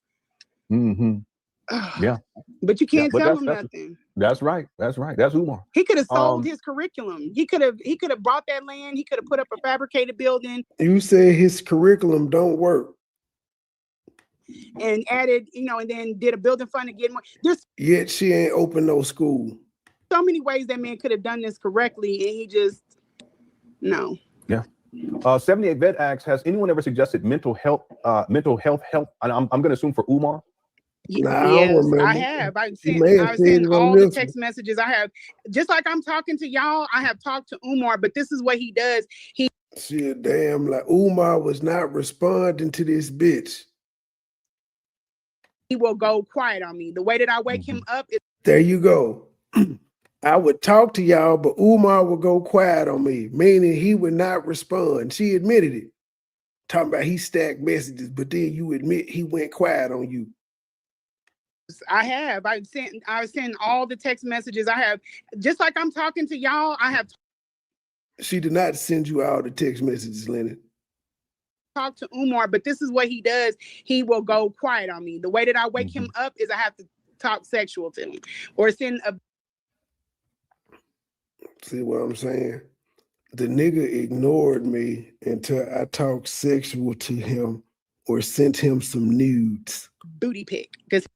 Yeah, but you can't tell him nothing. That's right. That's Umar. He could have sold his curriculum. He could have bought that land. He could have put up a fabricated building. You say his curriculum don't work, and added, and then did a building fund to get more. Yet she ain't open no school. So many ways that man could have done this correctly, and he just no. Yeah. 78 Vet asks, has anyone ever suggested mental health help? And I'm going to assume for Umar. Yes, I have. I've sent all the text messages. I have, just like I'm talking to y'all, I have talked to Umar, but this is what he does. Shit, damn, like Umar was not responding to this bitch. He will go quiet on me. The way that I wake him up is. There you go. I would talk to y'all, but Umar would go quiet on me, meaning he would not respond. She admitted it. Talking about he stacked messages, but then you admit he went quiet on you. I have. I've sent all the text messages. I have, just like I'm talking to y'all, I have. She did not send you all the text messages, Lennon. Talk to Umar, but this is what he does. He will go quiet on me. The way that I wake him up is I have to talk sexual to him or send a. See what I'm saying? The nigga ignored me until I talked sexual to him or sent him some nudes. Booty pic. Because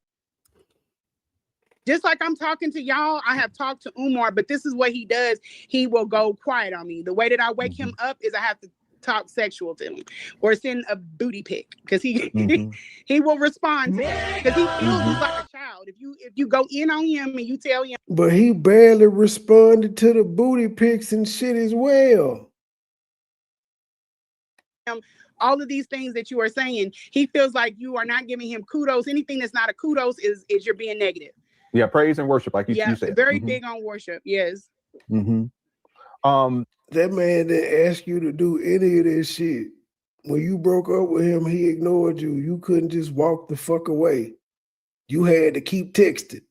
just like I'm talking to y'all, I have talked to Umar, but this is what he does. He will go quiet on me. The way that I wake him up is I have to talk sexual to him or send a booty pic, because he will respond because he feels he's like a child. If you go in on him and you tell him. But he barely responded to the booty pics and shit as well. All of these things that you are saying, he feels like you are not giving him kudos. Anything that's not a kudos is you're being negative. Yeah, praise and worship, like you said. Very big on worship. Yes. That man didn't ask you to do any of this shit. When you broke up with him, he ignored you. You couldn't just walk the fuck away. You had to keep texting.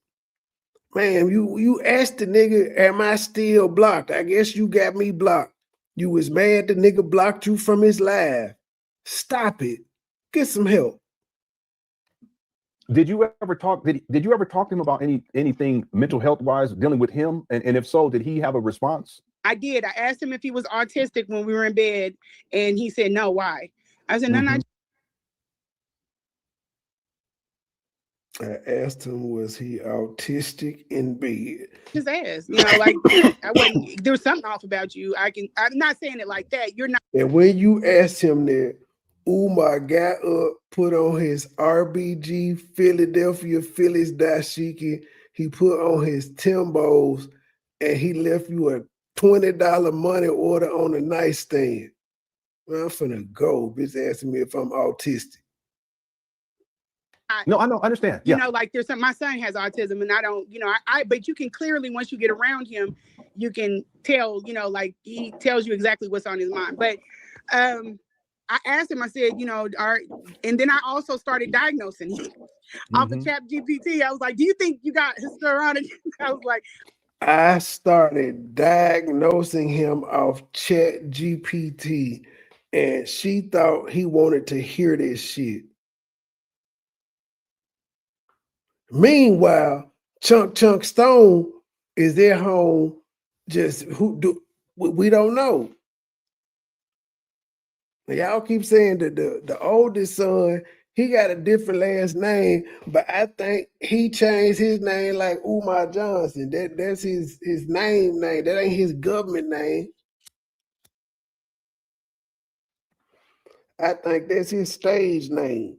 Man, you asked the nigga, am I still blocked? I guess you got me blocked. You was mad the nigga blocked you from his live. Stop it. Get some help. Did you ever talk? Did you ever talk to him about anything mental health wise dealing with him? And if so, did he have a response? I did. I asked him if he was autistic when we were in bed, and he said no. Why? I said no, not. I asked him, was he autistic in bed? Just asked, like I wasn't. There was something off about you. I'm not saying it like that. You're not. And when you asked him that, Umar got up, put on his RBG Philadelphia Phillies dashiki. He put on his Timbos, and he left you a $20 money order on the nightstand. Man, I'm finna go. Bitch asking me if I'm autistic. No, I know, understand. Yeah. Like there's my son has autism, and I don't, but you can clearly, once you get around him, you can tell, like he tells you exactly what's on his mind. But I asked him, I said, and then I also started diagnosing him off of Chat GPT. I was like, do you think you got histrionic? I was like, I started diagnosing him off Chat GPT, and she thought he wanted to hear this shit. Meanwhile, Chunk Stone is at home. Just we don't know. Y'all keep saying that the oldest son, he got a different last name, but I think he changed his name like Umar Johnson. That's his name. That ain't his government name. I think that's his stage name.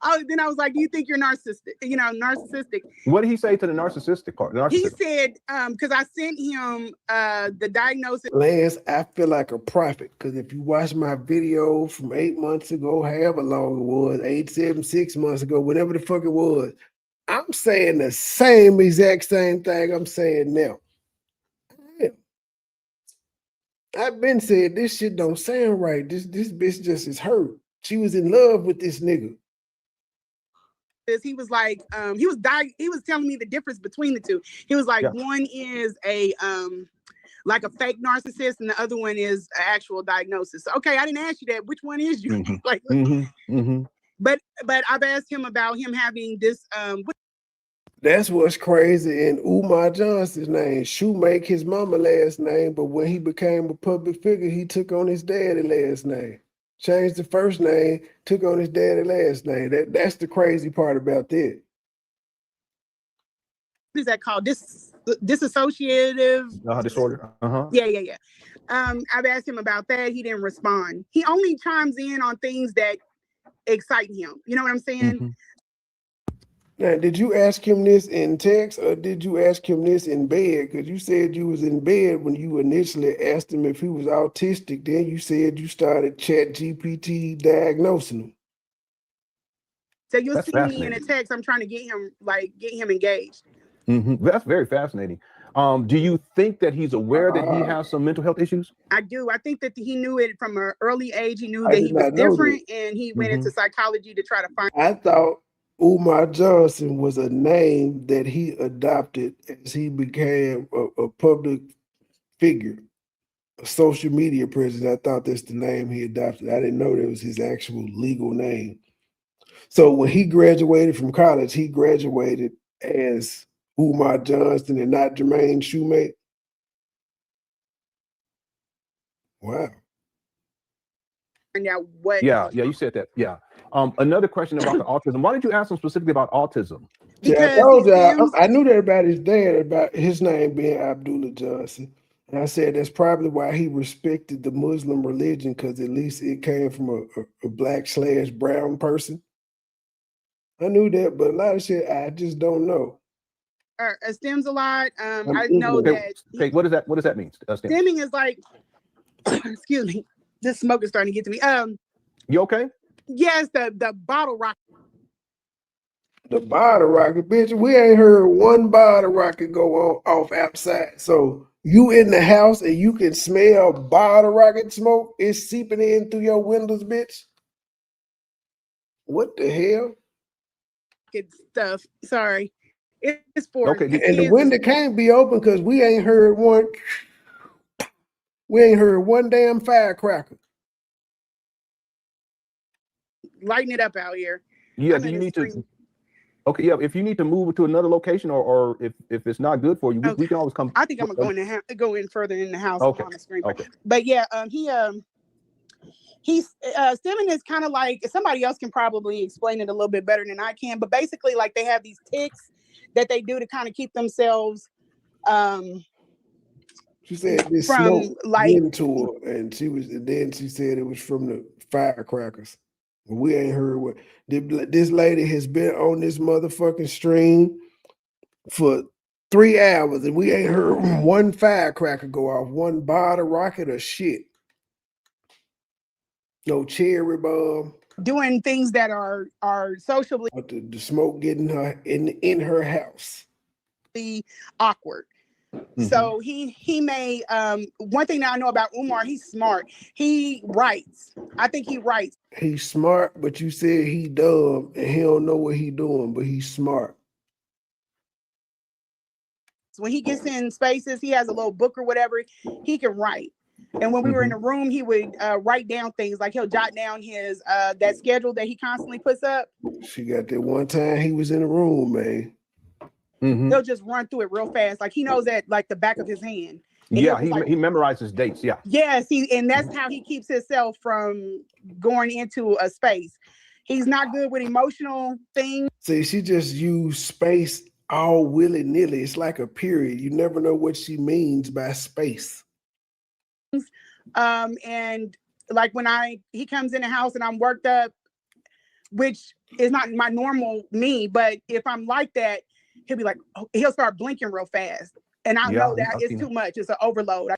Oh, then I was like, do you think you're narcissistic? Narcissistic. What did he say to the narcissistic part? He said, because I sent him the diagnosis. Lance, I feel like a prophet, because if you watch my video from 8 months ago, however long it was, 8, 7, 6 months ago, whatever the fuck it was, I'm saying the exact same thing I'm saying now. I've been saying this shit don't sound right. This bitch just is hurt. She was in love with this nigga. He was like, he was telling me the difference between the two. He was like, one is a like a fake narcissist, and the other one is an actual diagnosis. So, okay, I didn't ask you that. Which one is you? Like, but I've asked him about him having this. That's what's crazy. In Umar Johnson's name, Shoemake his mama last name, but when he became a public figure, he took on his daddy last name. Changed the first name, took on his daddy last name. That's the crazy part about that. What is that called? Dissociative disorder. Yeah. I've asked him about that. He didn't respond. He only chimes in on things that excite him. You know what I'm saying? Now, did you ask him this in text or did you ask him this in bed? Because you said you was in bed when you initially asked him if he was autistic. Then you said you started ChatGPT diagnosing him. So you'll see me in a text. I'm trying to get him engaged. That's very fascinating. Do you think that he's aware that he has some mental health issues? I do. I think that he knew it from an early age. He knew that he was different, and he went into psychology to try to find. I thought Umar Johnson was a name that he adopted as he became a public figure, a social media presence. I thought that's the name he adopted. I didn't know that was his actual legal name. So when he graduated from college, he graduated as Umar Johnson and not Jermaine Shoemake. Wow. And now what? Yeah, you said that. Yeah. Another question about the autism. Why did you ask him specifically about autism? Because I told you, I knew that about his dad, about his name being Abdullah Johnson. And I said that's probably why he respected the Muslim religion, because at least it came from a black/brown person. I knew that, but a lot of shit I just don't know. Stems a lot. I know that. Okay, what does that mean? Stemming is like, excuse me, this smoke is starting to get to me. You okay? Yes, the bottle rocket. The bottle rocket, bitch. We ain't heard one bottle rocket go off outside. So you in the house and you can smell bottle rocket smoke. It's seeping in through your windows, bitch. What the hell? Good stuff. Sorry. It's for and the window can't be open because we ain't heard one. We ain't heard one damn firecracker. Lighten it up out here. Yeah, do you need to? Okay, yeah. If you need to move to another location, or if it's not good for you, we can always come. I think I'm gonna go in further in the house on the screen. Okay. But yeah, he's stemming is kind of like, somebody else can probably explain it a little bit better than I can. But basically, like, they have these tics that they do to kind of keep themselves. She said this from smoke like into her, and then she said it was from the firecrackers. We ain't heard what this lady has been on this motherfucking stream for 3 hours, and we ain't heard one firecracker go off, one bottle rocket or shit. No cherry bomb. Doing things that are socially. The smoke getting her in her house. Awkward. So he may one thing that I know about Umar, he's smart. He writes. I think he writes. He's smart, but you said he dumb and he don't know what he doing, but he's smart. When he gets in spaces, he has a little book or whatever, he can write. And when we were in the room, he would write down things, like he'll jot down his that schedule that he constantly puts up. She got that one time he was in the room, man. He'll just run through it real fast. Like he knows that like the back of his hand. And Yeah, like, he memorizes dates. Yeah. Yes, and that's how he keeps himself from going into a space. He's not good with emotional things. See, she just used space all willy-nilly. It's like a period. You never know what she means by space. And like when he comes in the house and I'm worked up, which is not my normal me, but if I'm like that, he'll be like, he'll start blinking real fast. And I know that it's too much. It's an overload.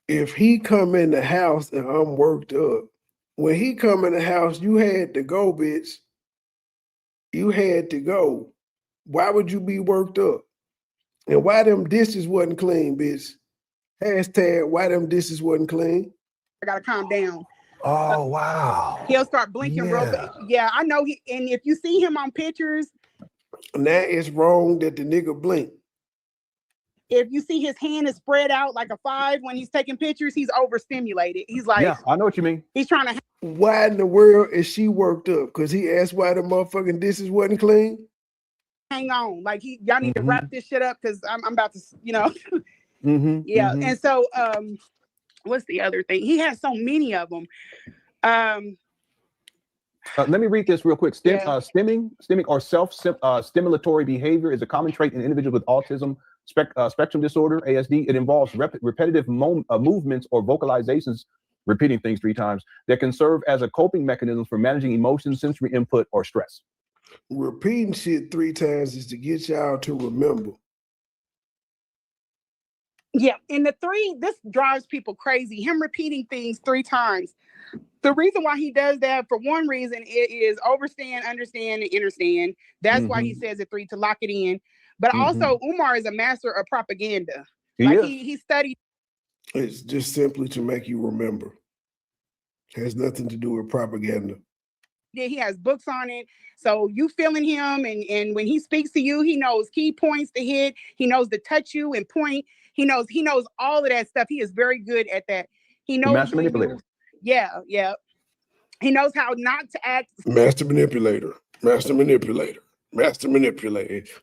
If he come in the house and I'm worked up, when he come in the house, you had to go, bitch. You had to go. Why would you be worked up? And why them dishes wasn't clean, bitch? Hashtag why them dishes wasn't clean. I gotta calm down. Oh, wow. He'll start blinking real fast. Yeah, I know. And if you see him on pictures. Now it's wrong that the nigga blink. If you see his hand is spread out like a 5 when he's taking pictures, he's overstimulated. He's like, yeah, I know what you mean. He's trying to. Why in the world is she worked up? Because he asked why the motherfucking dishes wasn't clean? Hang on. Like, y'all need to wrap this shit up because I'm about to, Yeah. And so, what's the other thing? He has so many of them. Let me read this real quick. Stimming or self-stimulatory behavior is a common trait in individuals with autism spectrum disorder, ASD. It involves repetitive movements or vocalizations, repeating things 3 times, that can serve as a coping mechanism for managing emotions, sensory input, or stress. Repeating shit 3 times is to get y'all to remember. Yeah, and this drives people crazy. Him repeating things 3 times. The reason why he does that, for one reason, it is overstand, understand, and understand. That's why he says it 3 to lock it in. But also, Umar is a master of propaganda. He studied. It's just simply to make you remember. It has nothing to do with propaganda. Yeah, he has books on it. So you feeling him, and when he speaks to you, he knows key points to hit. He knows to touch you and point. He knows all of that stuff. He is very good at that. He knows master manipulator. Yeah. He knows how not to act. Master manipulator.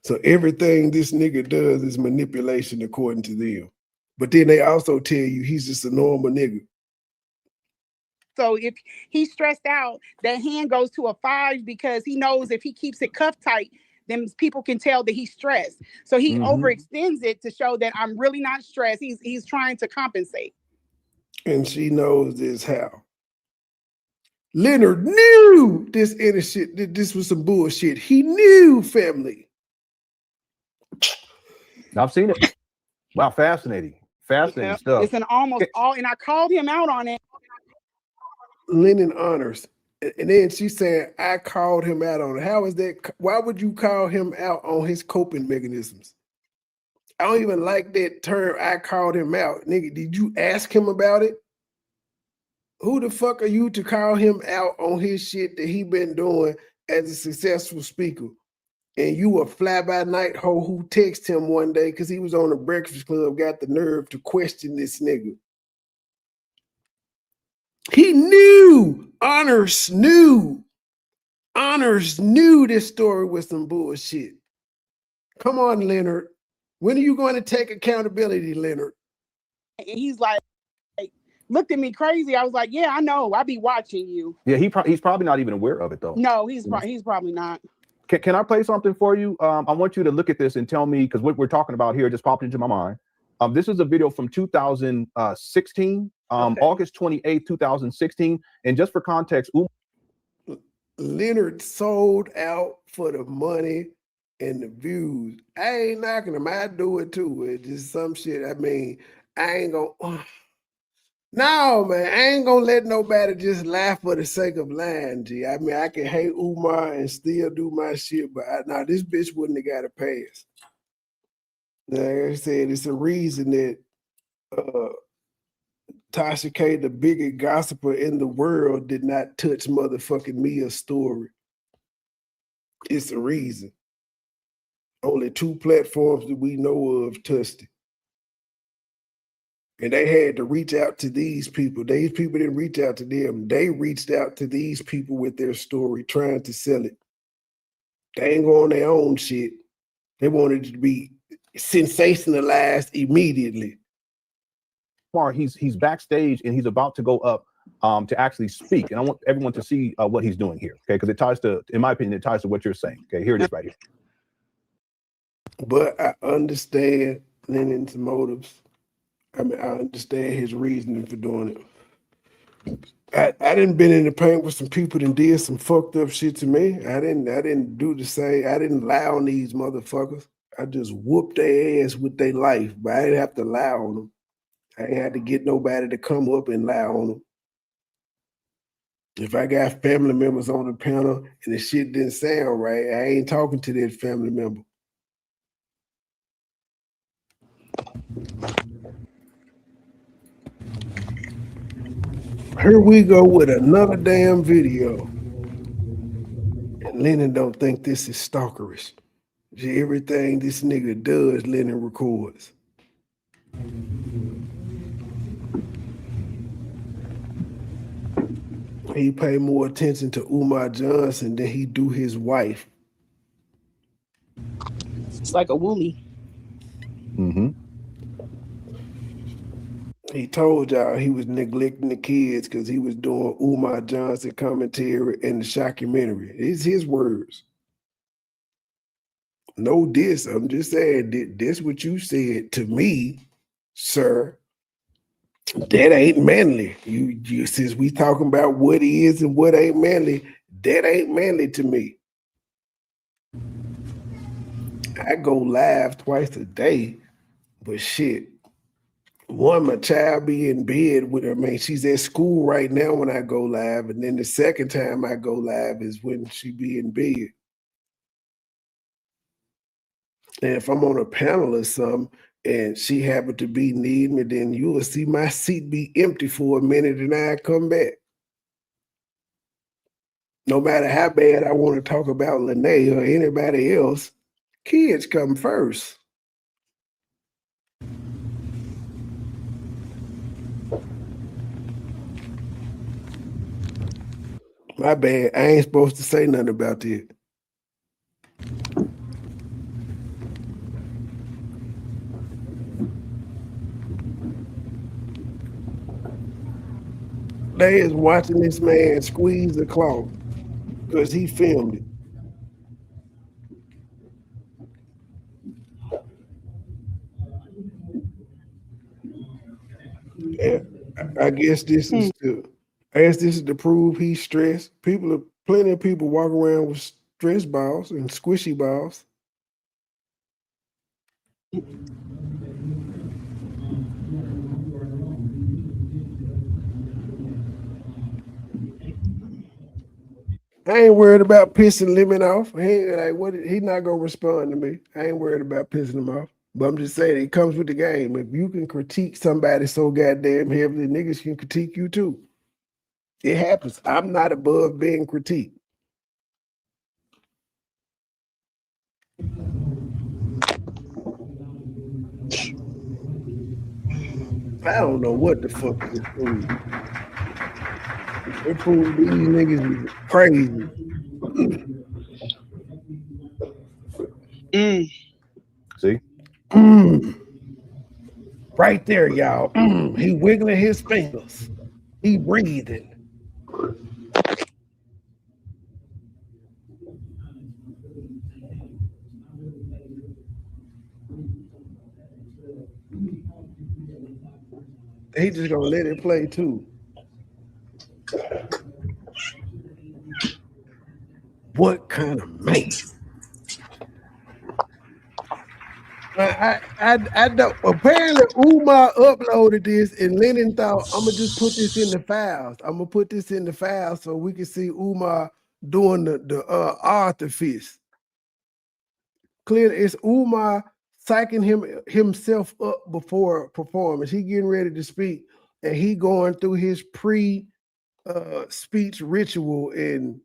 So everything this nigga does is manipulation according to them. But then they also tell you he's just a normal nigga. So if he's stressed out, that hand goes to a 5 because he knows if he keeps it cuffed tight, then people can tell that he's stressed. So he overextends it to show that I'm really not stressed. He's trying to compensate. And she knows this how. Leonard knew this inner shit. This was some bullshit. He knew, family. I've seen it. Wow, fascinating stuff. It's an almost all, and I called him out on it. Lennon honors. And then she said, I called him out on it. How is that? Why would you call him out on his coping mechanisms? I don't even like that term, I called him out. Nigga, did you ask him about it? Who the fuck are you to call him out on his shit that he been doing as a successful speaker? And you a fly-by-night hoe who texted him one day because he was on the Breakfast Club, got the nerve to question this nigga. He knew, Honors knew this story was some bullshit. Come on, Leonard. When are you going to take accountability, Leonard? And he's like, looked at me crazy. I was like, yeah, I know. I be watching you. Yeah, he's probably not even aware of it though. No, he's probably not. Can I play something for you? I want you to look at this and tell me, because what we're talking about here just popped into my mind. This is a video from 2016, August 28th, 2016. And just for context, Leonard sold out for the money and the views. I ain't knocking him. I do it too. It's just some shit. I mean, I ain't gonna. No, man, I ain't gonna let nobody just laugh for the sake of lying, G. I mean, I can hate Umar and still do my shit, but this bitch wouldn't have got a pass. Like I said, it's a reason that Tasha K, the biggest gossiper in the world, did not touch motherfucking Mia's story. It's a reason. Only 2 platforms that we know of touched it. And they had to reach out to these people. These people didn't reach out to them. They reached out to these people with their story, trying to sell it. They ain't go on their own shit. They wanted it to be sensationalized immediately. He's backstage and he's about to go up to actually speak. And I want everyone to see what he's doing here, okay? Because it ties to, in my opinion, it ties to what you're saying. Okay, here it is right here. But I understand Lennon's motives. I mean, I understand his reasoning for doing it. I didn't been in the paint with some people that did some fucked up shit to me. I didn't do the same. I didn't lie on these motherfuckers. I just whooped their ass with their life, but I didn't have to lie on them. I ain't had to get nobody to come up and lie on them. If I got family members on the panel and the shit didn't sound right, I ain't talking to that family member. Here we go with another damn video. And Lennon don't think this is stalkerish. Everything this nigga does, Lennon records. He pay more attention to Umar Johnson than he do his wife. It's like a woolly. Mm-hmm. He told y'all he was neglecting the kids because he was doing Umar Johnson commentary and the shockumentary. It's his words. No diss. I'm just saying this what you said to me, sir. That ain't manly. You since we talking about what is and what ain't manly, that ain't manly to me. I go live twice a day, but shit. One, my child be in bed with her. I mean, she's at school right now when I go live, and then the second time I go live is when she be in bed. And if I'm on a panel or something and she happened to be needing me, then you will see my seat be empty for a minute and I come back. No matter how bad I want to talk about Lanea or anybody else, kids come first. My bad. I ain't supposed to say nothing about it. They is watching this man squeeze the cloth because he filmed it. I guess this is to prove he's stressed. Plenty of people walk around with stress balls and squishy balls. I ain't worried about pissing Lemon off. He not gonna respond to me. I ain't worried about pissing him off. But I'm just saying it comes with the game. If you can critique somebody so goddamn heavily, niggas can critique you too. It happens. I'm not above being critiqued. I don't know what the fuck this food. It proved these niggas is crazy. See? Right there, y'all. He wiggling his fingers. He breathing. He just gonna let it play too. What kind of man? I don't. Apparently, Umar uploaded this, and Lennon thought, "I'm gonna just put this in the files. I'm gonna put this in the files so we can see Umar doing the Arthur fist." Clearly, it's Umar psyching himself up before performance. He getting ready to speak, and he going through his speech ritual, and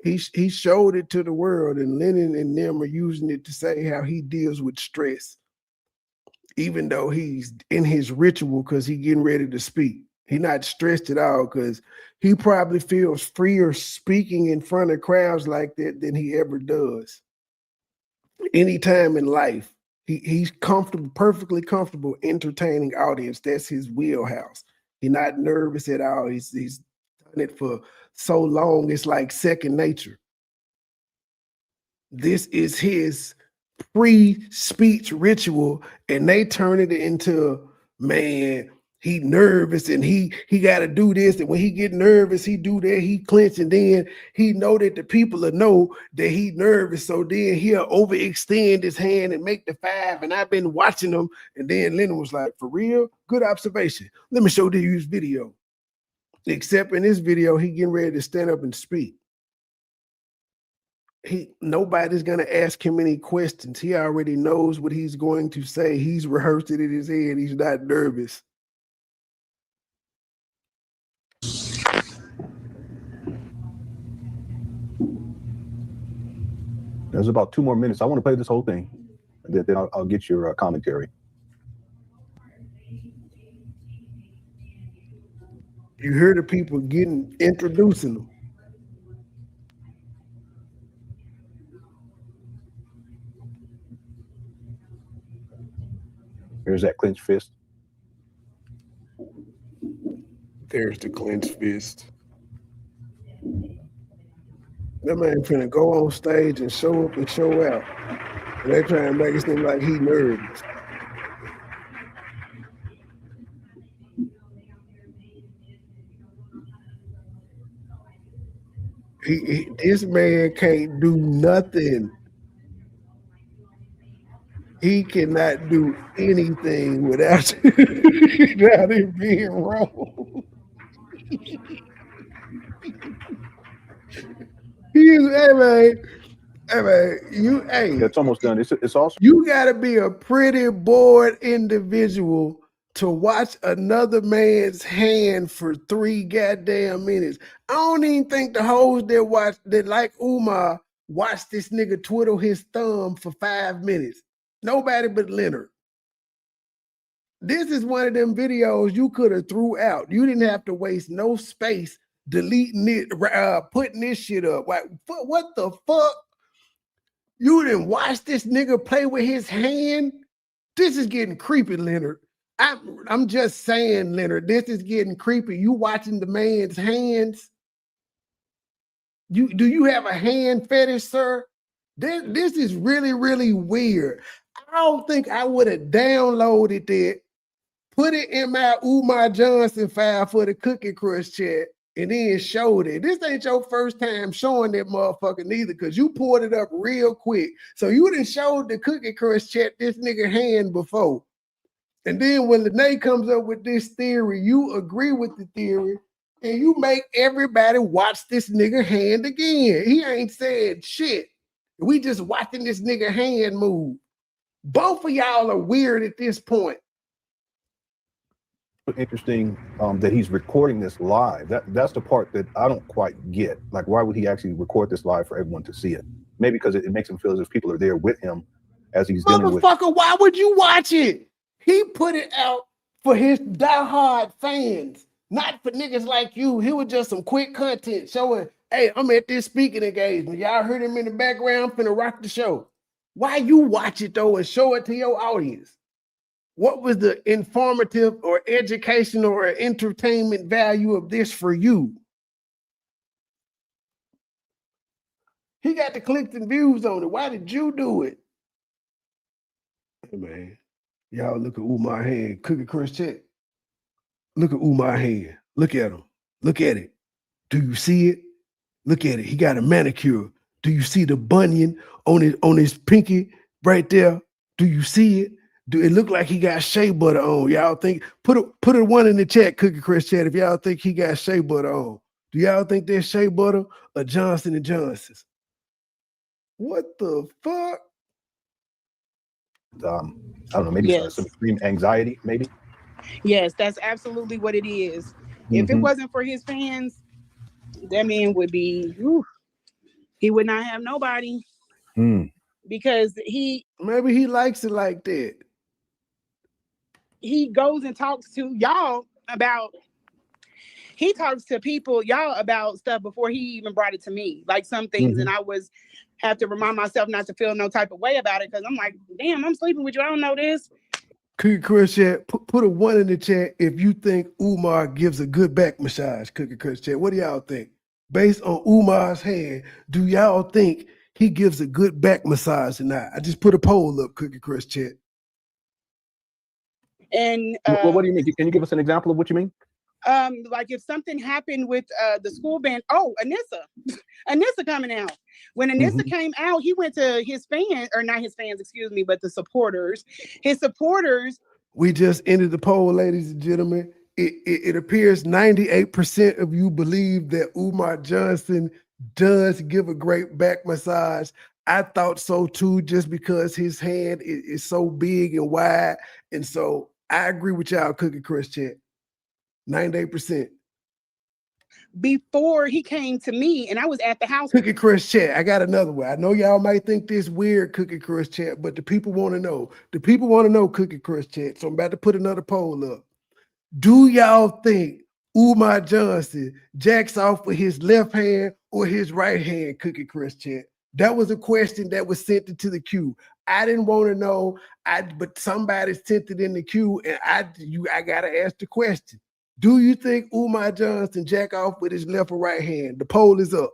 he showed it to the world, and Lennon and them are using it to say how he deals with stress. even though he's in his ritual because he's getting ready to speak. He's not stressed at all because he probably feels freer speaking in front of crowds like that than he ever does. Anytime in life, he's comfortable, perfectly comfortable entertaining audience. That's his wheelhouse. He's not nervous at all. He's done it for so long, it's like second nature. This is his pre-speech ritual, and they turn it into, man, he nervous and he got to do this, and when he get nervous, he do that, he clench, and then he know that the people will know that he nervous, so then he'll overextend his hand and make the 5, and I've been watching him, and then Leonard was like, for real? Good observation. Let me show you his video. Except in this video, he getting ready to stand up and speak. Nobody's going to ask him any questions. He already knows what he's going to say. He's rehearsed it in his head. He's not nervous. There's about 2 more minutes. I want to play this whole thing. Then I'll get your commentary. You hear the people introducing them. Here's that clenched fist. There's the clenched fist. That man finna go on stage and show up and show out. And they try and make it seem like he nervous. This man can't do nothing. He cannot do anything without it being wrong. It's almost done. It's also, you gotta be a pretty bored individual to watch another man's hand for 3 goddamn minutes. I don't even think the hoes that like Umar watch this nigga twiddle his thumb for 5 minutes. Nobody but Leonard. This is one of them videos you could have threw out. You didn't have to waste no space deleting it, putting this shit up. Like, what the fuck? You didn't watch this nigga play with his hand? This is getting creepy, Leonard. I'm just saying, Leonard, this is getting creepy. You watching the man's hands? Do you have a hand fetish, sir? This is really, really weird. I don't think I would have downloaded that, put it in my Umar Johnson file for the Cookie Crush chat, and then showed it. This ain't your first time showing that motherfucker neither, because you pulled it up real quick. So you done showed the Cookie Crush chat this nigga hand before. And then when Lanea comes up with this theory, you agree with the theory, and you make everybody watch this nigga hand again. He ain't said shit. We just watching this nigga hand move. Both of y'all are weird at this point. interesting that he's recording this live. That's the part that I don't quite get. Like, why would he actually record this live for everyone to see it? Maybe because it makes him feel as if people are there with him as he's dealing with. Motherfucker, why would you watch it? He put it out for his diehard fans, not for niggas like you. He was just some quick content showing, hey, I'm at this speaking engagement. Y'all heard him in the background, I'm finna rock the show. Why you watch it though and show it to your audience? What was the informative or educational or entertainment value of this for you? He got the clicks and views on it. Why did you do it? Hey man, y'all look at Umar hand. Cookie Crush check. Look at Umar hand. Look at him. Look at it. Do you see it? Look at it. He got a manicure. Do you see the bunion on his pinky right there? Do you see it? Do it look like he got shea butter on? Y'all think, put a one in the chat, Cookie Crush chat, if y'all think he got shea butter on. Do y'all think that's shea butter or Johnson & Johnson's? What the fuck? I don't know, maybe some extreme anxiety, maybe? Yes, that's absolutely what it is. If it wasn't for his fans, that man would be, he would not have nobody. Because maybe he likes it like that. he goes and talks to y'all about. He talks to people, y'all, about stuff before he even brought it to me, like some things, and I have to remind myself not to feel no type of way about it because I'm like, damn, I'm sleeping with you. I don't know this. Cookie Crush Chat, put a 1 in the chat if you think Umar gives a good back massage. Cookie Crush Chat, what do y'all think? Based on Umar's hand, do y'all think he gives a good back massage or not? I just put a poll up, Cookie Crush Chat. And well, what do you mean? Can you give us an example of what you mean? Like if something happened with the school band, Anissa coming out. When Anissa came out, he went to his fans, or not his fans, excuse me, but the supporters. His supporters. We just ended the poll, ladies and gentlemen. It appears 98% of you believe that Umar Johnson does give a great back massage. I thought so too, just because his hand is so big and wide. And so I agree with y'all, Cookie Crush Chat. 98%. Before he came to me, and I was at the house. Cookie Crush Chat, I got another one. I know y'all might think this weird, Cookie Crush Chat, but the people want to know. The people want to know, Cookie Crush Chat. So I'm about to put another poll up. Do y'all think Umar Johnson jacks off with his left hand or his right hand, Cookie Crush Chat? That was a question that was sent into the queue. I didn't want to know, but somebody sent it in the queue, and I gotta ask the question. Do you think Umar Johnson jack off with his left or right hand? The poll is up.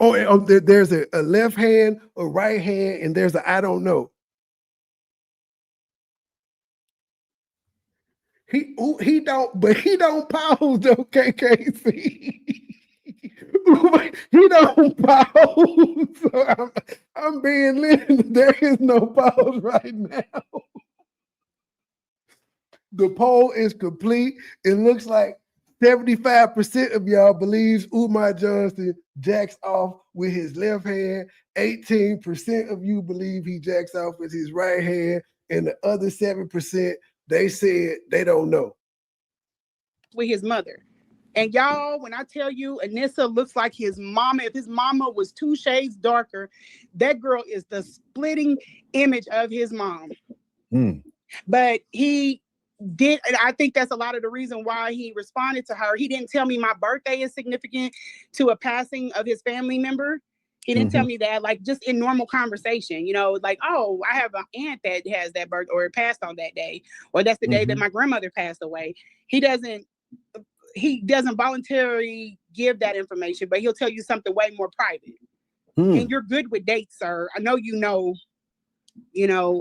There's a left hand, a right hand, and there's a I don't know. He don't pause though, KKC. He don't pause. So I'm being limited. There is no pause right now. The poll is complete. It looks like 75% of y'all believes Umar Johnson jacks off with his left hand. 18% of you believe he jacks off with his right hand. And the other 7%, they said they don't know. With his mother. And y'all, when I tell you Anissa looks like his mama, if his mama was 2 shades darker, that girl is the splitting image of his mom. But he did, and I think that's a lot of the reason why he responded to her. He didn't tell me my birthday is significant to a passing of his family member. He didn't tell me that, like, just in normal conversation, you know, like, oh, I have an aunt that has that birth or passed on that day, or that's the day that my grandmother passed away. He doesn't voluntarily give that information, but he'll tell you something way more private. And you're good with dates, sir. I know you know,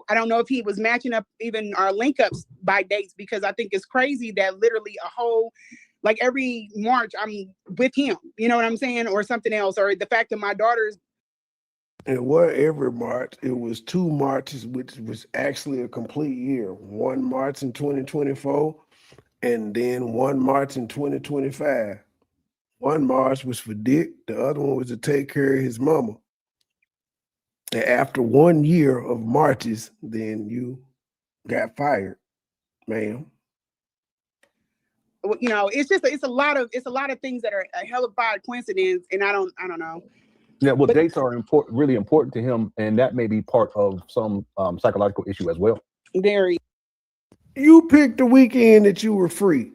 I don't know if he was matching up even our link ups by dates, because I think it's crazy that literally a whole, like every March I'm with him, you know what I'm saying? Or something else, or the fact that my daughter's. It wasn't every March. It was 2 Marches, which was actually a complete year. 1 March in 2024, and then 1 March in 2025. 1 March was for Dick. The other one was to take care of his mama. And after 1 year of marches, then you got fired, ma'am. You know, it's a lot of things that are a hellified coincidence, and I don't know. Yeah, well, dates are really important to him, and that may be part of some psychological issue as well. Very. You picked a weekend that you were free.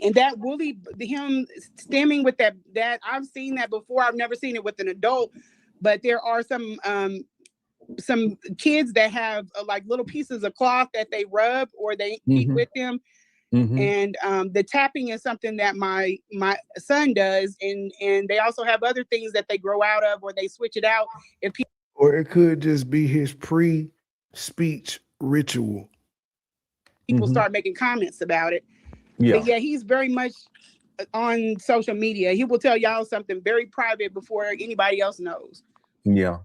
And that really, him stemming with that I've seen that before. I've never seen it with an adult, but there are some kids that have like little pieces of cloth that they rub or they eat with them. And the tapping is something that my son does, and they also have other things that they grow out of, or they switch it out. Or it could just be his pre-speech ritual. People start making comments about it. Yeah. But yeah, he's very much on social media. He will tell y'all something very private before anybody else knows. Yeah.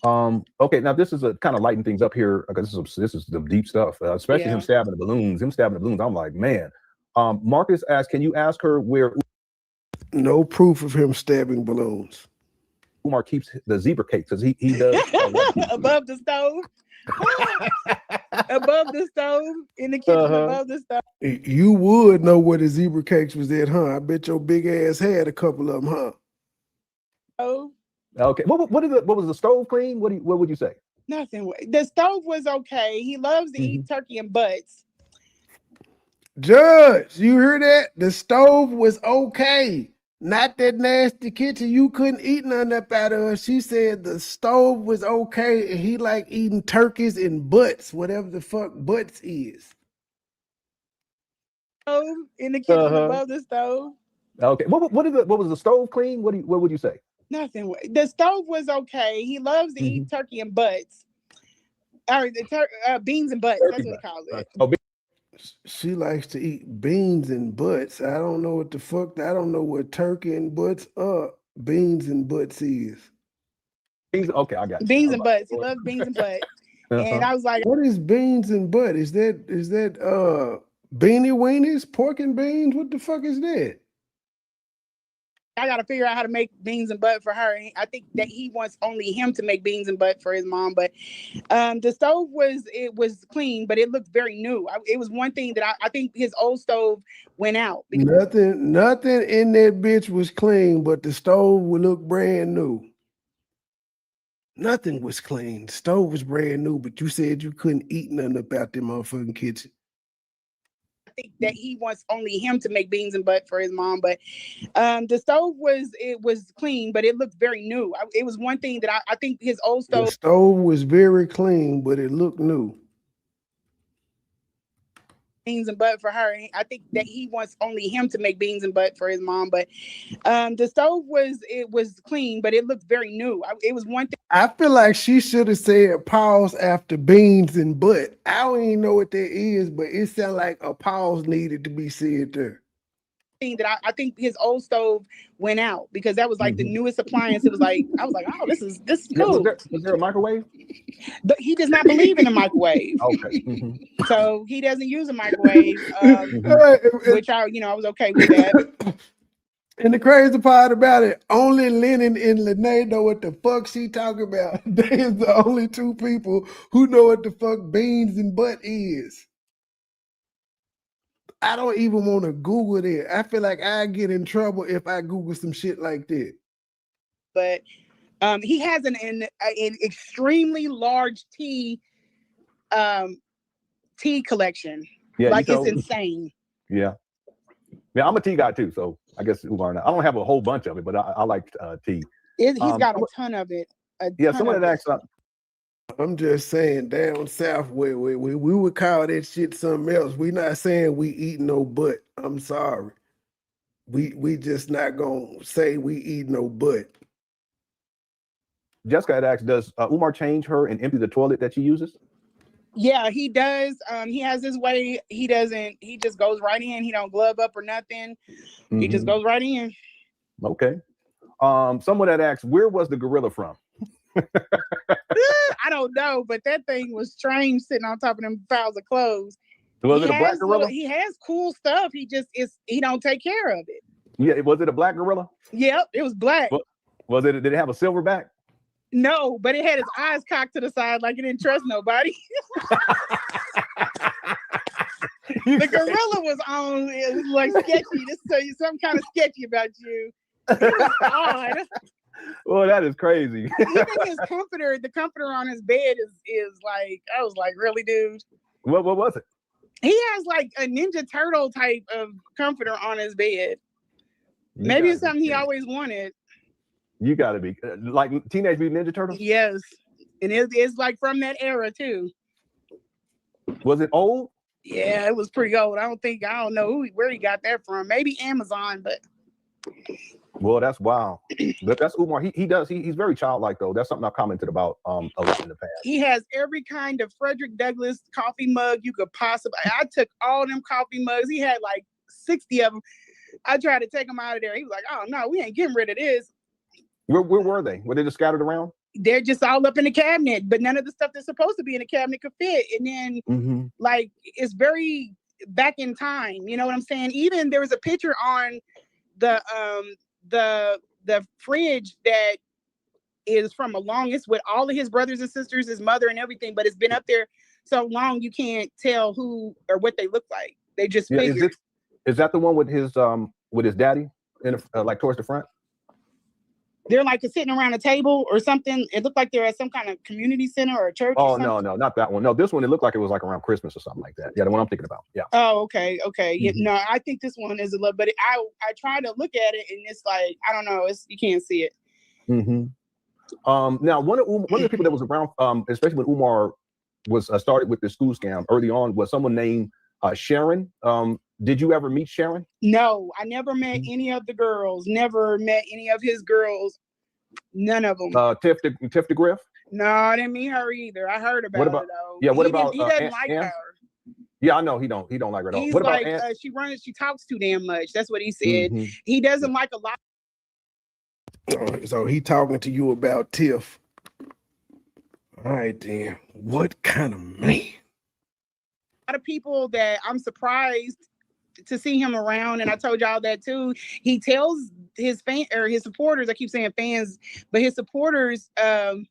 Okay, now this is a kind of lighten things up here, because this is the deep stuff, especially him stabbing the balloons. I'm like, man. Marcus asked, can you ask her where? No proof of him stabbing balloons. Umar keeps the zebra cakes, because he does above the stove. Above the stove, in the kitchen, above the stove. You would know where the zebra cakes was at, huh? I bet your big ass had a couple of them, huh? Oh. Okay. What was the stove clean? What would you say? Nothing. The stove was okay. He loves to eat turkey and butts. Judge, you hear that? The stove was okay. Not that nasty kitchen. You couldn't eat none up out of her. She said the stove was okay and he like eating turkeys and butts, whatever the fuck butts is. Stove in the kitchen above the stove. Okay. What was the stove clean? What would you say? Nothing. The stove was okay. He loves to eat turkey and butts. Or beans and butts. That's what he calls it. Oh, she likes to eat beans and butts. I don't know what the fuck. I don't know what turkey and butts are. Beans and butts is. Okay, I got you. Beans and butts. He loves beans and butts. And I was like, what is beans and butt? Is that beanie weenies, pork and beans? What the fuck is that? I got to figure out how to make beans and butt for her. I think that he wants only him to make beans and butt for his mom. But the stove was clean, but it looked very new. It was one thing that I think his old stove went out. Nothing in that bitch was clean, but the stove would look brand new. Nothing was clean. The stove was brand new, but you said you couldn't eat nothing about that motherfucking kitchen. I think that he wants only him to make beans and butt for his mom. But the stove was clean, but it looked very new. It was one thing that I think his old stove. The stove was very clean, but it looked new. Beans and butt for her. I think that he wants only him to make beans and butt for his mom. But the stove was clean, but it looked very new. It was one thing. I feel like she should have said pause after beans and butt. I don't even know what that is, but it sounded like a pause needed to be said there. That I think his old stove went out because that was like the newest appliance. It was like I was like, oh, this is cool. Was there a microwave? But he does not believe in a microwave. Okay. So he doesn't use a microwave, which I was okay with that. And the crazy part about it, only Lennon and Lanea know what the fuck she talking about. They're the only two people who know what the fuck beans and butt is. I don't even want to Google it. I feel like I get in trouble if I Google some shit like that. But he has an extremely large tea collection. Yeah, like it's insane. Yeah. Yeah, I'm a tea guy too, so I guess Umar. I don't have a whole bunch of it, but I like tea. He's got a ton of it. Someone had asked something. I'm just saying down south where we would call that shit something else. We not saying we eat no butt. I'm sorry. We just not gonna say we eat no butt. Jessica had asked, does Umar change her and empty the toilet that she uses? Yeah, he does. He has his way. He just goes right in. He don't glove up or nothing. He just goes right in. Okay. Someone had asked, where was the gorilla from? I don't know, but that thing was strange sitting on top of them piles of clothes. Was it a black gorilla? He has cool stuff. He don't take care of it. Yeah, was it a black gorilla? Yep, it was black. Did it have a silver back? No, but it had its eyes cocked to the side like it didn't trust nobody. The gorilla was on. It was like sketchy. This tell you something kind of sketchy about you. It was odd. Well, that is crazy. Even his comforter, the comforter on his bed is like, I was like, really, dude? What was it? He has like a Ninja Turtle type of comforter on his bed. Maybe it's something he always wanted. You gotta be like Teenage Mutant Ninja Turtles? Yes. And it's like from that era too. Was it old? Yeah, it was pretty old. I don't know where he got that from. Maybe Amazon, but well, that's wild. But that's Umar. He's very childlike though. That's something I've commented about a lot in the past. He has every kind of Frederick Douglass coffee mug you could possibly. I took all them coffee mugs. He had like 60 of them. I tried to take them out of there. He was like, "Oh no, we ain't getting rid of this." Where were they? Were they just scattered around? They're just all up in the cabinet, but none of the stuff that's supposed to be in the cabinet could fit. And then like it's very back in time. You know what I'm saying? Even there was a picture on the fridge that is from it's with all of his brothers and sisters, his mother and everything, but it's been up there so long you can't tell who or what they look like. They just figured. Is that the one with his daddy in like towards the front? They're like sitting around a table or something. It looked like they're at some kind of community center or a church. Oh, no, not that one. No, this one, it looked like it was like around Christmas or something like that. Yeah, the one I'm thinking about. Yeah. Oh, okay. Yeah, no, I think this one is a little, but I try to look at it and it's like, I don't know, you can't see it. Now, one of the people that was around, especially when Umar was started with the school scam early on, was someone named Sharon. Did you ever meet Sharon? No, I never met any of the girls. Never met any of his girls. None of them. Tiff the Griff? No, I didn't meet her either. I heard about her though. Yeah, what about he doesn't like her. Yeah, I know he don't like her at all. He's what like about she talks too damn much. That's what he said. He doesn't like a lot. So he talking to you about Tiff. All right, then. What kind of man? A lot of people that I'm surprised to see him around, and I told y'all that too. He tells his his supporters, I keep saying fans, but his supporters, that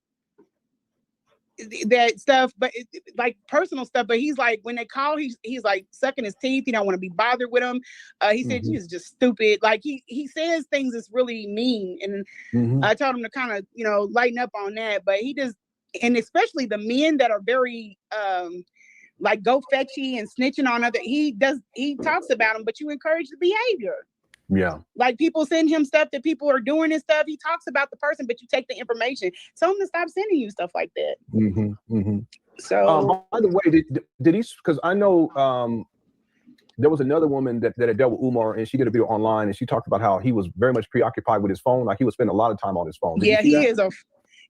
stuff, but like personal stuff. But he's like, when they call, he's like sucking his teeth. He don't want to be bothered with them. He said he's just stupid. Like he says things that's really mean, and I told him to kind of lighten up on that. But he just, and especially the men that are very like go fetchy and snitching on other. He talks about them, but you encourage the behavior. Yeah. Like people send him stuff that people are doing and stuff. He talks about the person, but you take the information. Tell him to stop sending you stuff like that. So by the way, did he, because I know there was another woman that had dealt with Umar, and she did a video online, and she talked about how he was very much preoccupied with his phone. Like he would spend a lot of time on his phone. Yeah, he is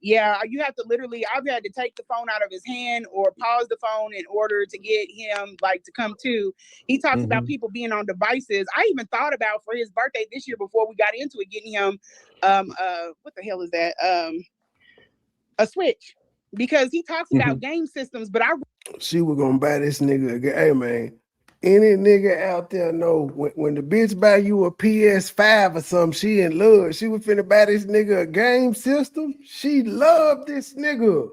yeah, you have to literally, I've had to take the phone out of his hand or pause the phone in order to get him like to come to. He talks about people being on devices. I even thought about for his birthday this year before we got into it, getting him what the hell is that? A Switch. Because he talks about game systems, but she was gonna buy this nigga again. Hey man, any nigga out there know when the bitch buy you a PS5 or something, she in love. She was finna buy this nigga a game system. She loved this nigga.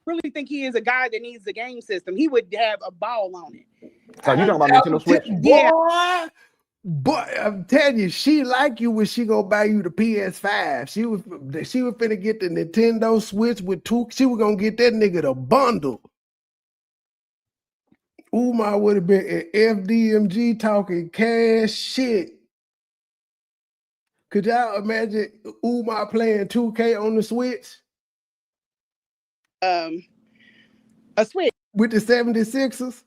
Really think he is a guy that needs a game system. He would have a ball on it. So you talking about Nintendo Switch? Yeah. But I'm telling you, she like you when she gonna buy you the PS5. She was finna get the Nintendo Switch with two. She was gonna get that nigga the bundle. Umar would have been at FDMG talking cash shit. Could y'all imagine Umar playing 2K on the Switch? A Switch. With the 76ers?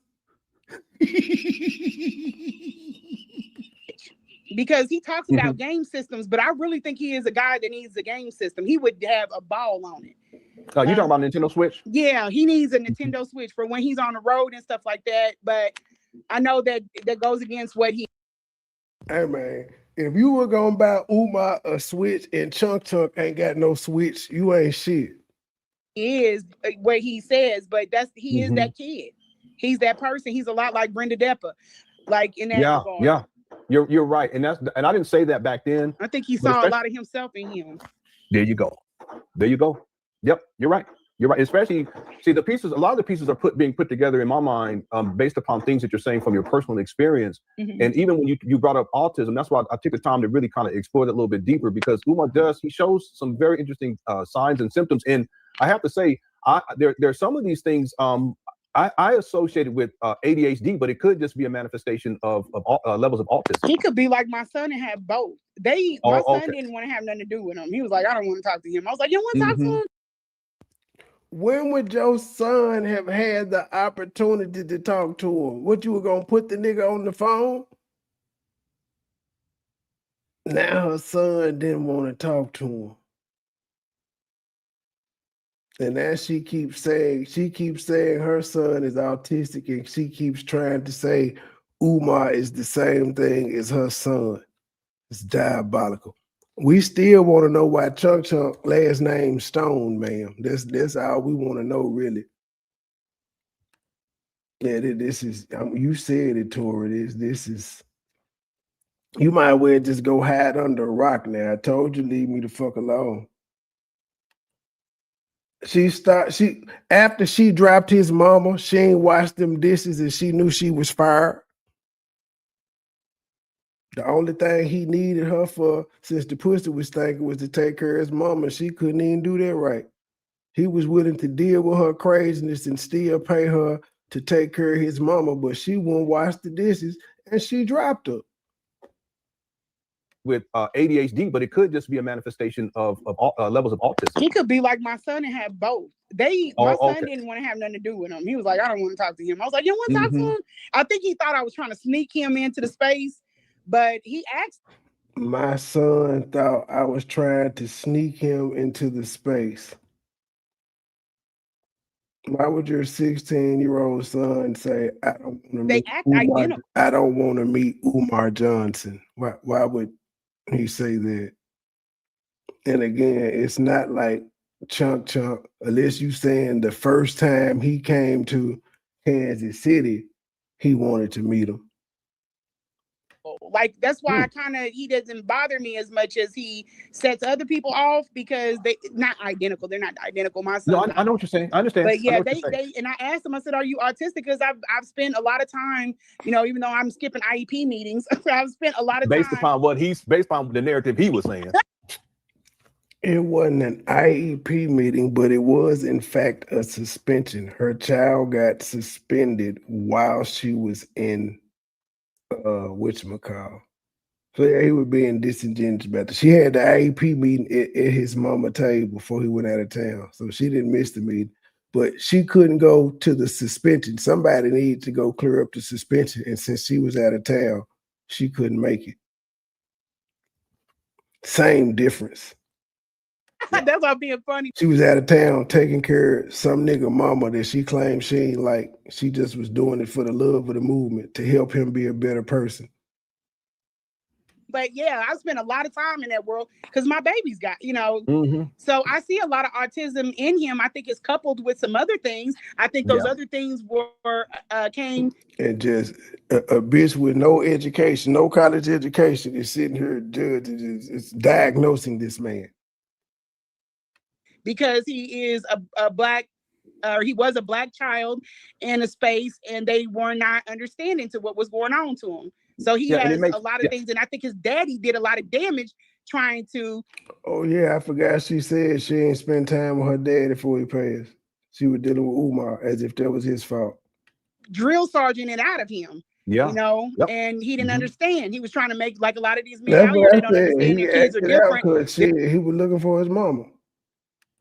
Because he talks about game systems, but I really think he is a guy that needs a game system. He would have a ball on it. You talking about Nintendo Switch? Yeah, he needs a Nintendo Switch for when he's on the road and stuff like that. But I know that goes against what he. Hey man, if you were gonna buy Umar a Switch and Chunk ain't got no Switch, you ain't shit. He is what he says, but he is that kid. He's that person. He's a lot like Brenda Depper, like in that regard. Yeah. You're right, and I didn't say that back then. I think he saw a lot of himself in him. There you go. Yep, you're right. Especially, see, a lot of the pieces are being put together in my mind based upon things that you're saying from your personal experience. And even when you brought up autism, that's why I took the time to really kind of explore that a little bit deeper, because Umar he shows some very interesting signs and symptoms. And I have to say, there are some of these things I associated with ADHD, but it could just be a manifestation of levels of autism. He could be like my son and have both. My son didn't want to have nothing to do with him. He was like, I don't want to talk to him. I was like, you don't want to talk to him? When would your son have had the opportunity to talk to him? What, you were gonna put the nigga on the phone? Now her son didn't want to talk to him. And as she keeps saying her son is autistic, and she keeps trying to say Umar is the same thing as her son. It's diabolical. We still want to know why Chunk last name Stone, ma'am. That's all we want to know, really. Yeah, this is, you said it, Tori. This is, you might well just go hide under a rock now. I told you, leave me the fuck alone. After she dropped his mama, she ain't washed them dishes and she knew she was fired. The only thing he needed her for, since the pussy was stinking, was to take care of his mama. She couldn't even do that right. He was willing to deal with her craziness and still pay her to take care of his mama, but she wouldn't wash the dishes and she dropped her. With ADHD, but it could just be a manifestation of levels of autism. He could be like my son and have both. My son didn't want to have nothing to do with him. He was like, I don't want to talk to him. I was like, you don't want to talk to him? I think he thought I was trying to sneak him into the space, but he asked. My son thought I was trying to sneak him into the space. Why would your 16-year-old son say, I don't want to meet Umar Johnson? Why would he say that? And again, it's not like chunk, unless you saying the first time he came to Kansas City, he wanted to meet him. Like, that's why he doesn't bother me as much as he sets other people off, because they're not identical. My son. No, I know what you're saying. I understand. But yeah, they and I asked him, I said, are you autistic? Because I've spent a lot of time, even though I'm skipping IEP meetings, I've spent a lot of based time. Based upon the narrative he was saying. It wasn't an IEP meeting, but it was in fact a suspension. Her child got suspended while she was in whatchamacall. So yeah, he was being disingenuous about it. She had the IEP meeting at his mama table before he went out of town. So she didn't miss the meeting, but she couldn't go to the suspension. Somebody needed to go clear up the suspension. And since she was out of town, she couldn't make it. Same difference. That's why being funny. She was out of town taking care of some nigga mama that she claimed she ain't like. She just was doing it for the love of the movement to help him be a better person. But yeah, I spent a lot of time in that world because my baby's got, So I see a lot of autism in him. I think it's coupled with some other things. I think those other things came. And just a bitch with no education, no college education, is sitting here judging, is diagnosing this man. Because he is a black, or he was a black child in a space, and they were not understanding to what was going on to him. So he has a lot of things, and I think his daddy did a lot of damage trying to. Oh yeah, I forgot she said she ain't spend time with her daddy before he passed. She was dealing with Umar as if that was his fault. Drill sergeant it out of him. And he didn't understand. He was trying to make, like a lot of these men out here, they don't understand their kids are different. He was looking for his mama.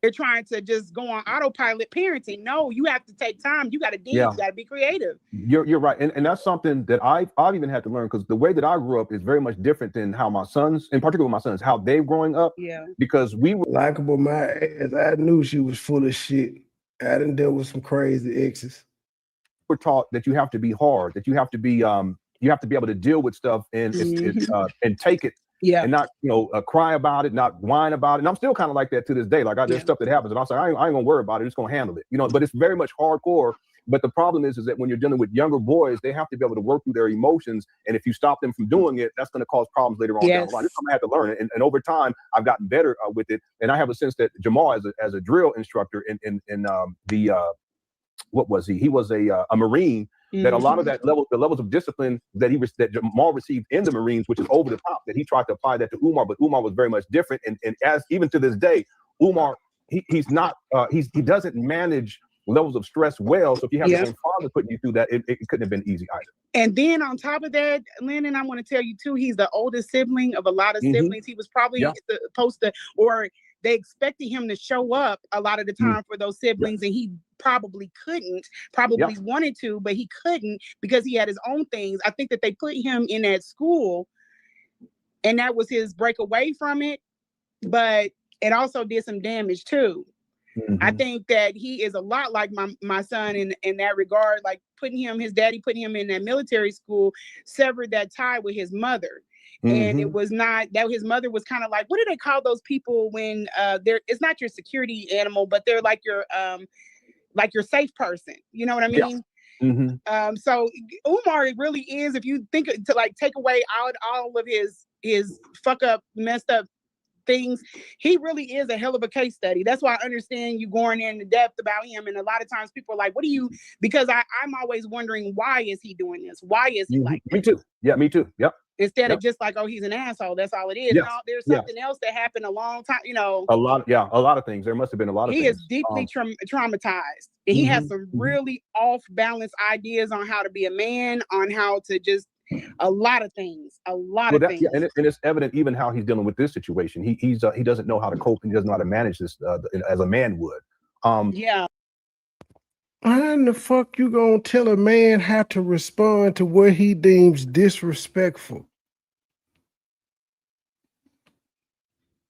They're trying to just go on autopilot parenting. No, you have to take time. You got to dig. You got to be creative. You're right, and that's something that I've even had to learn, because the way that I grew up is very much different than how my sons, in particular my sons, how they're growing up. Yeah. Because we were likable. My ass, I knew she was full of shit. I done dealt with some crazy exes. We're taught that you have to be hard, that you have to be able to deal with stuff and take it. Yeah. And not, cry about it, not whine about it. And I'm still kind of like that to this day. Like there's stuff that happens and I'm like, I ain't gonna worry about it. I'm just gonna handle it. But it's very much hardcore. But the problem is that when you're dealing with younger boys, they have to be able to work through their emotions. And if you stop them from doing it, that's going to cause problems later on down the line. This is something I had to learn. And over time, I've gotten better with it. And I have a sense that Jamal, as a drill instructor in what was he? He was a Marine. That a lot of the levels of discipline that Jamal received in the Marines, which is over the top, that he tried to apply that to Umar, but Umar was very much different. And as even to this day, Umar, he doesn't manage levels of stress well. So if you have your own father putting you through that, it couldn't have been easy either. And then on top of that, Lennon, I want to tell you too, he's the oldest sibling of a lot of siblings. He was probably supposed to, or they expected him to show up a lot of the time for those siblings, and he probably wanted to, but he couldn't because he had his own things. I think that they put him in that school, and that was his break away from it, but it also did some damage too. I think that he is a lot like my son in that regard, like his daddy putting him in that military school, severed that tie with his mother. And it was not that his mother was kind of like, what do they call those people when it's not your security animal, but they're like your safe person. You know what I mean? So Umar really is, if you think to like take away all of his fuck up, messed up things, he really is a hell of a case study. That's why I understand you going into depth about him. And a lot of times people are like, because I'm always wondering, why is he doing this? Why is he like this? Me too. Yeah, me too. Yep. Instead of just like, oh, he's an asshole. That's all it is. Yes. No, there's something else that happened a long time, you know. A lot of things. There must have been a lot of things. He is deeply traumatized. And he has some really off-balance ideas on how to be a man, on how to just a lot of things. Things. Yeah, and it's evident even how he's dealing with this situation. He doesn't know how to cope, and he doesn't know how to manage this as a man would. Yeah. How in the fuck you gonna tell a man how to respond to what he deems disrespectful?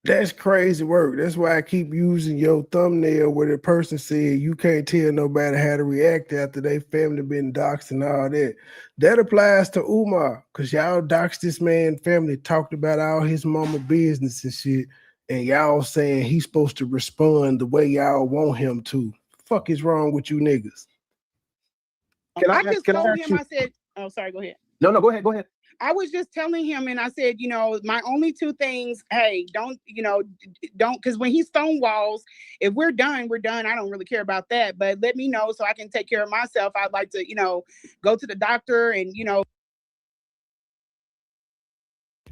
That's crazy work. That's why I keep using your thumbnail where the person said you can't tell nobody how to react after their family been doxxed and all that. That applies to Umar, because y'all doxed this man family, talked about all his mama business and shit, and y'all saying he's supposed to respond the way y'all want him to. Fuck is wrong with you niggas? I said, oh, sorry, go ahead. No, go ahead. I was just telling him, and I said, you know, my only two things, hey, don't, because when he stonewalls, if we're done, we're done. I don't really care about that, but let me know so I can take care of myself. I'd like to, go to the doctor and,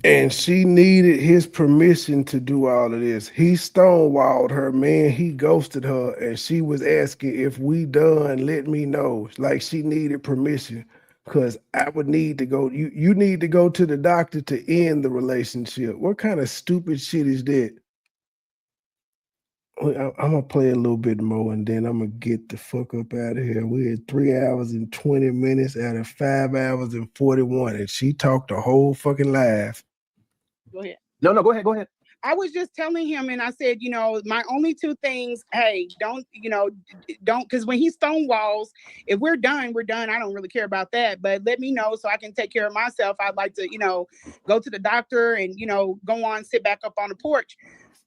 And she needed his permission to do all of this. He stonewalled her, man. He ghosted her, and she was asking, if we done, let me know. Like, she needed permission, because I would need to go. You need to go to the doctor to end the relationship. What kind of stupid shit is that? I'm going to play a little bit more, and then I'm going to get the fuck up out of here. We had 3 hours and 20 minutes out of 5 hours and 41, and she talked the whole fucking live. Go ahead. No, go ahead. I was just telling him, and I said, my only two things, hey, don't, because when he stonewalls, if we're done, we're done. I don't really care about that, but let me know so I can take care of myself. I'd like to, go to the doctor and, go on, sit back up on the porch.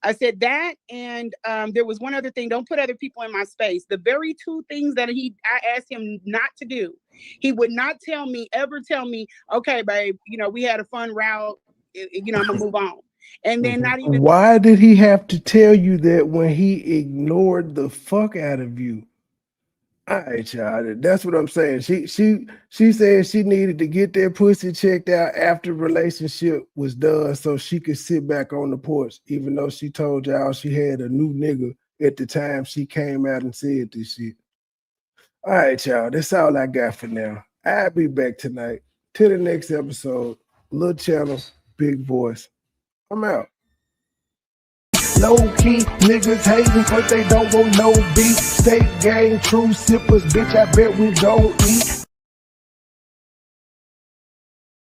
I said that, and there was one other thing. Don't put other people in my space. The very two things that I asked him not to do. He would not ever tell me, okay, babe, we had a fun route. I'm gonna move on. And then not even. Why did he have to tell you that when he ignored the fuck out of you? All right, y'all. That's what I'm saying. She said she needed to get that pussy checked out after the relationship was done so she could sit back on the porch, even though she told y'all she had a new nigga at the time she came out and said this shit. All right, y'all. That's all I got for now. I'll be back tonight. Till the next episode. Little channel, big voice. I'm out. Low key, niggas hating cause they don't want no beef. State gang, true sippers, bitch, I bet we gon' eat.